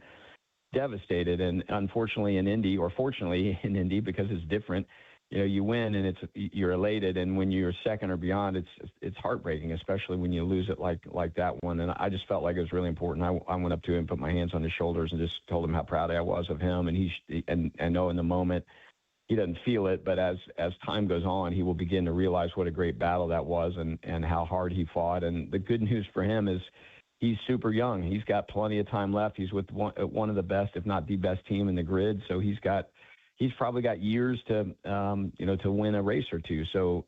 devastated. And unfortunately in Indy, or fortunately in Indy, because it's different, you win and you're elated. And when you're second or beyond, it's heartbreaking, especially when you lose it like that one. And I just felt like it was really important. I went up to him, put my hands on his shoulders, and just told him how proud I was of him. And I know in the moment he doesn't feel it, but as time goes on, he will begin to realize what a great battle that was, and how hard he fought. And the good news for him is he's super young. He's got plenty of time left. He's with one of the best, if not the best team in the grid. So he's probably got years to win a race or two. So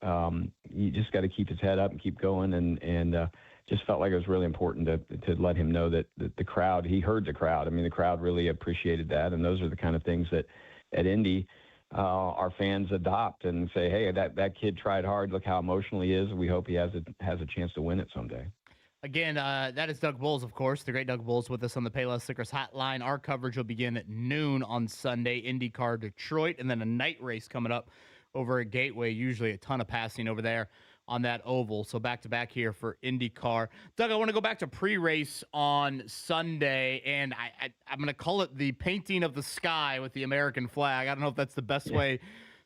you just got to keep his head up and keep going. And just felt like it was really important to let him know that the crowd, he heard the crowd. I mean, the crowd really appreciated that. And those are the kind of things that at Indy, our fans adopt and say, hey, that kid tried hard. Look how emotional he is. We hope he has a chance to win it someday. Again, that is Doug Boles, of course, the great Doug Boles with us on the Payless Liquors Hotline. Our coverage will begin at noon on Sunday, IndyCar Detroit, and then a night race coming up over at Gateway. Usually a ton of passing over there on that oval. So back-to-back here for IndyCar. Doug, I want to go back to pre-race on Sunday, and I'm going to call it the painting of the sky with the American flag. I don't know if that's the best way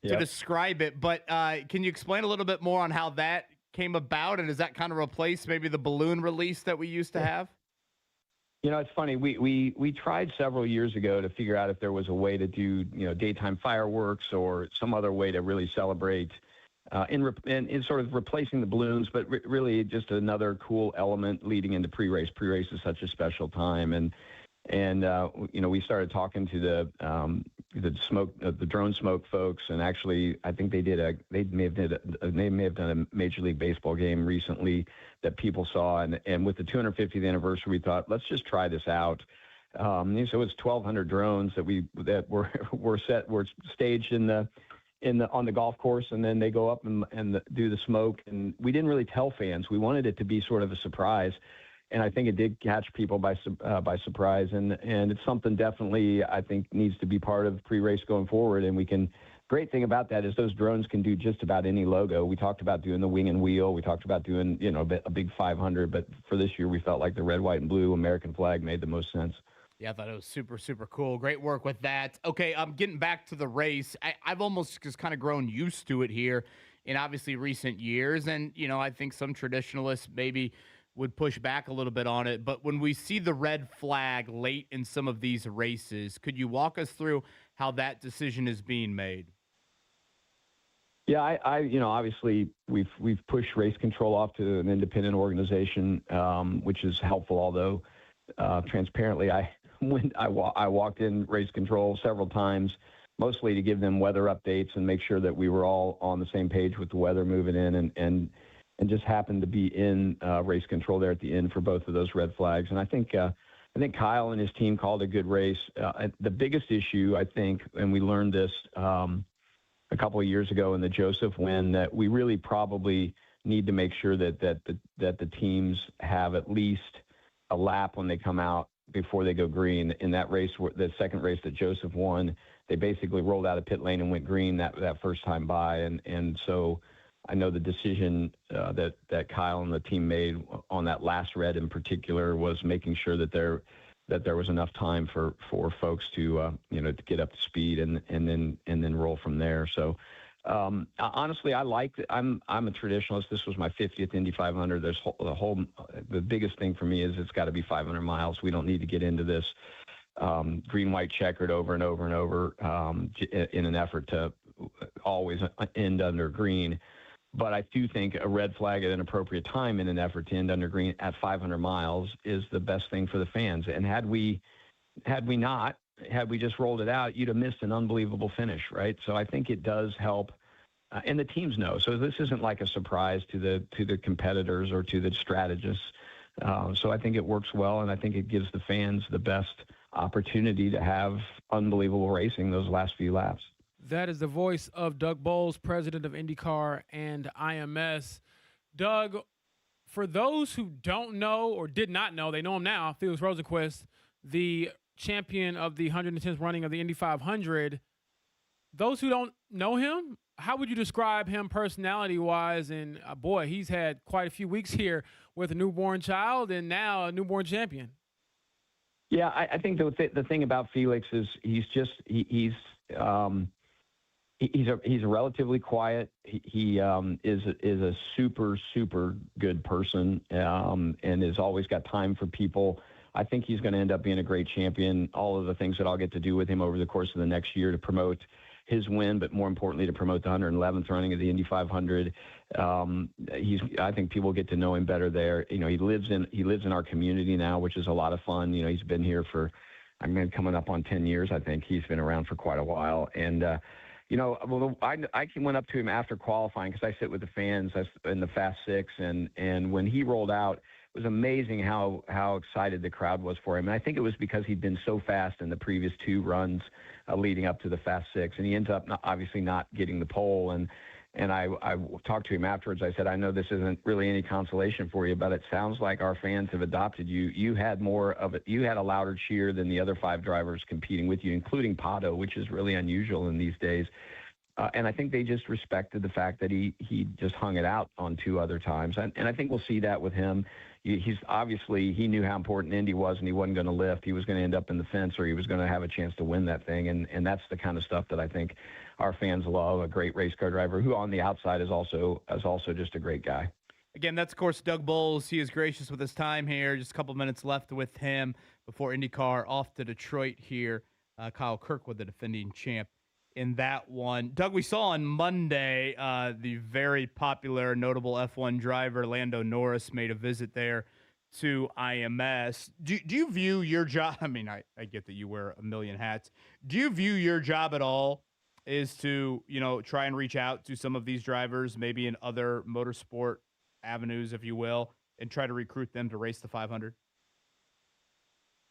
to describe it, but can you explain a little bit more on how that came about, and does that kind of replace maybe the balloon release that we used to have? It's funny. We tried several years ago to figure out if there was a way to do, daytime fireworks or some other way to really celebrate in sort of replacing the balloons, but really just another cool element leading into pre-race. Pre-race is such a special time, and we started talking to the drone smoke folks, and actually I think they may have done a Major League Baseball game recently that people saw, and with the 250th anniversary, we thought, let's just try this out. So it's 1,200 drones that were staged on the golf course, and then they go up and do the smoke. And we didn't really tell fans. We wanted it to be sort of a surprise, and I think it did catch people by surprise. And it's something definitely I think needs to be part of pre-race going forward. And great thing about that is those drones can do just about any logo. We talked about doing the wing and wheel. We talked about doing a big 500, but for this year we felt like the red, white, and blue American flag made the most sense. Yeah, I thought it was super, super cool. Great work with that. Okay, I'm getting back to the race. I've almost just kind of grown used to it here in obviously recent years. And, I think some traditionalists maybe would push back a little bit on it. But when we see the red flag late in some of these races, could you walk us through how that decision is being made? Yeah, I obviously we've pushed race control off to an independent organization, which is helpful, although transparently, I walked in race control several times, mostly to give them weather updates and make sure that we were all on the same page with the weather moving in, and just happened to be in race control there at the end for both of those red flags. And I think Kyle and his team called a good race. The biggest issue, I think, and we learned this a couple of years ago in the Joseph win, that we really probably need to make sure that the teams have at least a lap when they come out before they go green. In that race, the second race that Joseph won, they basically rolled out of pit lane and went green that first time by. And so I know the decision that Kyle and the team made on that last red in particular was making sure that there was enough time for folks to to get up to speed and then roll from there. So honestly, I like it. I'm a traditionalist. This was my 50th Indy 500. The biggest thing for me is it's got to be 500 miles. We don't need to get into this green, white, checkered over and over and over in an effort to always end under green. But I do think a red flag at an appropriate time in an effort to end under green at 500 miles is the best thing for the fans. And had we just rolled it out, you'd have missed an unbelievable finish, right? So I think it does help, and the teams know. So this isn't like a surprise to the competitors or to the strategists. So I think it works well, and I think it gives the fans the best opportunity to have unbelievable racing those last few laps. That is the voice of Doug Boles, president of IndyCar and IMS. Doug, for those who don't know or did not know, they know him now, Felix Rosenqvist, the champion of the 110th running of the Indy 500. Those who don't know him, how would you describe him personality-wise? And boy, he's had quite a few weeks here with a newborn child and now a newborn champion. Yeah, I think the thing about Felix is he's a relatively quiet. He is a super, super good person and has always got time for people. I think he's going to end up being a great champion. All of the things that I'll get to do with him over the course of the next year to promote his win, but more importantly, to promote the 111th running of the Indy 500. I think people get to know him better there. He lives in our community now, which is a lot of fun. He's been here for, coming up on 10 years. I think he's been around for quite a while. And, I went up to him after qualifying because I sit with the fans in the Fast Six, and when he rolled out, it was amazing how excited the crowd was for him. And I think it was because he'd been so fast in the previous two runs leading up to the Fast Six, and he ends up obviously not getting the pole. And I talked to him afterwards. I said, I know this isn't really any consolation for you, but it sounds like our fans have adopted you. You had more of it. You had a louder cheer than the other five drivers competing with you, including Pato, which is really unusual in these days. And I think they just respected the fact that he just hung it out on two other times. And I think we'll see that with him. He's obviously, he knew how important Indy was, and he wasn't going to lift. He was going to end up in the fence, or he was going to have a chance to win that thing. And that's the kind of stuff that I think our fans love. A great race car driver who on the outside is also just a great guy. Again, that's, of course, Doug Boles. He is gracious with his time here. Just a couple minutes left with him before IndyCar off to Detroit here. Kyle Kirkwood, the defending champ in that one. Doug, we saw on Monday the very popular, notable F1 driver Lando Norris made a visit there to IMS. Do you view your job? I mean, I get that you wear a million hats. Do you view your job at all is to, try and reach out to some of these drivers, maybe in other motorsport avenues, if you will, and try to recruit them to race the 500?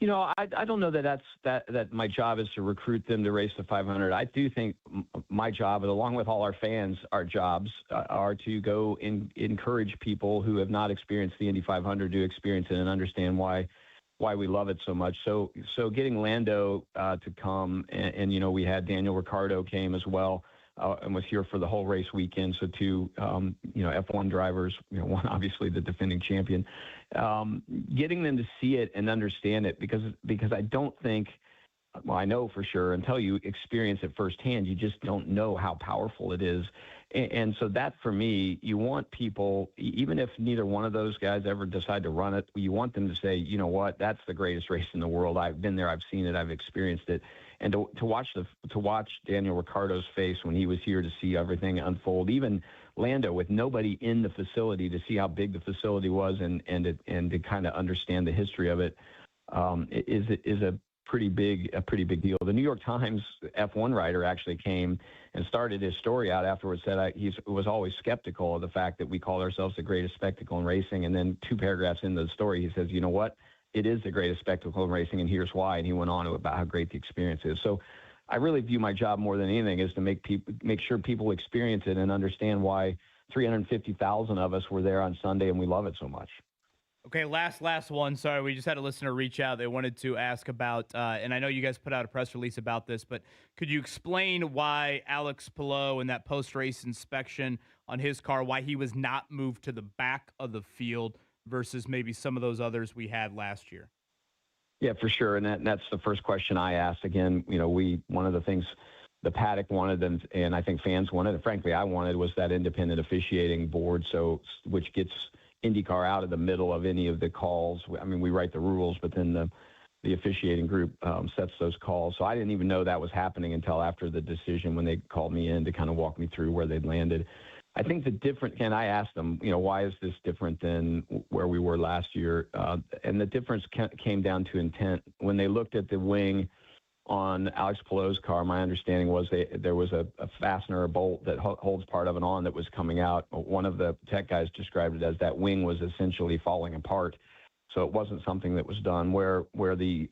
I don't know that my job is to recruit them to race the 500. I do think my job, along with all our fans, our jobs are to go and encourage people who have not experienced the Indy 500 to experience it and understand why we love it so much. So getting Lando to come, and we had Daniel Ricciardo came as well. And was here for the whole race weekend. So two, F1 drivers, one obviously the defending champion, getting them to see it and understand it because I don't think, well, I know for sure until you experience it firsthand, you just don't know how powerful it is. And so that for me, you want people, even if neither one of those guys ever decide to run it, you want them to say, you know what, that's the greatest race in the world. I've been there, I've seen it, I've experienced it. And to watch Daniel Ricciardo's face when he was here to see everything unfold, even Lando with nobody in the facility to see how big the facility was and to kind of understand the history of it, is a pretty big deal. The New York Times F1 writer actually came and started his story out afterwards, said he was always skeptical of the fact that we call ourselves the greatest spectacle in racing. And then 2 paragraphs into the story, he says, you know what? It is the greatest spectacle in racing, and here's why. And he went on about how great the experience is. So I really view my job more than anything is to make sure people experience it and understand why 350,000 of us were there on Sunday and we love it so much. Okay, last one. Sorry, we just had a listener reach out. They wanted to ask about, and I know you guys put out a press release about this, but could you explain why Alex Palou in that post-race inspection on his car, why he was not moved to the back of the field versus maybe some of those others we had last year? Yeah, for sure. And that's the first question I asked. Again, one of the things the paddock wanted them, and I think fans wanted, and frankly I wanted, was that independent officiating board, which gets IndyCar out of the middle of any of the calls. I mean, we write the rules, but then the officiating group sets those calls. So I didn't even know that was happening until after the decision when they called me in to kind of walk me through where they'd landed. I think and I asked them, why is this different than where we were last year? And the difference came down to intent. When they looked at the wing on Alex Palou's car, my understanding was there was a fastener, a bolt that holds part of it on that was coming out. One of the tech guys described it as that wing was essentially falling apart. So it wasn't something that was done. Where the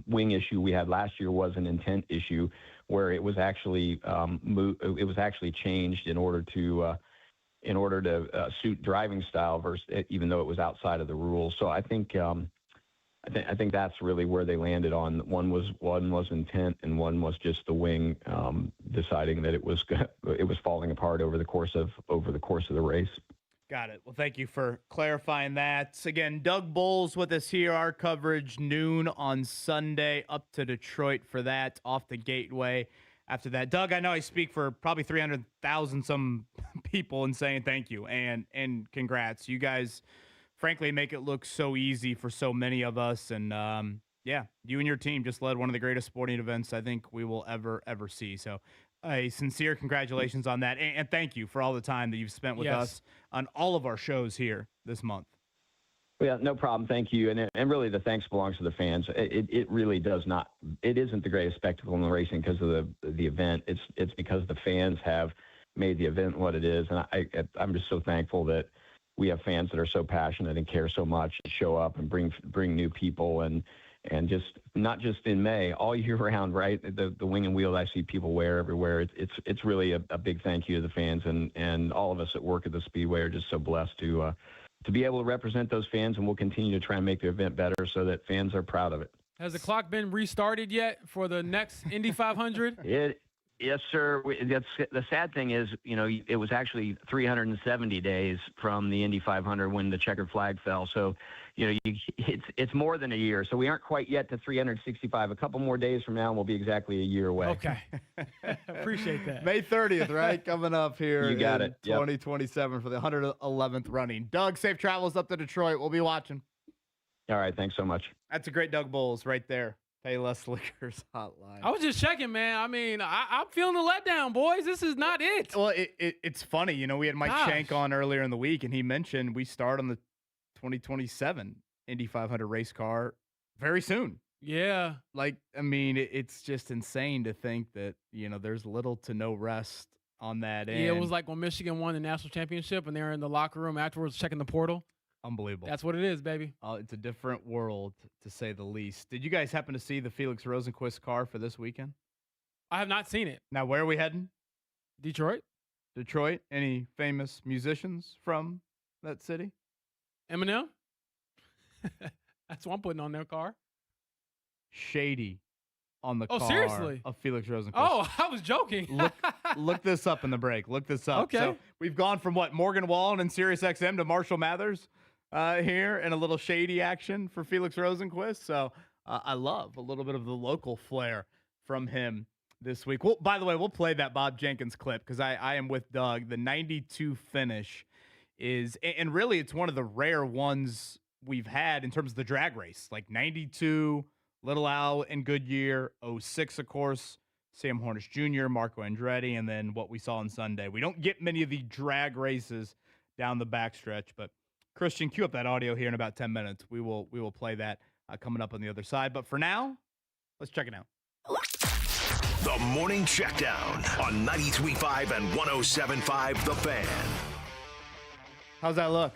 wing issue we had last year was an intent issue, where it was actually it was actually changed in order to suit driving style versus even though it was outside of the rules. So I think that's really where they landed on. One was intent, and one was just the wing deciding that it was falling apart over the course of the race. Got it. Well, thank you for clarifying that. Again, Doug Boles with us here. Our coverage noon on Sunday, up to Detroit for that, off the Gateway. After that, Doug, I know I speak for probably 300,000 some people in saying thank you and congrats. You guys, frankly, make it look so easy for so many of us. And you and your team just led one of the greatest sporting events I think we will ever see. So a sincere congratulations on that. And thank you for all the time that you've spent with us on all of our shows here this month. Yeah, no problem. Thank you. And really the thanks belongs to the fans. It really does not. It isn't the greatest spectacle in the racing because of the event. It's because the fans have made the event what it is. And I'm just so thankful that we have fans that are so passionate and care so much and show up and bring new people and just not just in May, all year round, right? The wing and wheel I see people wear everywhere. It's really a big thank you to the fans, and all of us that work at the Speedway are just so blessed to be able to represent those fans, and we'll continue to try and make the event better so that fans are proud of it. Has the clock been restarted yet for the next Indy 500? Yes, sir. The sad thing is, it was actually 370 days from the Indy 500 when the checkered flag fell. So, it's more than a year. So we aren't quite yet to 365. A couple more days from now, and we'll be exactly a year away. Okay. Appreciate that. May 30th, right? Coming up here. You got it. 2027 for the 111th running. Doug, safe travels up to Detroit. We'll be watching. All right. Thanks so much. That's a great Doug Boles right there. Payless Liquors hotline. I was just checking, man. I mean, I'm feeling the letdown, boys. This is not it. Well, it's funny. We had Mike Shank on earlier in the week, and he mentioned we start on the 2027 Indy 500 race car very soon. Yeah. It's just insane to think that, there's little to no rest on that end. Yeah, it was like when Michigan won the national championship and they were in the locker room afterwards checking the portal. Unbelievable. That's what it is, baby. It's a different world, to say the least. Did you guys happen to see the Felix Rosenquist car for this weekend? I have not seen it. Now, where are we heading? Detroit? Detroit? Any famous musicians from that city? Eminem? That's what I'm putting on their car. Shady on the car seriously? of Felix Rosenquist. Oh, I was joking. Look this up in the break. Look this up. Okay. So we've gone from Morgan Wallen and Sirius XM to Marshall Mathers here, and a little shady action for Felix Rosenquist. So I love a little bit of the local flair from him this week. Well, by the way, we'll play that Bob Jenkins clip because I am with Doug. The 92 finish is, and really it's one of the rare ones we've had in terms of the drag race. Like 92, Little Al and Goodyear, 06, of course, Sam Hornish Jr., Marco Andretti, and then what we saw on Sunday. We don't get many of the drag races down the backstretch, but Christian, cue up that audio here in about 10 minutes. We will play that coming up on the other side. But for now, let's check it out. The Morning Checkdown on 93.5 and 107.5 The Fan. How's that look?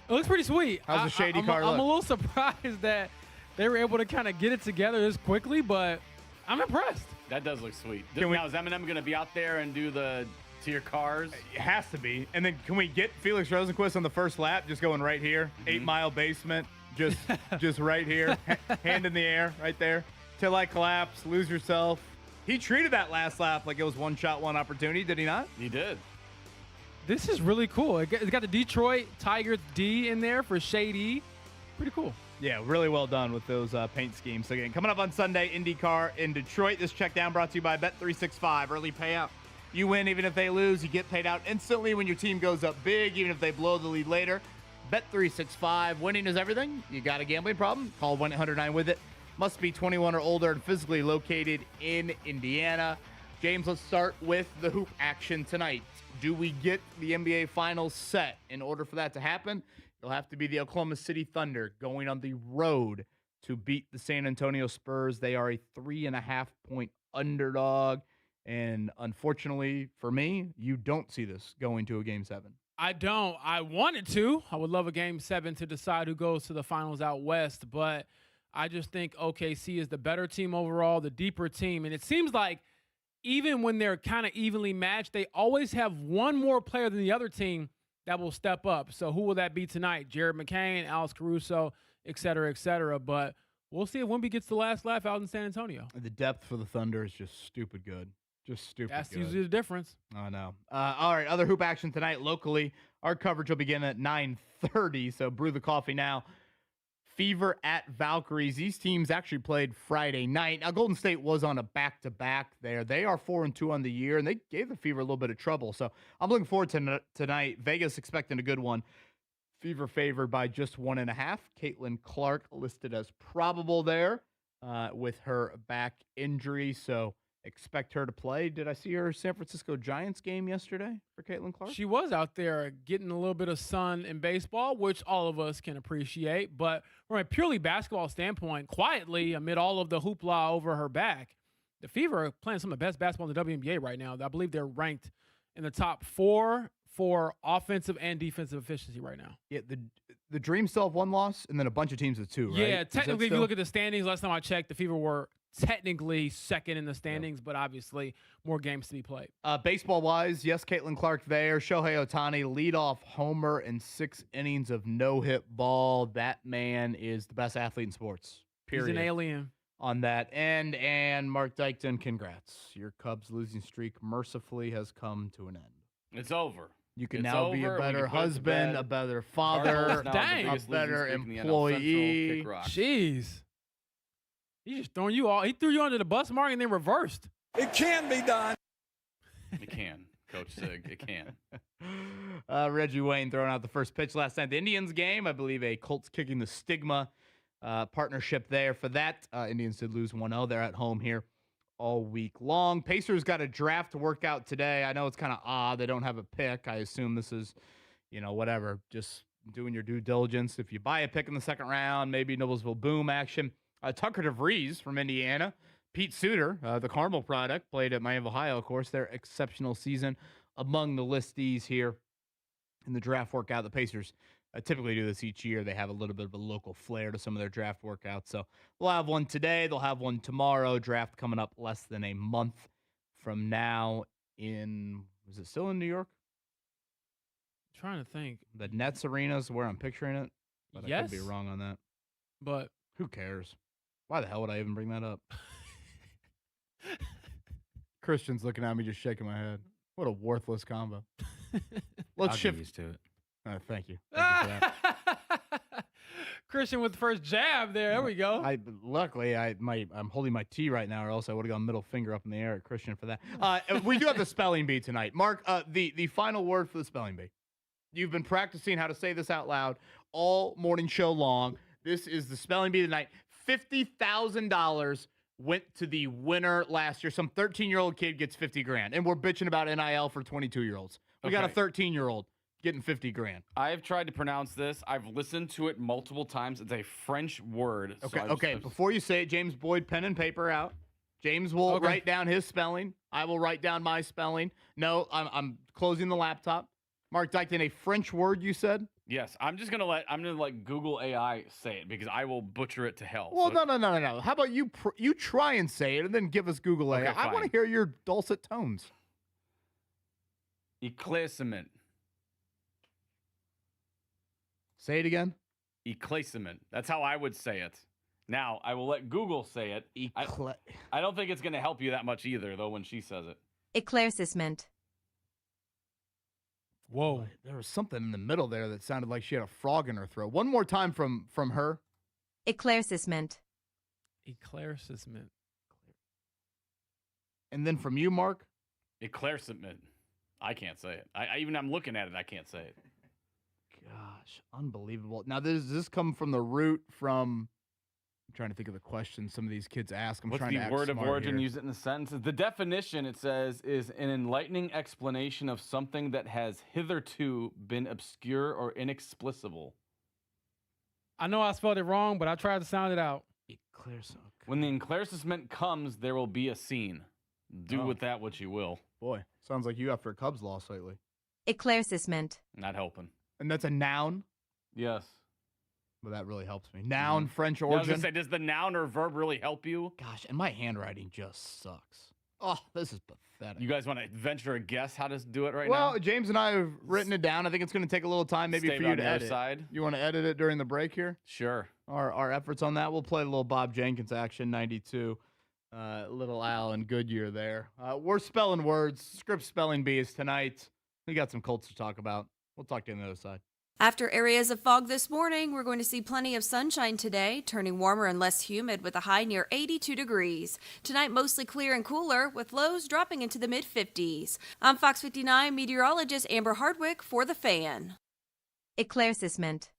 It looks pretty sweet. How's the shady car look? I'm a little surprised that they were able to kind of get it together this quickly, but I'm impressed. That does look sweet. Now, is Eminem going to be out there and do the to your cars? It has to be. And then can we get Felix Rosenquist on the first lap, just going right here, 8 Mile basement, just right here, hand in the air, right there, till I collapse, lose yourself. He treated that last lap like it was one shot, one opportunity, did he not? He did. This is really cool. It's got the Detroit Tigers D in there for Shady. Pretty cool. Yeah, really well done with those paint schemes. So again, coming up on Sunday, IndyCar in Detroit. This check down brought to you by Bet365. Early payout. You win even if they lose. You get paid out instantly when your team goes up big, even if they blow the lead later. Bet365. Winning is everything. You got a gambling problem? Call 1-800-9-WITH-IT. Must be 21 or older and physically located in Indiana. James, let's start with the hoop action tonight. Do we get the NBA Finals set? In order for that to happen, it'll have to be the Oklahoma City Thunder going on the road to beat the San Antonio Spurs. They are a 3.5-point underdog. And unfortunately for me, you don't see this going to a Game 7. I don't. I wanted to. I would love a Game 7 to decide who goes to the finals out west. But I just think OKC is the better team overall, the deeper team. And it seems like even when they're kind of evenly matched, they always have one more player than the other team that will step up. So who will that be tonight? Jared McCain, Alex Caruso, et cetera, et cetera. But we'll see if Wemby gets the last laugh out in San Antonio. The depth for the Thunder is just stupid good. Just stupid That's good. usually the difference. I know. All right, other hoop action tonight locally. Our coverage will begin at 9:30, so brew the coffee now. Fever at Valkyries. These teams actually played Friday night. Now, Golden State was on a back-to-back there. They are 4-2 on the year, and they gave the Fever a little bit of trouble. So I'm looking forward to tonight. Vegas expecting a good one. Fever favored by just 1.5. Caitlin Clark listed as probable there with her back injury. So expect her to play. Did I see her San Francisco Giants game yesterday for Caitlin Clark? She was out there getting a little bit of sun in baseball, which all of us can appreciate. But from a purely basketball standpoint, quietly, amid all of the hoopla over her back, the Fever are playing some of the best basketball in the WNBA right now. I believe they're ranked in the top 4 for offensive and defensive efficiency right now. Yeah, the Dream still have 1 loss, and then a bunch of teams with 2, right? Yeah, technically, if you look at the standings, last time I checked, the Fever were technically second in the standings, but obviously more games to be played. Baseball-wise, yes, Caitlin Clark there. Shohei Ohtani, leadoff homer in 6 innings of no-hit ball. That man is the best athlete in sports, period. He's an alien. On that end. And Mark Dykton, congrats. Your Cubs losing streak mercifully has come to an end. It's over. You can now be a better husband, a better father, a better employee. Jeez. He's just throwing you all. He threw you under the bus, Mark, and then reversed. It can be done. It can, Coach Sig. It can. Reggie Wayne throwing out the first pitch last night. The Indians game, I believe a Colts kicking the stigma partnership there for that. Indians did lose 1-0. They're at home here all week long. Pacers got a draft to work out today. I know it's kind of odd. They don't have a pick. I assume this is, whatever, just doing your due diligence. If you buy a pick in the second round, maybe Noblesville Boom action. Tucker DeVries from Indiana. Pete Suter, the Carmel product, played at Miami of Ohio, of course. Their exceptional season among the listees here in the draft workout. The Pacers I typically do this each year. They have a little bit of a local flair to some of their draft workouts. So we'll have one today. They'll have one tomorrow. Draft coming up less than a month from now is it still in New York? I'm trying to think. The Nets Arena is where I'm picturing it. But I could be wrong on that. But who cares? Why the hell would I even bring that up? Christian's looking at me just shaking my head. What a worthless combo. Let's I'll shift. get used to it. Thank you. Thank you for that. Christian with the first jab there. There we go. Luckily, I'm holding my tea right now, or else I would have gone middle finger up in the air at Christian for that. We do have the spelling bee tonight. Mark, the final word for the spelling bee. You've been practicing how to say this out loud all morning show long. This is the spelling bee tonight. $50,000 went to the winner last year. Some 13-year-old kid gets $50,000, and we're bitching about NIL for 22-year-olds. We got a 13-year-old getting $50,000. I've tried to pronounce this. I've listened to it multiple times. It's a French word. Okay. Before you say it, James Boyd, pen and paper out. James will write down his spelling. I will write down my spelling. No, I'm closing the laptop. Mark Dykton, a French word you said? Yes, I'm gonna let Google AI say it because I will butcher it to hell. Well, no. How about you try and say it and then give us Google AI? I want to hear your dulcet tones. Éclaircissement. Say it again. Éclaircissement. That's how I would say it. Now, I will let Google say it. I don't think it's going to help you that much either, though, when she says it. Éclaircissement. Whoa. There was something in the middle there that sounded like she had a frog in her throat. One more time from her. Éclaircissement. Éclaircissement. And then from you, Mark? Éclaircissement. I can't say it. I'm looking at it, I can't say it. Gosh, unbelievable. Now, does this come from the root from... I'm trying to think of the question some of these kids ask. What's the word of origin? Use it in a sentence. The definition, it says, is an enlightening explanation of something that has hitherto been obscure or inexplicable. I know I spelled it wrong, but I tried to sound it out. When the éclaircissement comes, there will be a scene. Do with that what you will. Boy, sounds like you after a Cubs loss lately. Éclaircissement. Not helping. And that's a noun? Yes. Well, that really helps me. Noun, French origin. I was going to say, does the noun or verb really help you? Gosh, and my handwriting just sucks. Oh, this is pathetic. You guys want to venture a guess how to do it now? Well, James and I have written it down. I think it's going to take a little time maybe for you to edit. Side. You want to edit it during the break here? Sure. Our efforts on that. We'll play a little Bob Jenkins action, 92. Little Al and Goodyear there. We're spelling words. Script spelling bees tonight. We got some Colts to talk about. We'll talk to you on the other side. After areas of fog this morning, we're going to see plenty of sunshine today, turning warmer and less humid with a high near 82 degrees. Tonight, mostly clear and cooler, with lows dropping into the mid-50s. I'm Fox 59 meteorologist Amber Hardwick for The Fan. Éclaircissement.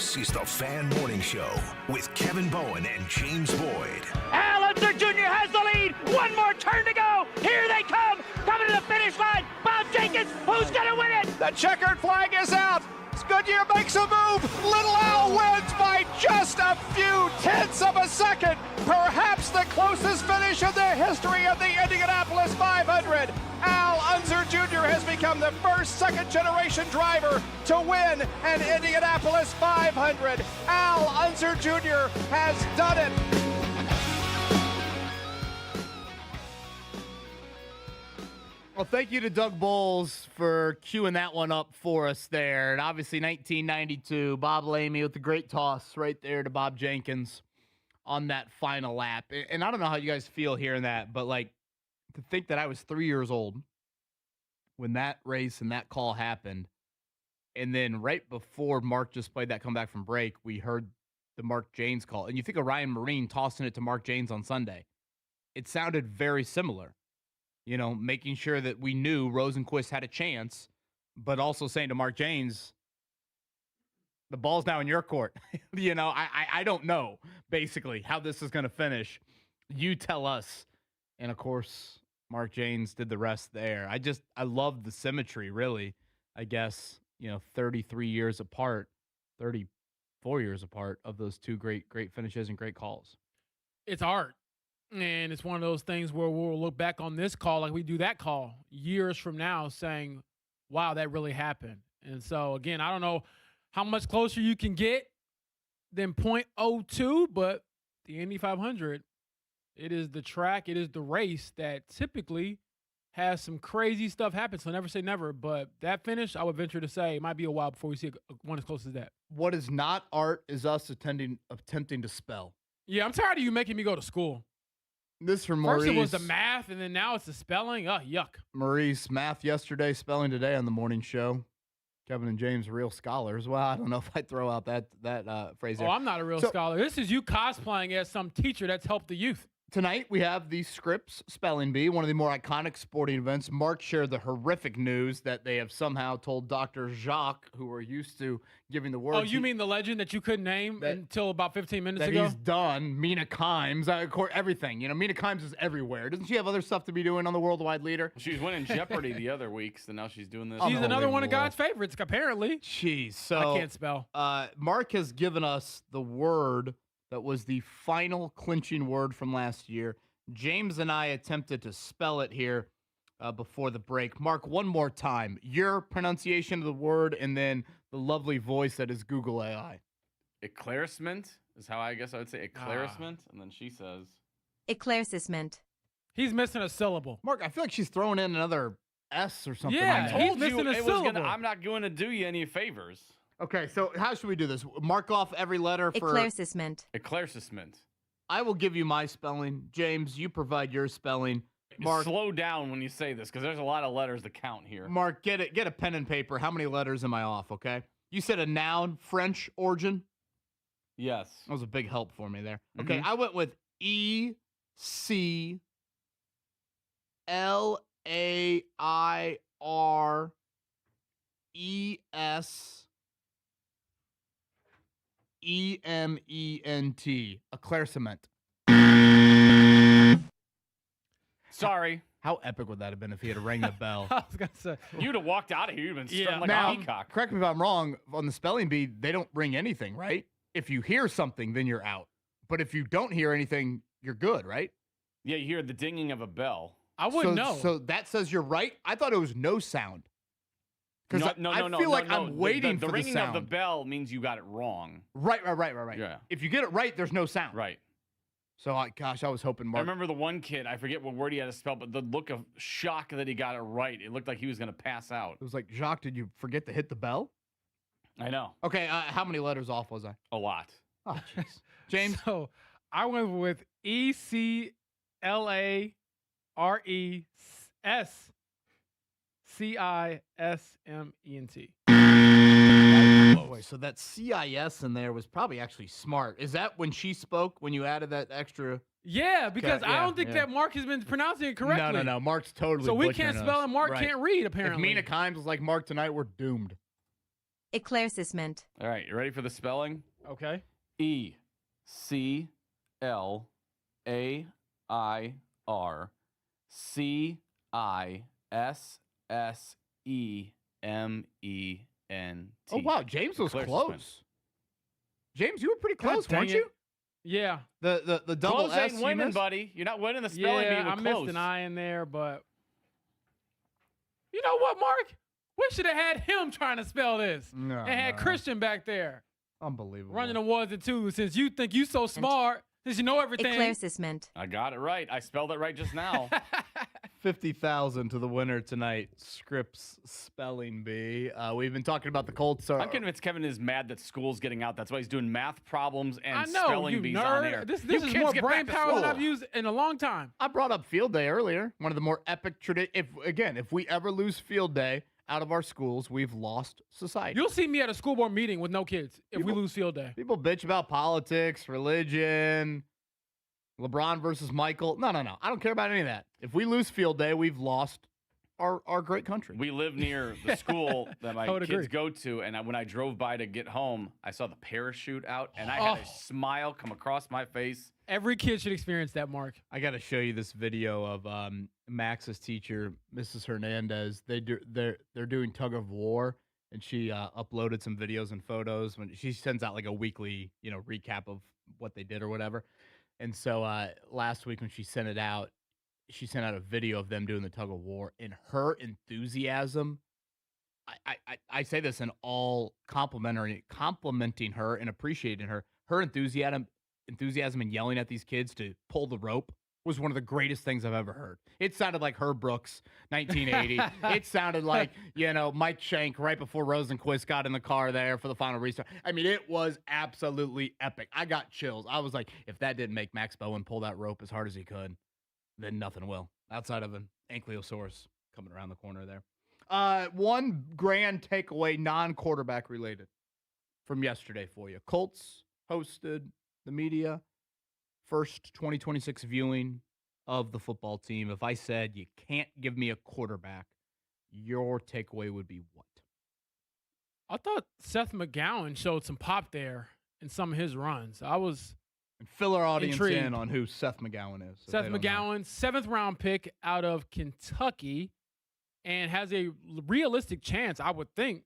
This is the Fan Morning Show with Kevin Bowen and James Boyd. Al Unser Jr. has the lead. One more turn to go. Here they come. Coming to the finish line. Bob Jenkins, who's going to win it? The checkered flag is out. Goodyear makes a move. Little Al wins by just a few tenths of a second. Perhaps the closest finish in the history of the Indianapolis 500. Al Unser Jr. has become the first second-generation driver to win an Indianapolis 500. Al Unser Jr. has done it. Well, thank you to Doug Boles for queuing that one up for us there. And obviously 1992, Bob Lamy with the great toss right there to Bob Jenkins on that final lap. And I don't know how you guys feel hearing that, but like to think that I was 3 years old when that race and that call happened. And then right before Mark just played that comeback from break, we heard the Mark Janes call. And you think of Ryan Marine tossing it to Mark Janes on Sunday. It sounded very similar. You know, making sure that we knew Rosenquist had a chance, but also saying to Mark Janes, the ball's now in your court. You know, I don't know, basically, how this is going to finish. You tell us. And, of course, Mark Janes did the rest there. I love the symmetry, really, I guess, 33 years apart, 34 years apart of those two great finishes and great calls. It's art. And it's one of those things where we'll look back on this call like we do that call years from now saying, wow, that really happened. And so, again, I don't know how much closer you can get than .02, but the Indy 500, it is the track, it is the race that typically has some crazy stuff happen. So never say never, but that finish, I would venture to say, it might be a while before we see one as close as that. What is not art is us attempting to spell. Yeah, I'm tired of you making me go to school. This from Maurice. First it was the math, and then now it's the spelling. Oh, yuck. Maurice, math yesterday, spelling today on the morning show. Kevin and James, real scholars. Well, I don't know if I'd throw out that phrase there. Oh, I'm not a real scholar. This is you cosplaying as some teacher that's helped the youth. Tonight, we have the Scripps Spelling Bee, one of the more iconic sporting events. Mark shared the horrific news that they have somehow told Dr. Jacques, who we're used to giving the words. Oh, you mean the legend that you couldn't name until about 15 minutes ago? That he's done. Mina Kimes, everything. Mina Kimes is everywhere. Doesn't she have other stuff to be doing on the worldwide leader? She was winning Jeopardy the other weeks, and now she's doing this. She's another one of God's favorites, apparently. Jeez. So I can't spell. Mark has given us the word that was the final clinching word from last year. James and I attempted to spell it here before the break. Mark, one more time, your pronunciation of the word and then the lovely voice that is Google AI. Eclaircissement is how I guess I would say eclaircissement. And then she says Eclaircissement. He's missing a syllable. Mark, I feel like she's throwing in another S or something. Yeah, on there. he's missing a syllable. I'm not going to do you any favors. Okay, so how should we do this? Mark off every letter for... Eclaircissement. Eclaircissement. I will give you my spelling. James, you provide your spelling. Mark, slow down when you say this because there's a lot of letters to count here. Mark, get a pen and paper. How many letters am I off, okay? You said a noun, French origin? Yes. That was a big help for me there. Okay, I went with ECLAIRESEMENT. Eclaircissement. Sorry. How epic would that have been if he had rang the bell? I was going to say. You'd have walked out of here. You'd been strung like now, a peacock. Correct me if I'm wrong. On the spelling bee, they don't ring anything, right? If you hear something, then you're out. But if you don't hear anything, you're good, right? Yeah, you hear the dinging of a bell. I wouldn't know. So that says you're right? I thought it was no sound. Because I feel like I'm waiting for the sound. The ringing of the bell means you got it wrong. Right. Yeah. If you get it right, there's no sound. Right. So, I was hoping Mark... I remember the one kid, I forget what word he had to spell, but the look of shock that he got it right, it looked like he was going to pass out. It was like, Jacques, did you forget to hit the bell? I know. Okay, how many letters off was I? A lot. Oh, jeez. James? So, I went with ECLARESCISMENT. Boy, so that CIS in there was probably actually smart. Is that when she spoke, when you added that extra? Yeah, because I don't think that Mark has been pronouncing it correctly. No. Mark's totally So we butchering can't spell us. and Mark Right. can't read, apparently. If Mina Kimes was like Mark tonight, we're doomed. Eclaircissement. All right, you ready for the spelling? Okay. Eclaircissement. Oh, wow. James was Eclaircissement. close. James, you were pretty close, dang weren't it. you? Yeah. The double Close S ain't you winning, missed? buddy. You're not winning the spelling bee Yeah, with I close. missed an I in there, but you know what, Mark? We should have had him trying to spell this. No, and had no. Christian back there Unbelievable. running the ones and twos. Since you think you so smart, since you know everything. Eclaircissement. I got it right. I spelled it right just now. 50,000 to the winner tonight. Scripps spelling bee. We've been talking about the Colts. I'm convinced Kevin is mad that school's getting out. That's why he's doing math problems and I know, spelling you bees nerd. on air. This You is kids more get brain back to power than school. I've used in a long time. I brought up field day earlier. One of the more epic traditions. If we ever lose field day out of our schools, we've lost society. You'll see me at a school board meeting with no kids if we lose field day. People bitch about politics, religion, LeBron versus Michael. No. I don't care about any of that. If we lose field day, we've lost our great country. We live near the school that my I would kids agree. go to, and when I drove by to get home, I saw the parachute out, and I had a smile come across my face. Every kid should experience that, Mark. I got to show you this video of Max's teacher, Mrs. Hernandez. They're doing tug of war, and she uploaded some videos and photos when she sends out like a weekly recap of what they did or whatever. And so last week when she sent it out, she sent out a video of them doing the tug of war, and her enthusiasm. I say this in all complimenting her and appreciating her. Her enthusiasm and yelling at these kids to pull the rope was one of the greatest things I've ever heard. It sounded like Herb Brooks, 1980. It sounded like, Mike Shank right before Rosenquist got in the car there for the final restart. I mean, it was absolutely epic. I got chills. I was like, if that didn't make Max Bowen pull that rope as hard as he could, then nothing will, outside of an ankylosaurus coming around the corner there. One grand takeaway, non-quarterback related, from yesterday for you. Colts hosted the media. First 2026 viewing of the football team. If I said you can't give me a quarterback, your takeaway would be what? I thought Seth McGowan showed some pop there in some of his runs. I was And fill our audience intrigued. in on who Seth McGowan is. Seth McGowan, 7th round pick out of Kentucky, and has a realistic chance, I would think,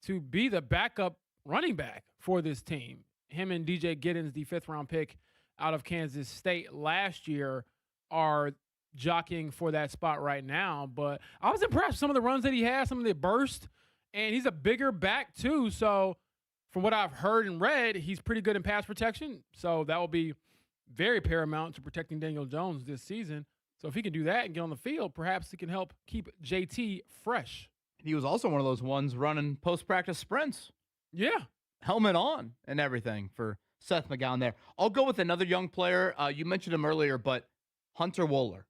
to be the backup running back for this team. Him and DJ Giddens, the 5th round pick out of Kansas State last year, are jockeying for that spot right now. But I was impressed with some of the runs that he had, some of the burst, and he's a bigger back too. So from what I've heard and read, he's pretty good in pass protection. So that will be very paramount to protecting Daniel Jones this season. So if he can do that and get on the field, perhaps he can help keep JT fresh. He was also one of those ones running post-practice sprints. Yeah. Helmet on and everything for Seth McGowan there. I'll go with another young player. You mentioned him earlier, but Hunter Wohler.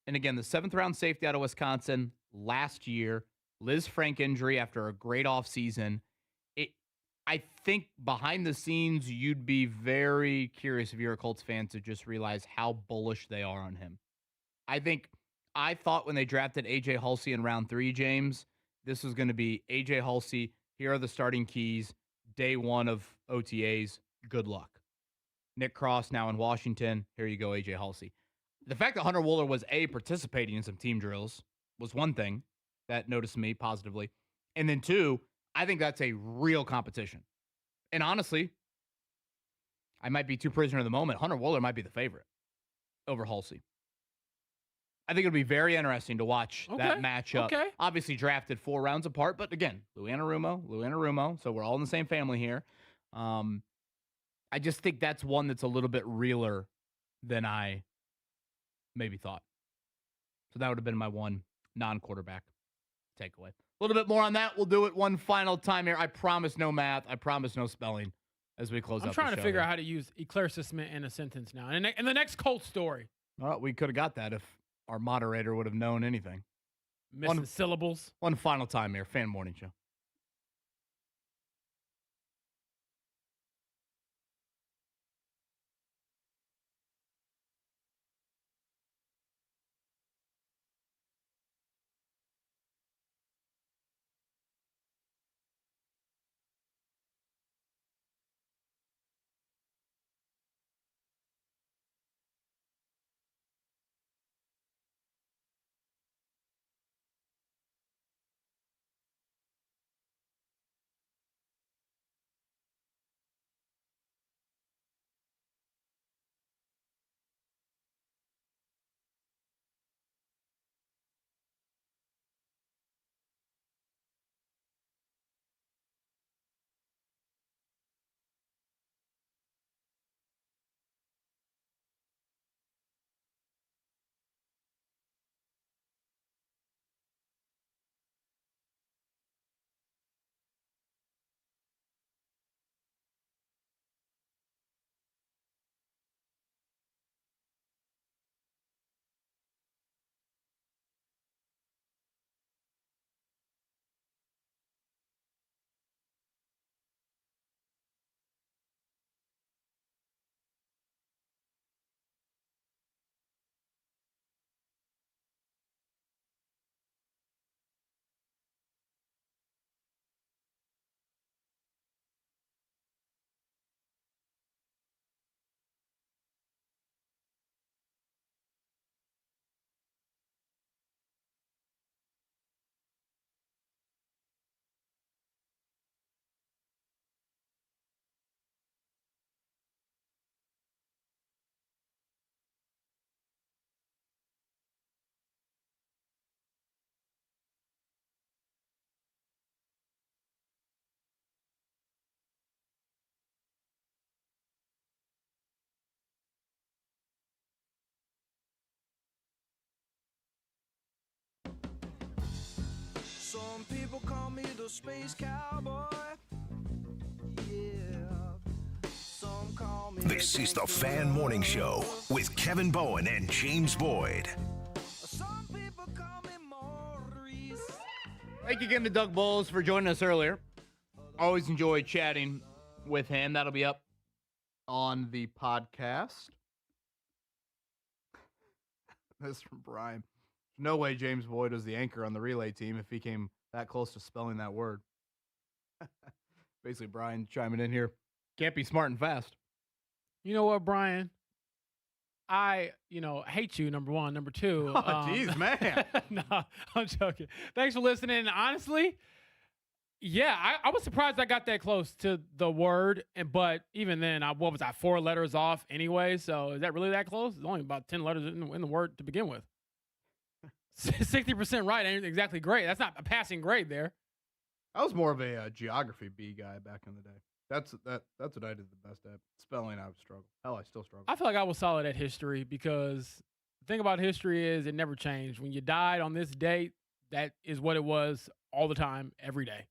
And again, the 7th round safety out of Wisconsin last year. Liz Frank injury after a great offseason. I think behind the scenes, you'd be very curious if you're a Colts fan to just realize how bullish they are on him. I thought when they drafted A.J. Halsey in round 3, James, this was going to be A.J. Halsey. Here are the starting keys. Day 1 of OTAs. Good luck. Nick Cross now in Washington. Here you go, A.J. Halsey. The fact that Hunter Wohler was participating in some team drills was one thing that noticed me positively. And then 2, I think that's a real competition. And honestly, I might be too prisoner of the moment. Hunter Wohler might be the favorite over Halsey. I think it'll be very interesting to watch that matchup. Okay. Obviously drafted 4 rounds apart, but again, Lou Anarumo. So we're all in the same family here. I just think that's one that's a little bit realer than I maybe thought. So that would have been my one non-quarterback takeaway. A little bit more on that. We'll do it one final time here. I promise no math. I promise no spelling as we close out the show. I'm trying to figure out how to use eclaircissement in a sentence now. And in the next Colts story. Well, we could have got that if our moderator would have known anything. Missing syllables. One final time here. Fan Morning Show. Some people call me the space cowboy. Yeah. Some call me This is the Fan Morning Show with Kevin Bowen and James Boyd. Some people call me Maurice. Thank you again to Doug Boles for joining us earlier. Always enjoy chatting with him. That'll be up on the podcast. This is from Brian. No way James Boyd was the anchor on the relay team if he came that close to spelling that word. Basically, Brian chiming in here. Can't be smart and fast. You know what, Brian? I hate you, number one. Number two. Oh, jeez, man. No, I'm joking. Thanks for listening. Honestly, yeah, I was surprised I got that close to the word. But even then, what was I, 4 letters off anyway? So is that really that close? It's only about 10 letters in the word to begin with. 60% right ain't exactly great. That's not a passing grade there. I was more of a geography B guy back in the day. That's what I did the best at. Spelling, I would struggle. Hell, I still struggle. I feel like I was solid at history because the thing about history is it never changed. When you died on this date, that is what it was all the time, every day.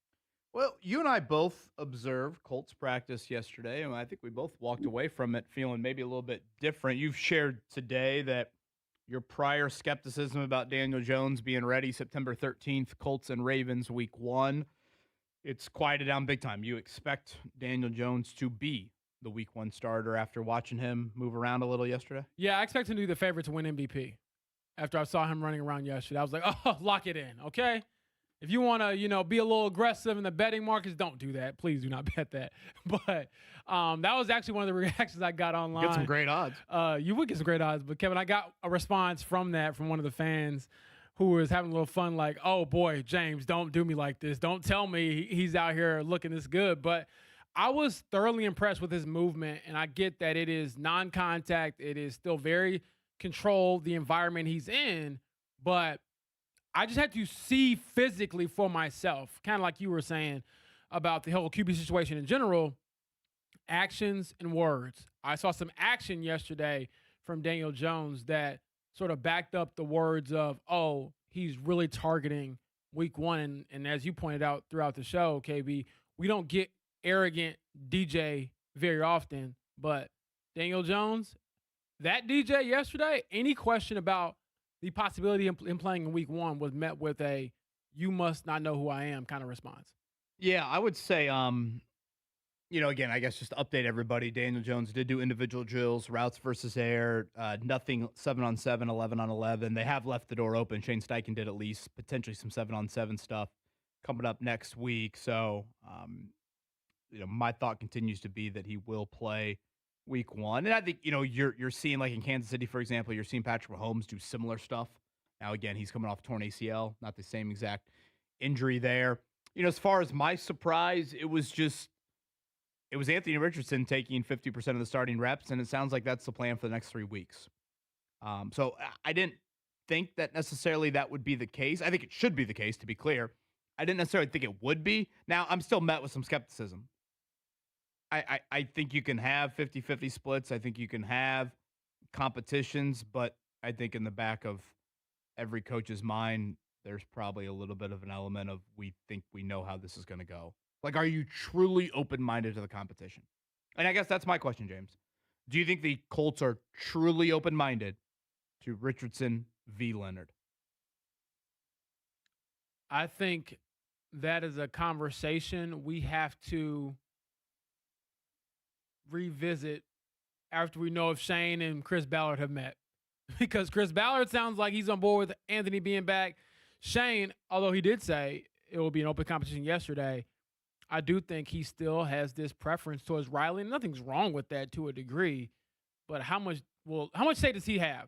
Well, you and I both observed Colts practice yesterday, and I think we both walked away from it feeling maybe a little bit different. You've shared today that your prior skepticism about Daniel Jones being ready September 13th, Colts and Ravens week 1. It's quieted down big time. You expect Daniel Jones to be the week 1 starter after watching him move around a little yesterday? Yeah, I expect him to be the favorite to win MVP. After I saw him running around yesterday, I was like, oh, lock it in, okay? If you want to, be a little aggressive in the betting markets, don't do that. Please do not bet that. But that was actually one of the reactions I got online. Get some great odds. You would get some great odds. But, Kevin, I got a response from one of the fans who was having a little fun like, oh, boy, James, don't do me like this. Don't tell me he's out here looking this good. But I was thoroughly impressed with his movement, and I get that it is non-contact. It is still very controlled, the environment he's in. But I just had to see physically for myself, kind of like you were saying about the whole QB situation in general, actions and words. I saw some action yesterday from Daniel Jones that sort of backed up the words of, oh, he's really targeting week 1. And as you pointed out throughout the show, KB, we don't get arrogant DJ very often. But Daniel Jones, that DJ yesterday, any question about the possibility of him playing in week 1 was met with a "you must not know who I am" kind of response. Yeah, I would say, again, I guess just to update everybody, Daniel Jones did do individual drills, routes versus air, nothing 7-on-7, 11-on-11. They have left the door open. Shane Steichen did at least potentially some 7-on-7 stuff coming up next week. So, my thought continues to be that he will play week 1. And I think, you're seeing, like in Kansas City, for example, you're seeing Patrick Mahomes do similar stuff. Now, again, he's coming off torn ACL, not the same exact injury there. As far as my surprise, it was Anthony Richardson taking 50% of the starting reps, and it sounds like that's the plan for the next 3 weeks. So I didn't think that necessarily that would be the case. I think it should be the case, to be clear. I didn't necessarily think it would be. Now, I'm still met with some skepticism. I think you can have 50-50 splits. I think you can have competitions, but I think in the back of every coach's mind, there's probably a little bit of an element of we think we know how this is going to go. Like, are you truly open-minded to the competition? And I guess that's my question, James. Do you think the Colts are truly open-minded to Richardson v. Leonard? I think that is a conversation we have to revisit after we know if Shane and Chris Ballard have met. Because Chris Ballard sounds like he's on board with Anthony being back. Shane, although he did say it will be an open competition yesterday, I do think he still has this preference towards Riley. Nothing's wrong with that to a degree, but how much say does he have?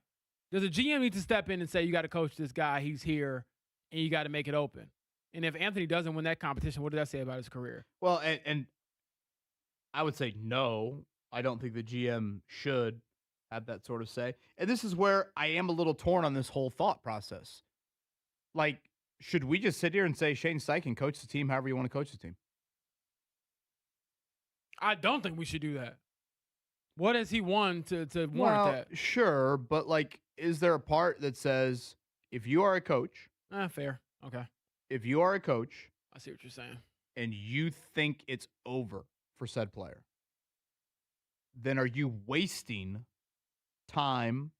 Does a GM need to step in and say, you got to coach this guy, he's here, and you got to make it open? And if Anthony doesn't win that competition, what does that say about his career? Well, and I would say no. I don't think the GM should have that sort of say. And this is where I am a little torn on this whole thought process. Like, should we just sit here and say Shane Steichen coach the team however you want to coach the team? I don't think we should do that. What has he won to warrant that? Sure, but like, is there a part that says if you are a coach, fair, okay, if you are a coach, I see what you're saying, and you think it's over for said player, then are you wasting time,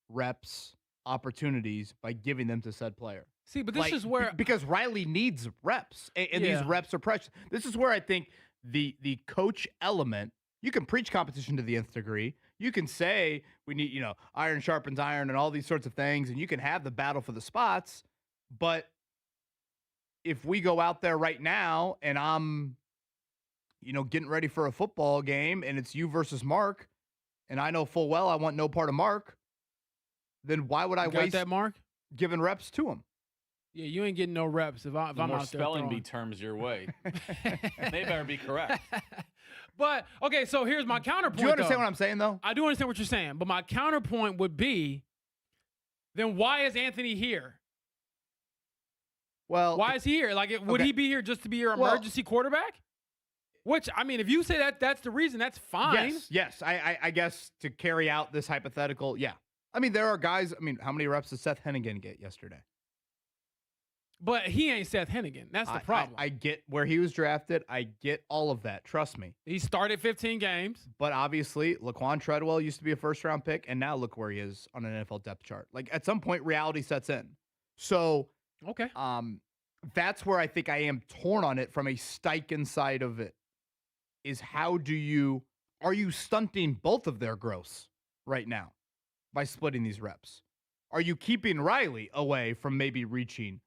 reps, opportunities by giving them to said player? See, but this is where because Riley needs reps, and these reps are precious. This is where I think the coach element. You can preach competition to the nth degree. You can say we need, iron sharpens iron and all these sorts of things, and you can have the battle for the spots. But if we go out there right now and I'm, getting ready for a football game and it's you versus Mark, and I know full well I want no part of Mark, then why would I waste that, Mark? Giving reps to him? Yeah, you ain't getting no reps if I'm more out there spelling bee throwing. terms your way. They better be correct. But, okay, so here's my counterpoint, Do you understand though. what I'm saying, though? I do understand what you're saying, but my counterpoint would be, then why is Anthony here? Well, why is he here? Like, would he be here just to be your emergency quarterback? Which, I mean, if you say that's the reason, that's fine. Yes. I guess to carry out this hypothetical, yeah. I mean, there are guys, how many reps did Seth Hennigan get yesterday? But he ain't Seth Hennigan. That's the problem. I get where he was drafted. I get all of that. Trust me. He started 15 games. But obviously, Laquan Treadwell used to be a first-round pick, and now look where he is on an NFL depth chart. Like, at some point, reality sets in. So, okay. That's where I think I am torn on it from a Steichen side of it, is are you stunting both of their growths right now by splitting these reps? Are you keeping Riley away from maybe reaching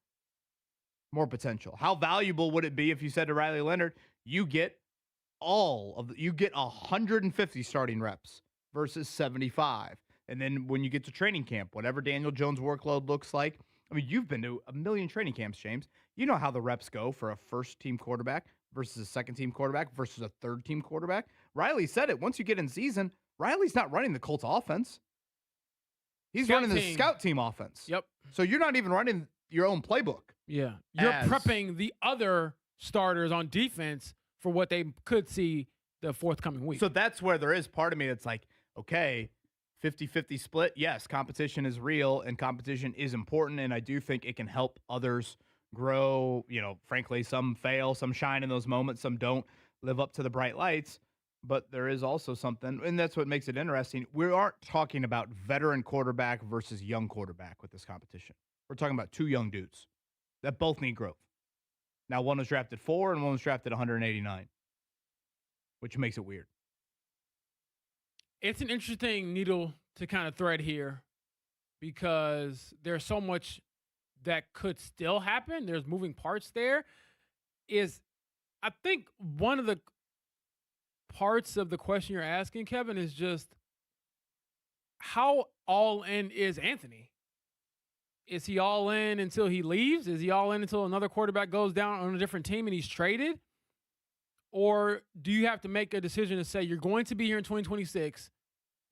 more potential? How valuable would it be if you said to Riley Leonard, you get 150 starting reps versus 75. And then when you get to training camp, whatever Daniel Jones' workload looks like, you've been to a million training camps, James. You know how the reps go for a first-team quarterback versus a second-team quarterback versus a third-team quarterback. Riley said it. Once you get in season, Riley's not running the Colts offense. He's running the scout team offense. Yep. So you're not even running your own playbook. Yeah. You're prepping the other starters on defense for what they could see the forthcoming week. So that's where there is part of me that's like, okay, 50-50 split. Yes, competition is real and competition is important, and I do think it can help others grow. Frankly, some fail, some shine in those moments, some don't live up to the bright lights. But there is also something, and that's what makes it interesting. We aren't talking about veteran quarterback versus young quarterback with this competition. We're talking about two young dudes that both need growth. Now, one was drafted 4 and one was drafted 189, which makes it weird. It's an interesting needle to kind of thread here because there's so much that could still happen. There's moving parts there. I think one of the parts of the question you're asking, Kevin, is just how all in is Anthony? Is he all in until he leaves? Is he all in until another quarterback goes down on a different team and he's traded? Or do you have to make a decision to say you're going to be here in 2026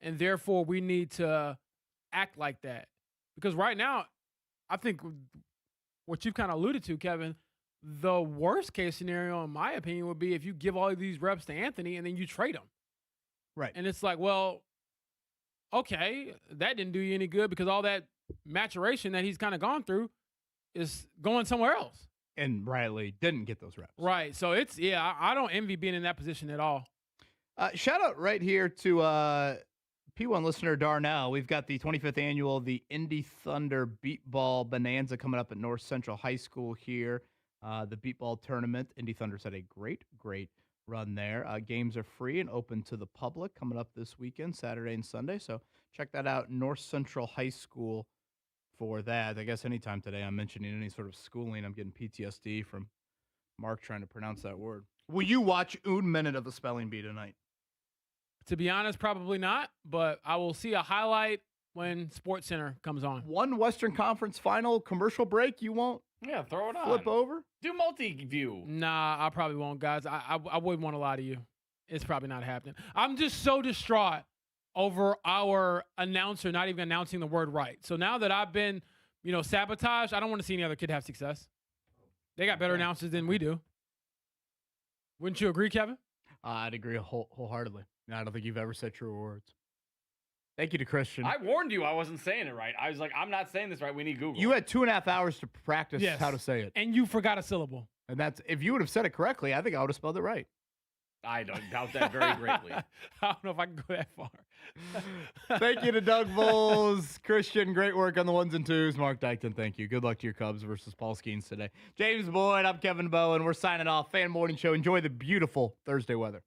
and therefore we need to act like that? Because right now, I think what you've kind of alluded to, Kevin, the worst case scenario, in my opinion, would be if you give all of these reps to Anthony and then you trade him. Right. And it's like, well, okay, that didn't do you any good because all that maturation that he's kind of gone through is going somewhere else. And Riley didn't get those reps. Right. So I don't envy being in that position at all. Shout out right here to P1 listener Darnell. We've got the 25th annual, the Indy Thunder Beat Ball Bonanza coming up at North Central High School here. The Beat Ball tournament. Indy Thunder's had a great run there. Games are free and open to the public coming up this weekend, Saturday and Sunday. So check that out, North Central High School for that. I guess anytime today I'm mentioning any sort of schooling, I'm getting PTSD from Mark trying to pronounce that word. Will you watch 1 minute of the spelling bee tonight? To be honest, probably not, but I will see a highlight when Sports Center comes on. One Western Conference final commercial break, you won't? Yeah, throw it on. Flip over? Do multi-view. Nah, I probably won't, guys. I wouldn't want to lie to you. It's probably not happening. I'm just so distraught over our announcer not even announcing the word right. So now that I've been, sabotaged, I don't want to see any other kid have success. They got better announcers than we do. Wouldn't you agree, Kevin? I'd agree wholeheartedly. I don't think you've ever said truer words. Thank you to Christian. I warned you I wasn't saying it right. I was like, I'm not saying this right. We need Google. You had 2.5 hours to practice how to say it. And you forgot a syllable. And that's if you would have said it correctly, I think I would have spelled it right. I don't doubt that very greatly. I don't know if I can go that far. Thank you to Doug Boles. Christian, great work on the 1s and 2s. Mark Dykton, thank you. Good luck to your Cubs versus Paul Skeens today. James Boyd, I'm Kevin Bowen. We're signing off. Fan Morning Show. Enjoy the beautiful Thursday weather.